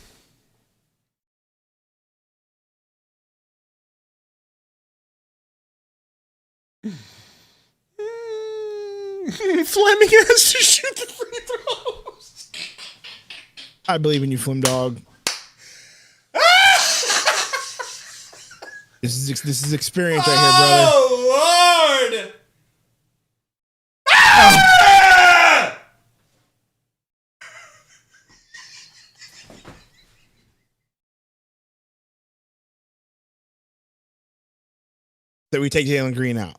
Fleming has to shoot the free throws. I believe in you, Flim Dog. This is experience right here, brother. Oh Lord! So we take Jalen Green out.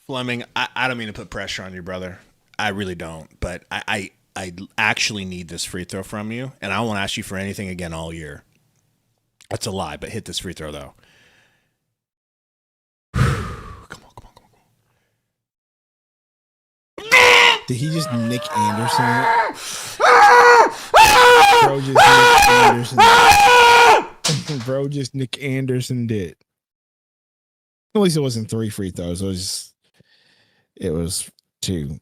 Fleming, I don't mean to put pressure on you, brother. I really don't. But I actually need this free throw from you, and I won't ask you for anything again all year. That's a lie, but hit this free throw, though. Come on. Did he just Nick Anderson? Bro just Nick Anderson. Bro just Nick Anderson did. At least it wasn't 3 free throws. It was 2.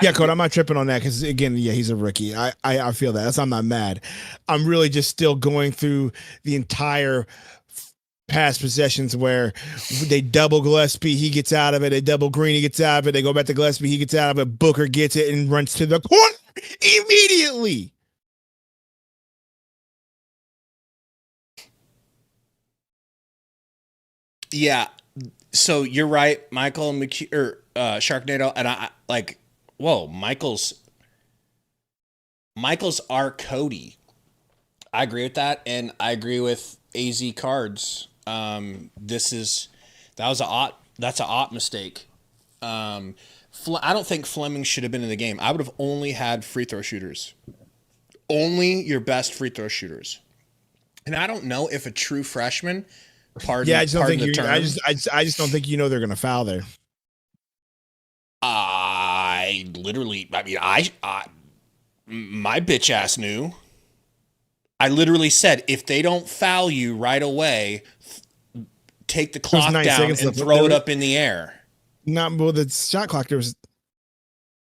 Yeah, Code, I'm not tripping on that because, again, yeah, he's a rookie. I feel that. I'm not mad. I'm really just still going through the entire past possessions where they double Gillespie, he gets out of it. They double Green, he gets out of it. They go back to Gillespie, he gets out of it. Booker gets it and runs to the corner immediately. Yeah. So you're right, Michael Sharknado, and I like. Whoa, Michael's our Cody. I agree with that, and I agree with AZ Cards. That's an odd mistake. I don't think Fleming should have been in the game. I would have only had free throw shooters. Only your best free throw shooters. And I don't know if a true freshman. I just don't think they're gonna foul there. My bitch ass knew. I literally said, if they don't foul you right away, take the clock down and throw it up in the air. Not well. The shot clock. There was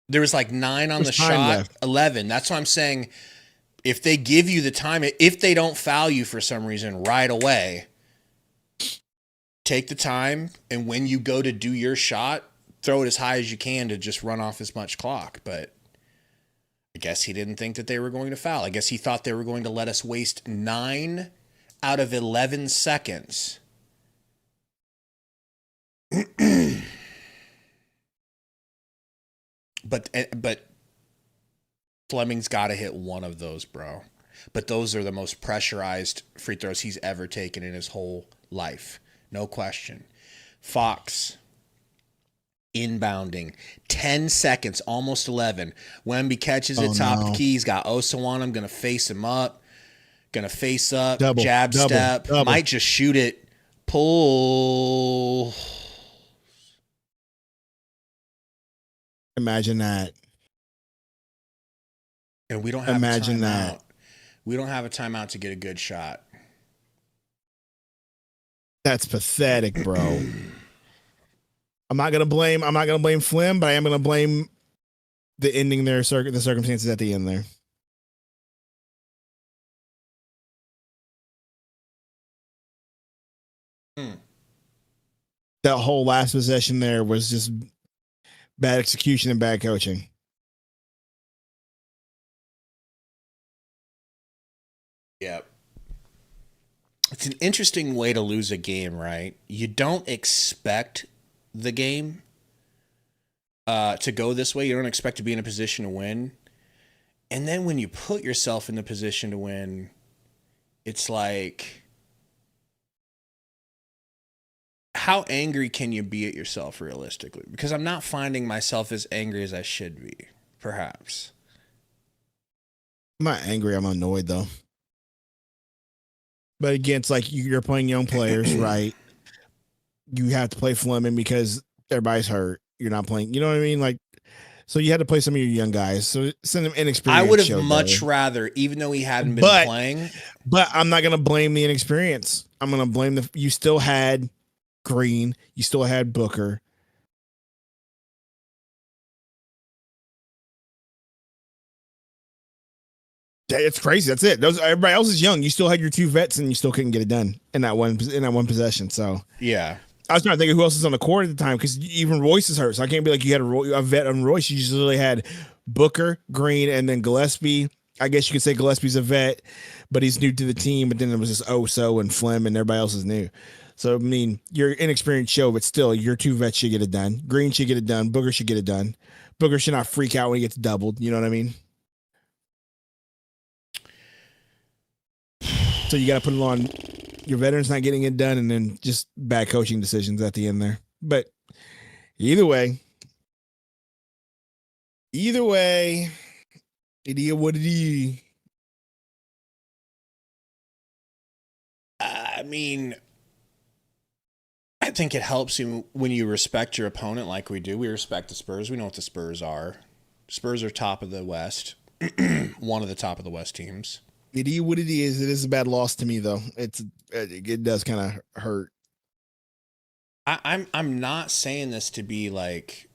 There was like 9 on the shot, left. 11. That's what I'm saying. If they give you the time, if they don't foul you for some reason right away, take the time, and when you go to do your shot, throw it as high as you can to just run off as much clock. But I guess he didn't think that they were going to foul. I guess he thought they were going to let us waste 9 out of 11 seconds. But Fleming's got to hit one of those, bro. But those are the most pressurized free throws he's ever taken in his whole life. No question. Fox, inbounding. 10 seconds, almost 11. Wemby catches it, top of the key. He's got Oso on him, going to face him up. Going to face up, jab step. Might just shoot it. Pull. Imagine that. And we don't have a timeout. We don't have a timeout to get a good shot. That's pathetic, bro. I'm not gonna blame Flynn, but I am gonna blame the ending there, the circumstances at the end there. That whole last possession there was just bad execution and bad coaching. Yep. It's an interesting way to lose a game, right? You don't expect the game to go this way. You don't expect to be in a position to win. And then when you put yourself in the position to win, it's like, how angry can you be at yourself realistically? Because I'm not finding myself as angry as I should be, perhaps. I'm not angry. I'm annoyed, though. But again, it's like you're playing young players, right? You have to play Fleming because everybody's hurt. You're not playing. You know what I mean? Like, so you had to play some of your young guys. So send them inexperienced. I would have much rather, even though he hadn't been playing. But I'm not going to blame the inexperience. I'm going to blame you still had Green. You still had Booker. It's crazy. That's it. Everybody else is young. You still had your 2 vets, and you still couldn't get it done in that one possession. So yeah, I was trying to think of who else is on the court at the time because even Royce is hurt. So I can't be like you had a vet on Royce. You just literally had Booker, Green, and then Gillespie. I guess you could say Gillespie's a vet, but he's new to the team. But then there was this Oso and Flem, and everybody else is new. So I mean, you're inexperienced show, but still, your 2 vets should get it done. Green should get it done. Booker should get it done. Booker should not freak out when he gets doubled. You know what I mean? So you got to put it on your veterans not getting it done and then just bad coaching decisions at the end there. But either way, it is what it is. I mean, I think it helps you when you respect your opponent like we do. We respect the Spurs. We know what the Spurs are. Spurs are top of the West. One of the top of the West teams. It is what it is. It is a bad loss to me, though. It does kind of hurt. I'm not saying this to be like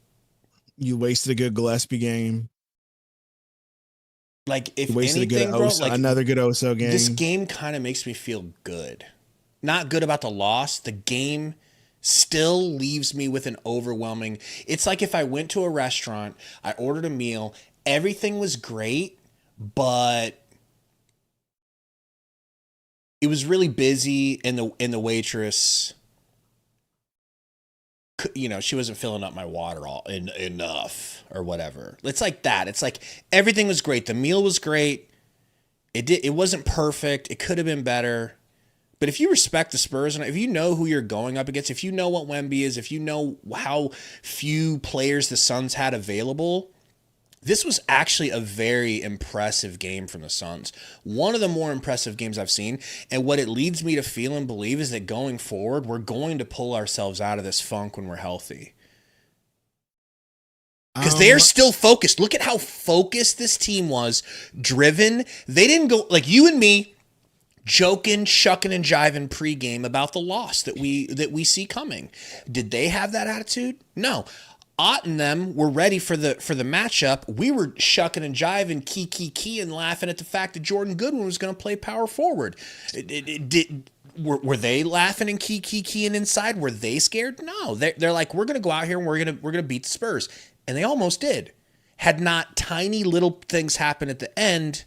you wasted a good Gillespie game. Like if anything, bro, like another good Oso game. This game kind of makes me feel good. Not good about the loss. The game still leaves me with an overwhelming. It's like if I went to a restaurant, I ordered a meal, everything was great, but it was really busy, and the waitress, you know, she wasn't filling up my water enough or whatever. It's like that. It's like everything was great. The meal was great. It wasn't perfect. It could have been better. But if you respect the Spurs, and if you know who you're going up against, if you know what Wemby is, if you know how few players the Suns had available, this was actually a very impressive game from the Suns. One of the more impressive games I've seen. And what it leads me to feel and believe is that going forward, we're going to pull ourselves out of this funk when we're healthy. Because they're still focused. Look at how focused this team was. Driven. They didn't go like you and me joking, shucking, and jiving pregame about the loss that we see coming. Did they have that attitude? No. Ott and them were ready for the matchup. We were shucking and jiving, key, and laughing at the fact that Jordan Goodwin was going to play power forward. Were they laughing and key and inside? Were they scared? No. They're like, we're going to go out here and we're going to beat the Spurs. And they almost did. Had not tiny little things happen at the end,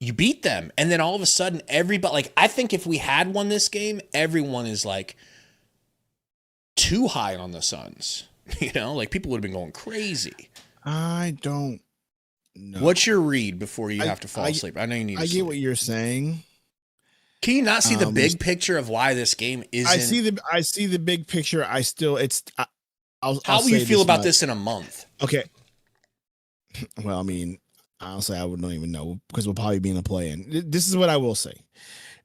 you beat them. And then all of a sudden, everybody, like, I think if we had won this game, everyone is like too high on the Suns. You know, like people would have been going crazy. I don't know. What's your read before you have to fall asleep? I know you need to sleep. Get what you're saying. Can you not see the big picture of why this game isn't? I see the big picture. How will you feel about this in a month? Okay. Well, I mean, honestly, I don't even know because we'll probably be in a play-in. This is what I will say.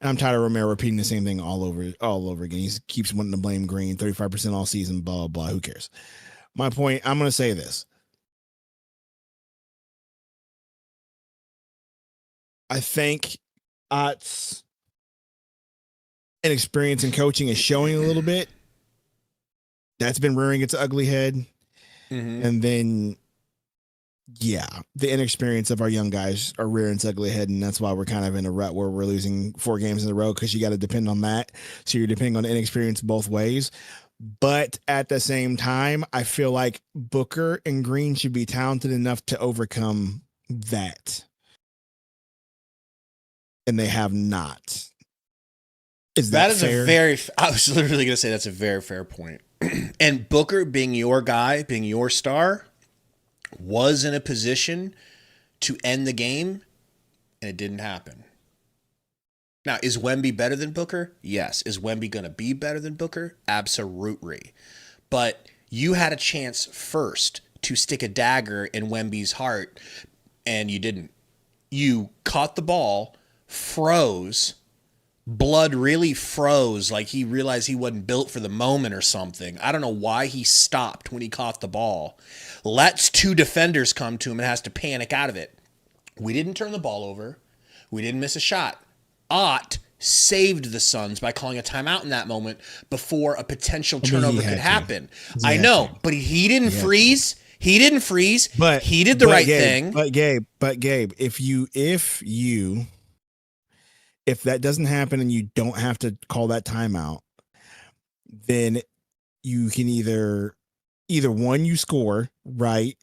And I'm tired of Romero repeating the same thing all over again. He keeps wanting to blame Green, 35% all season, blah, blah, blah. Who cares? My point, I'm going to say this. I think Ott's inexperience in coaching is showing a little bit. That's been rearing its ugly head. Mm-hmm. And then, yeah, the inexperience of our young guys are rearing its ugly head. And that's why we're kind of in a rut where we're losing 4 games in a row because you got to depend on that. So you're depending on inexperience both ways. But at the same time, I feel like Booker and Green should be talented enough to overcome that. And they have not. Is that fair? I was literally going to say that's a very fair point. And Booker, being your guy, being your star, was in a position to end the game, and it didn't happen. Now, is Wemby better than Booker? Yes. Is Wemby going to be better than Booker? Absolutely. But you had a chance first to stick a dagger in Wemby's heart, and you didn't. You caught the ball, froze, blood really froze, like he realized he wasn't built for the moment or something. I don't know why he stopped when he caught the ball. Lets 2 defenders come to him and has to panic out of it. We didn't turn the ball over. We didn't miss a shot. Ott saved the Suns by calling a timeout in that moment before a potential turnover could happen. I know, but he didn't freeze. He didn't freeze. But he did the right thing. But Gabe, if that doesn't happen and you don't have to call that timeout, then you can either one, you score, right,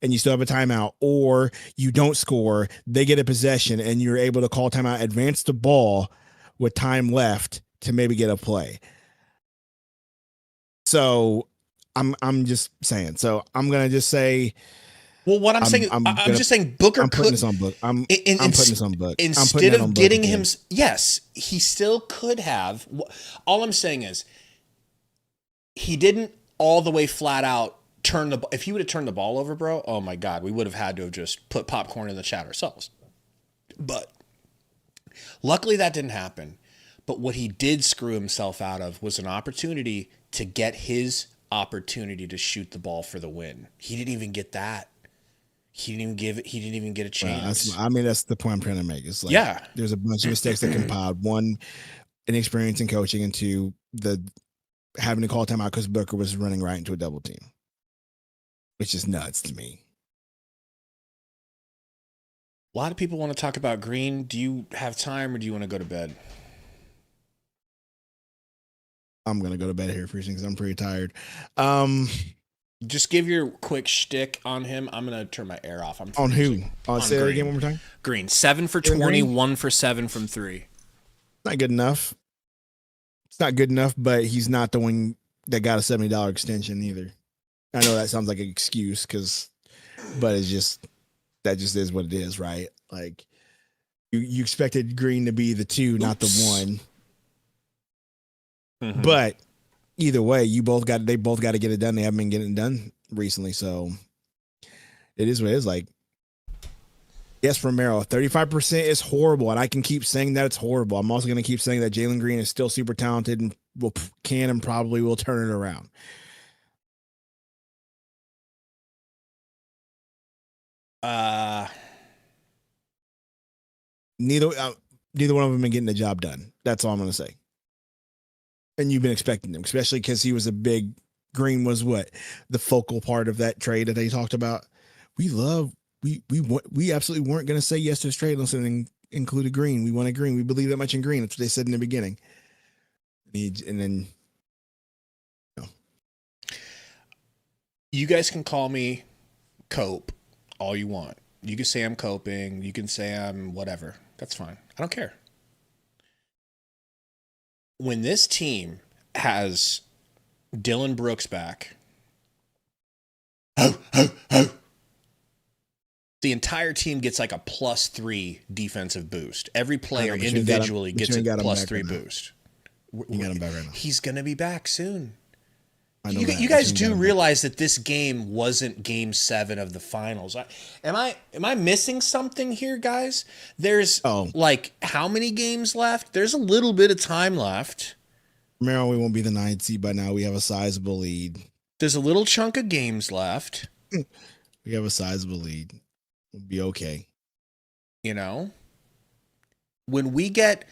and you still have a timeout, or you don't score, they get a possession, and you're able to call timeout, advance the ball with time left to maybe get a play. So I'm just saying. So I'm gonna just say. Well, what I'm saying, I'm just saying Booker could. Putting this on Book. I'm putting this on Book. Instead of getting him, yes, he still could have. All I'm saying is, he didn't all the way flat out turn the. If he would have turned the ball over, bro, oh my God, we would have had to have just put popcorn in the chat ourselves. But luckily that didn't happen. But what he did screw himself out of was an opportunity to get his opportunity to shoot the ball for the win. He didn't even get that. He didn't even get a chance. That's the point I'm trying to make. It's like, there's a bunch of mistakes that compiled. 1, inexperience in coaching, and 2, the having to call timeout because Booker was running right into a double team, which is nuts to me. A lot of people want to talk about Green. Do you have time, or do you want to go to bed? I'm going to go to bed here for because I'm pretty tired. Just give your quick shtick on him. I'm going to turn my air off. On who? Say that again one more time. Green. 7 for 20, 1 for 7 from 3. Not good enough. It's not good enough, but he's not the one that got a $70 extension either. I know that sounds like an excuse but that just is what it is, right? Like you expected Green to be the 2, not the 1. Mm-hmm. But either way, they both got to get it done. They haven't been getting it done recently, so it is what it is. Like, yes, Romero, 35% is horrible, and I can keep saying that it's horrible. I'm also going to keep saying that Jalen Green is still super talented and probably will turn it around. Neither one of them been getting the job done. That's all I'm going to say. And you've been expecting him, especially because he was a big Green was what the focal part of that trade that they talked about. We absolutely weren't going to say yes to this trade unless it included Green. We wanted Green. We believe that much in Green. That's what they said in the beginning. And then, you guys can call me Cope all you want. You can say I'm coping. You can say I'm whatever. That's fine. I don't care. When this team has Dylan Brooks back, the entire team gets like a +3 defensive boost. Every player individually gets a +3 boost. You got him back right now. He's going to be back soon. You guys do realize that this game wasn't Game 7 of the finals. Am I missing something here, guys? There's like how many games left? There's a little bit of time left. Maryland, we won't be the 9th seed by now. We have a sizable lead. There's a little chunk of games left. We have a sizable lead. We'll be okay. You know, when we get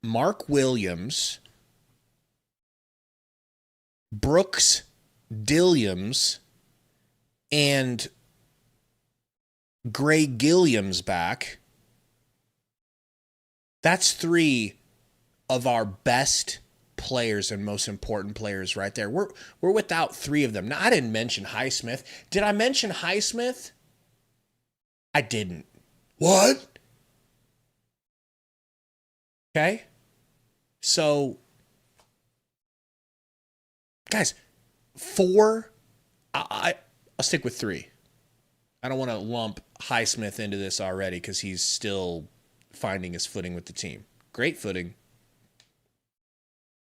Mark Williams, Brooks, Dilliams, and Gray Gilliams back, that's 3 of our best players and most important players right there. We're without 3 of them. Now, I didn't mention Highsmith. Did I mention Highsmith? I didn't. What? Okay. So, guys, 4, I'll stick with 3. I don't want to lump Highsmith into this already because he's still finding his footing with the team. Great footing.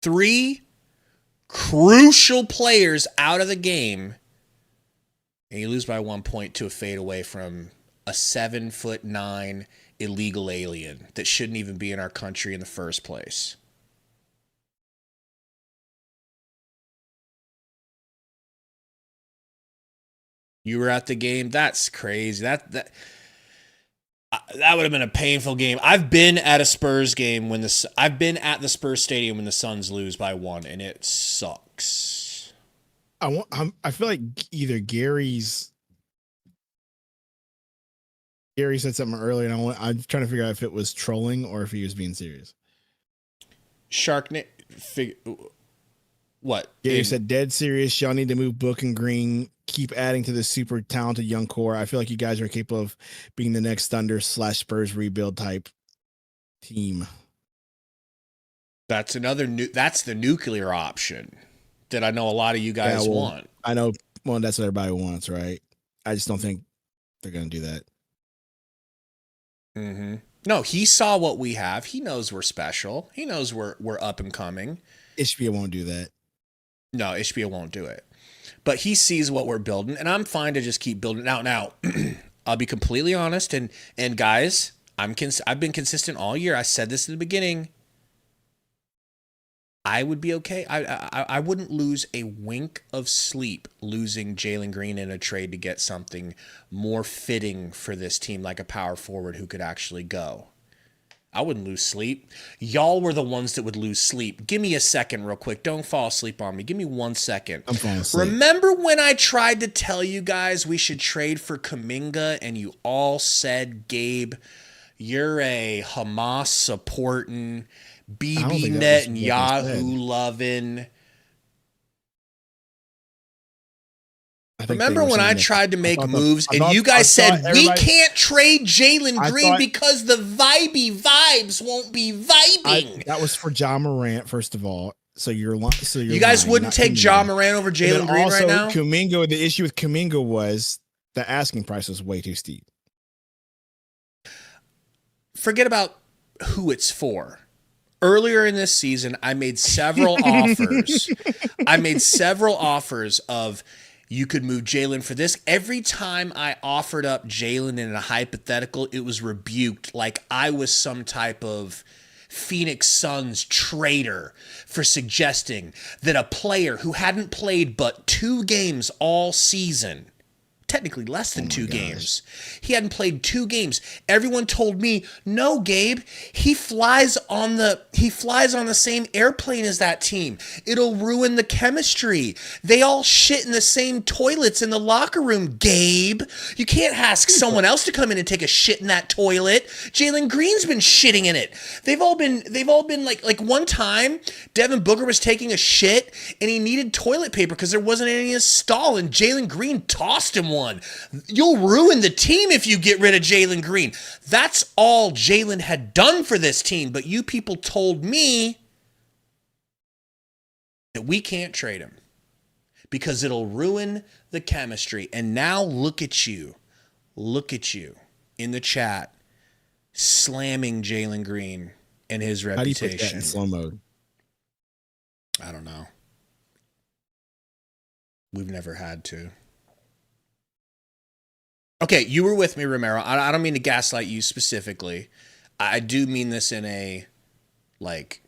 3 crucial players out of the game, and you lose by 1 point to a fadeaway from a 7'9" illegal alien that shouldn't even be in our country in the first place. You were at the game. That's crazy. That would have been a painful game. I've been at a Spurs game I've been at the Spurs stadium when the Suns lose by 1, and it sucks. I feel like either Gary said something earlier, and I'm trying to figure out if it was trolling or if he was being serious. What? Gary said, dead serious. Y'all need to move Book and Green. Keep adding to this super talented young core. I feel like you guys are capable of being the next Thunder / Spurs rebuild type team. That's the nuclear option that I know a lot of you guys want. I know. Well, that's what everybody wants, right? I just don't think they're going to do that. Mm-hmm. No, he saw what we have. He knows we're special. He knows we're up and coming. Ishbia won't do that. No, Ishbia won't do it. But he sees what we're building, and I'm fine to just keep building. Now, I'll be completely honest, and guys, I've been consistent all year. I said this in the beginning. I would be okay. I wouldn't lose a wink of sleep losing Jalen Green in a trade to get something more fitting for this team, like a power forward who could actually go. I wouldn't lose sleep. Y'all were the ones that would lose sleep. Give me a second real quick. Don't fall asleep on me. Give me 1 second. I'm falling asleep. Remember when I tried to tell you guys we should trade for Kuminga and you all said, Gabe, you're a Hamas supporting, BB Netanyahu loving. Remember when I tried to make moves and you guys said we can't trade Jalen Green because the vibes won't be vibing? That was for Ja Morant, first of all. So you guys wouldn't take Ja Morant over Jalen Green right now? Kuminga, the issue with Kuminga was the asking price was way too steep. Forget about who it's for. Earlier in this season, I made several offers. Of you could move Jalen for this. Every time I offered up Jalen in a hypothetical, it was rebuked like I was some type of Phoenix Suns traitor for suggesting that a player who hadn't played but 2 games all season, technically less than 2 games. He hadn't played 2 games. Everyone told me, "No, Gabe, he flies on the same airplane as that team. It'll ruin the chemistry. They all shit in the same toilets in the locker room, Gabe. You can't ask someone else to come in and take a shit in that toilet. Jalen Green's been shitting in it. They've all been like one time Devin Booker was taking a shit and he needed toilet paper because there wasn't any in his stall, and Jalen Green tossed him one. You'll ruin the team if you get rid of Jalen Green. That's all Jalen had done for this team, but you people told me that we can't trade him because it'll ruin the chemistry. And now look at you in the chat slamming Jalen Green and his reputation. How do you put that in slow mode? I don't know. We've never had to. Okay, you were with me, Romero. I don't mean to gaslight you specifically. I do mean this in a, like,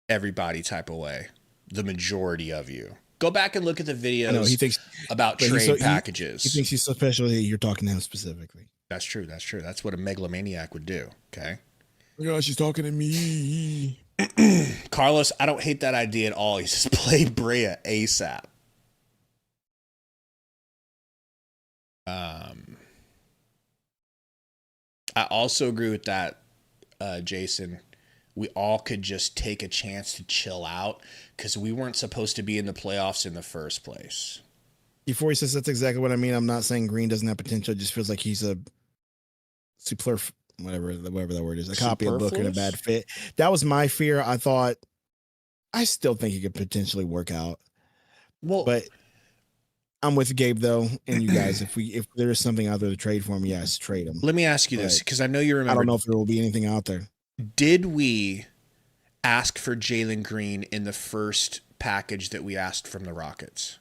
everybody type of way. The majority of you. Go back and look at the videos he thinks, about trade packages. He thinks he's so special that you're talking to him specifically. That's true. That's what a megalomaniac would do, okay? Oh my gosh, she's talking to me. Carlos, I don't hate that idea at all. He says play Brea ASAP. I also agree with that, Jason. We all could just take a chance to chill out because we weren't supposed to be in the playoffs in the first place. Before he says that's exactly what I mean. I'm not saying Green doesn't have potential. It just feels like he's a whatever that word is, a copy of Booker and a bad fit. That was my fear. I still think he could potentially work out. Well, but I'm with Gabe though, and you guys. If there is something out there to trade for him, yes, trade him. Let me ask you this, because I know you remember. I don't know if there will be anything out there. Did we ask for Jalen Green in the first package that we asked from the Rockets?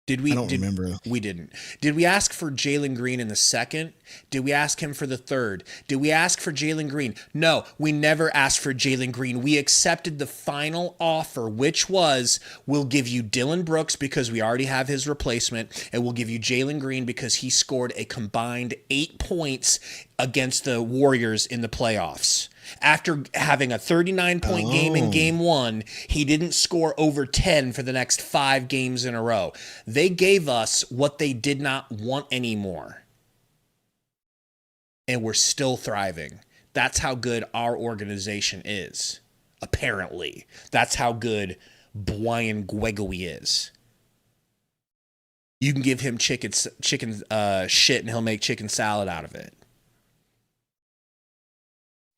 Did we? I don't remember. We didn't. Did we ask for Jalen Green in the second? Did we ask him for the third? Did we ask for Jalen Green? No, we never asked for Jalen Green. We accepted the final offer, which was we'll give you Dylan Brooks because we already have his replacement, and we'll give you Jalen Green because he scored a combined 8 points against the Warriors in the playoffs. After having a 39-point game in game 1, he didn't score over 10 for the next 5 games in a row. They gave us what they did not want anymore. And we're still thriving. That's how good our organization is. Apparently. That's how good Brian Gregory is. You can give him chicken shit and he'll make chicken salad out of it.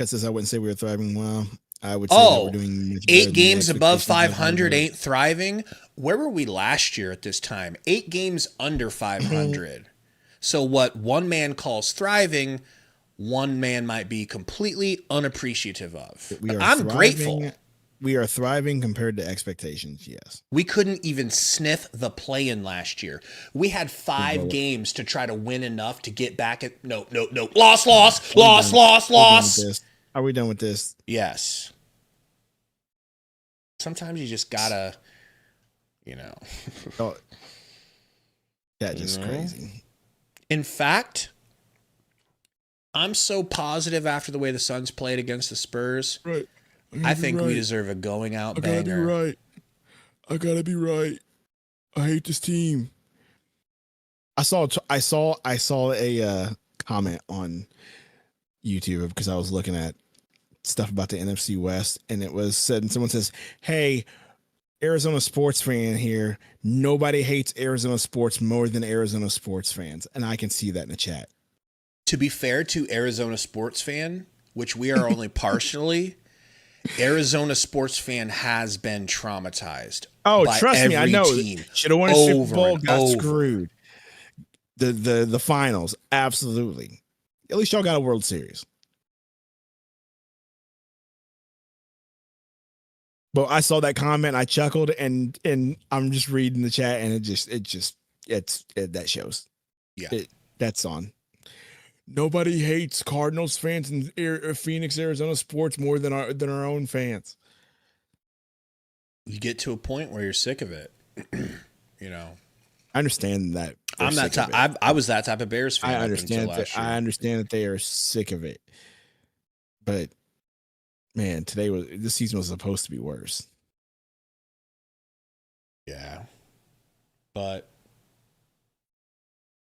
Says I wouldn't say we were thriving well. I would say that we're doing much 8 games above 500 ain't thriving. Where were we last year at this time? 8 games under 500. So what one man calls thriving, one man might be completely unappreciative of. I'm grateful. We are thriving compared to expectations, yes. We couldn't even sniff the play-in last year. We had 5 games to try to win enough to get back at... No. Loss. Are we done with this? Yes. Sometimes you just gotta, That's just crazy. In fact, I'm so positive after the way the Suns played against the Spurs. Right. I think we deserve a going out banger. I gotta be right. I hate this team. I saw a comment on YouTube because I was looking at stuff about the NFC West, and it was said, and someone says, "Hey, Arizona sports fan here. Nobody hates Arizona sports more than Arizona sports fans," and I can see that in the chat. To be fair to Arizona sports fan, which we are only partially, Arizona sports fan has been traumatized. Oh, trust me, I know. Should have won a Super Bowl, got screwed. The finals, absolutely. At least y'all got a World Series. But I saw that comment, I chuckled, and I'm just reading the chat, and that shows. Yeah, that's on. Nobody hates Cardinals fans and Phoenix, Arizona sports more than our own fans. You get to a point where you're sick of it. I understand that. I'm that type. I was that type of Bears fan. I understand that they are sick of it. But man, this season was supposed to be worse. Yeah. But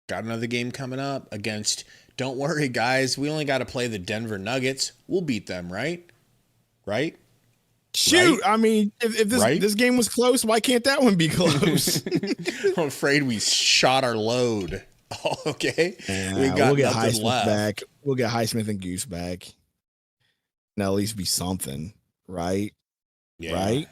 got another game coming up against, don't worry guys, we only got to play the Denver Nuggets. We'll beat them, right? Right? Shoot, right? I mean, if this game was close, why can't that one be close? I'm afraid we shot our load. Okay. We'll get Highsmith back. We'll get Highsmith and Goose back. And at least be something, right? Yeah. Right?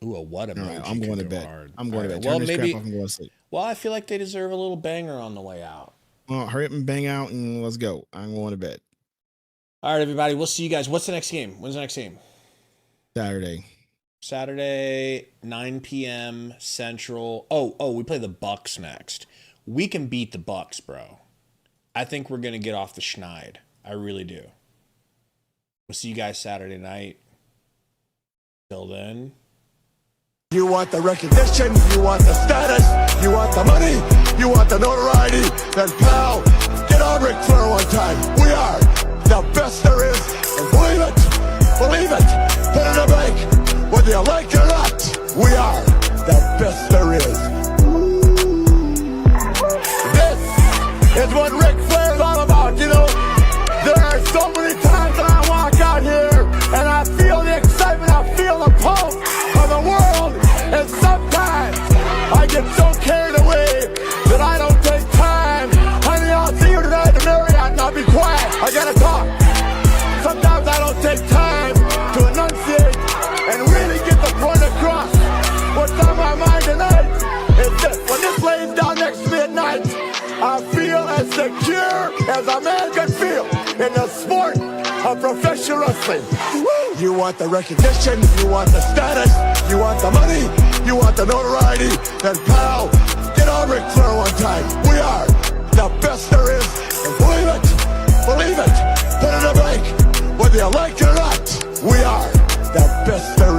Ooh, what a right, I'm going to bed. Hard. I'm going to bed. Well, maybe. I'm going to sleep. Well, I feel like they deserve a little banger on the way out. Well, hurry up and bang out and let's go. I'm going to bed. All right, everybody. We'll see you guys. What's the next game? When's the next game? Saturday, 9 p.m. Central. Oh, we play the Bucks next. We can beat the Bucks, bro. I think we're going to get off the schneid. I really do. We'll see you guys Saturday night. Till then. You want the recognition, you want the status, you want the money, you want the notoriety, then pal, get on Ric Flair one time. We are the best there is, and believe it, put it in the bank, whether you like it or not, we are the best there is. This is what Ric Flair is all about, there are so many times that I walk out here, and I feel the excitement, I feel the pulse of the world. And sometimes I get so carried away that I don't take time. Honey, I'll see you tonight at the Marriott and I'll be quiet. I gotta talk. Sometimes I don't take time to enunciate and really get the point across. What's on my mind tonight is this. When this lays down next to me at night, I feel as secure as a man can feel in the sport of professional wrestling. Woo! You want the recognition, you want the status, you want the money, you want the notoriety, then pal, get on Ric Flair one time. We are the best there is, and believe it, put it in the bank, whether you like it or not, we are the best there is.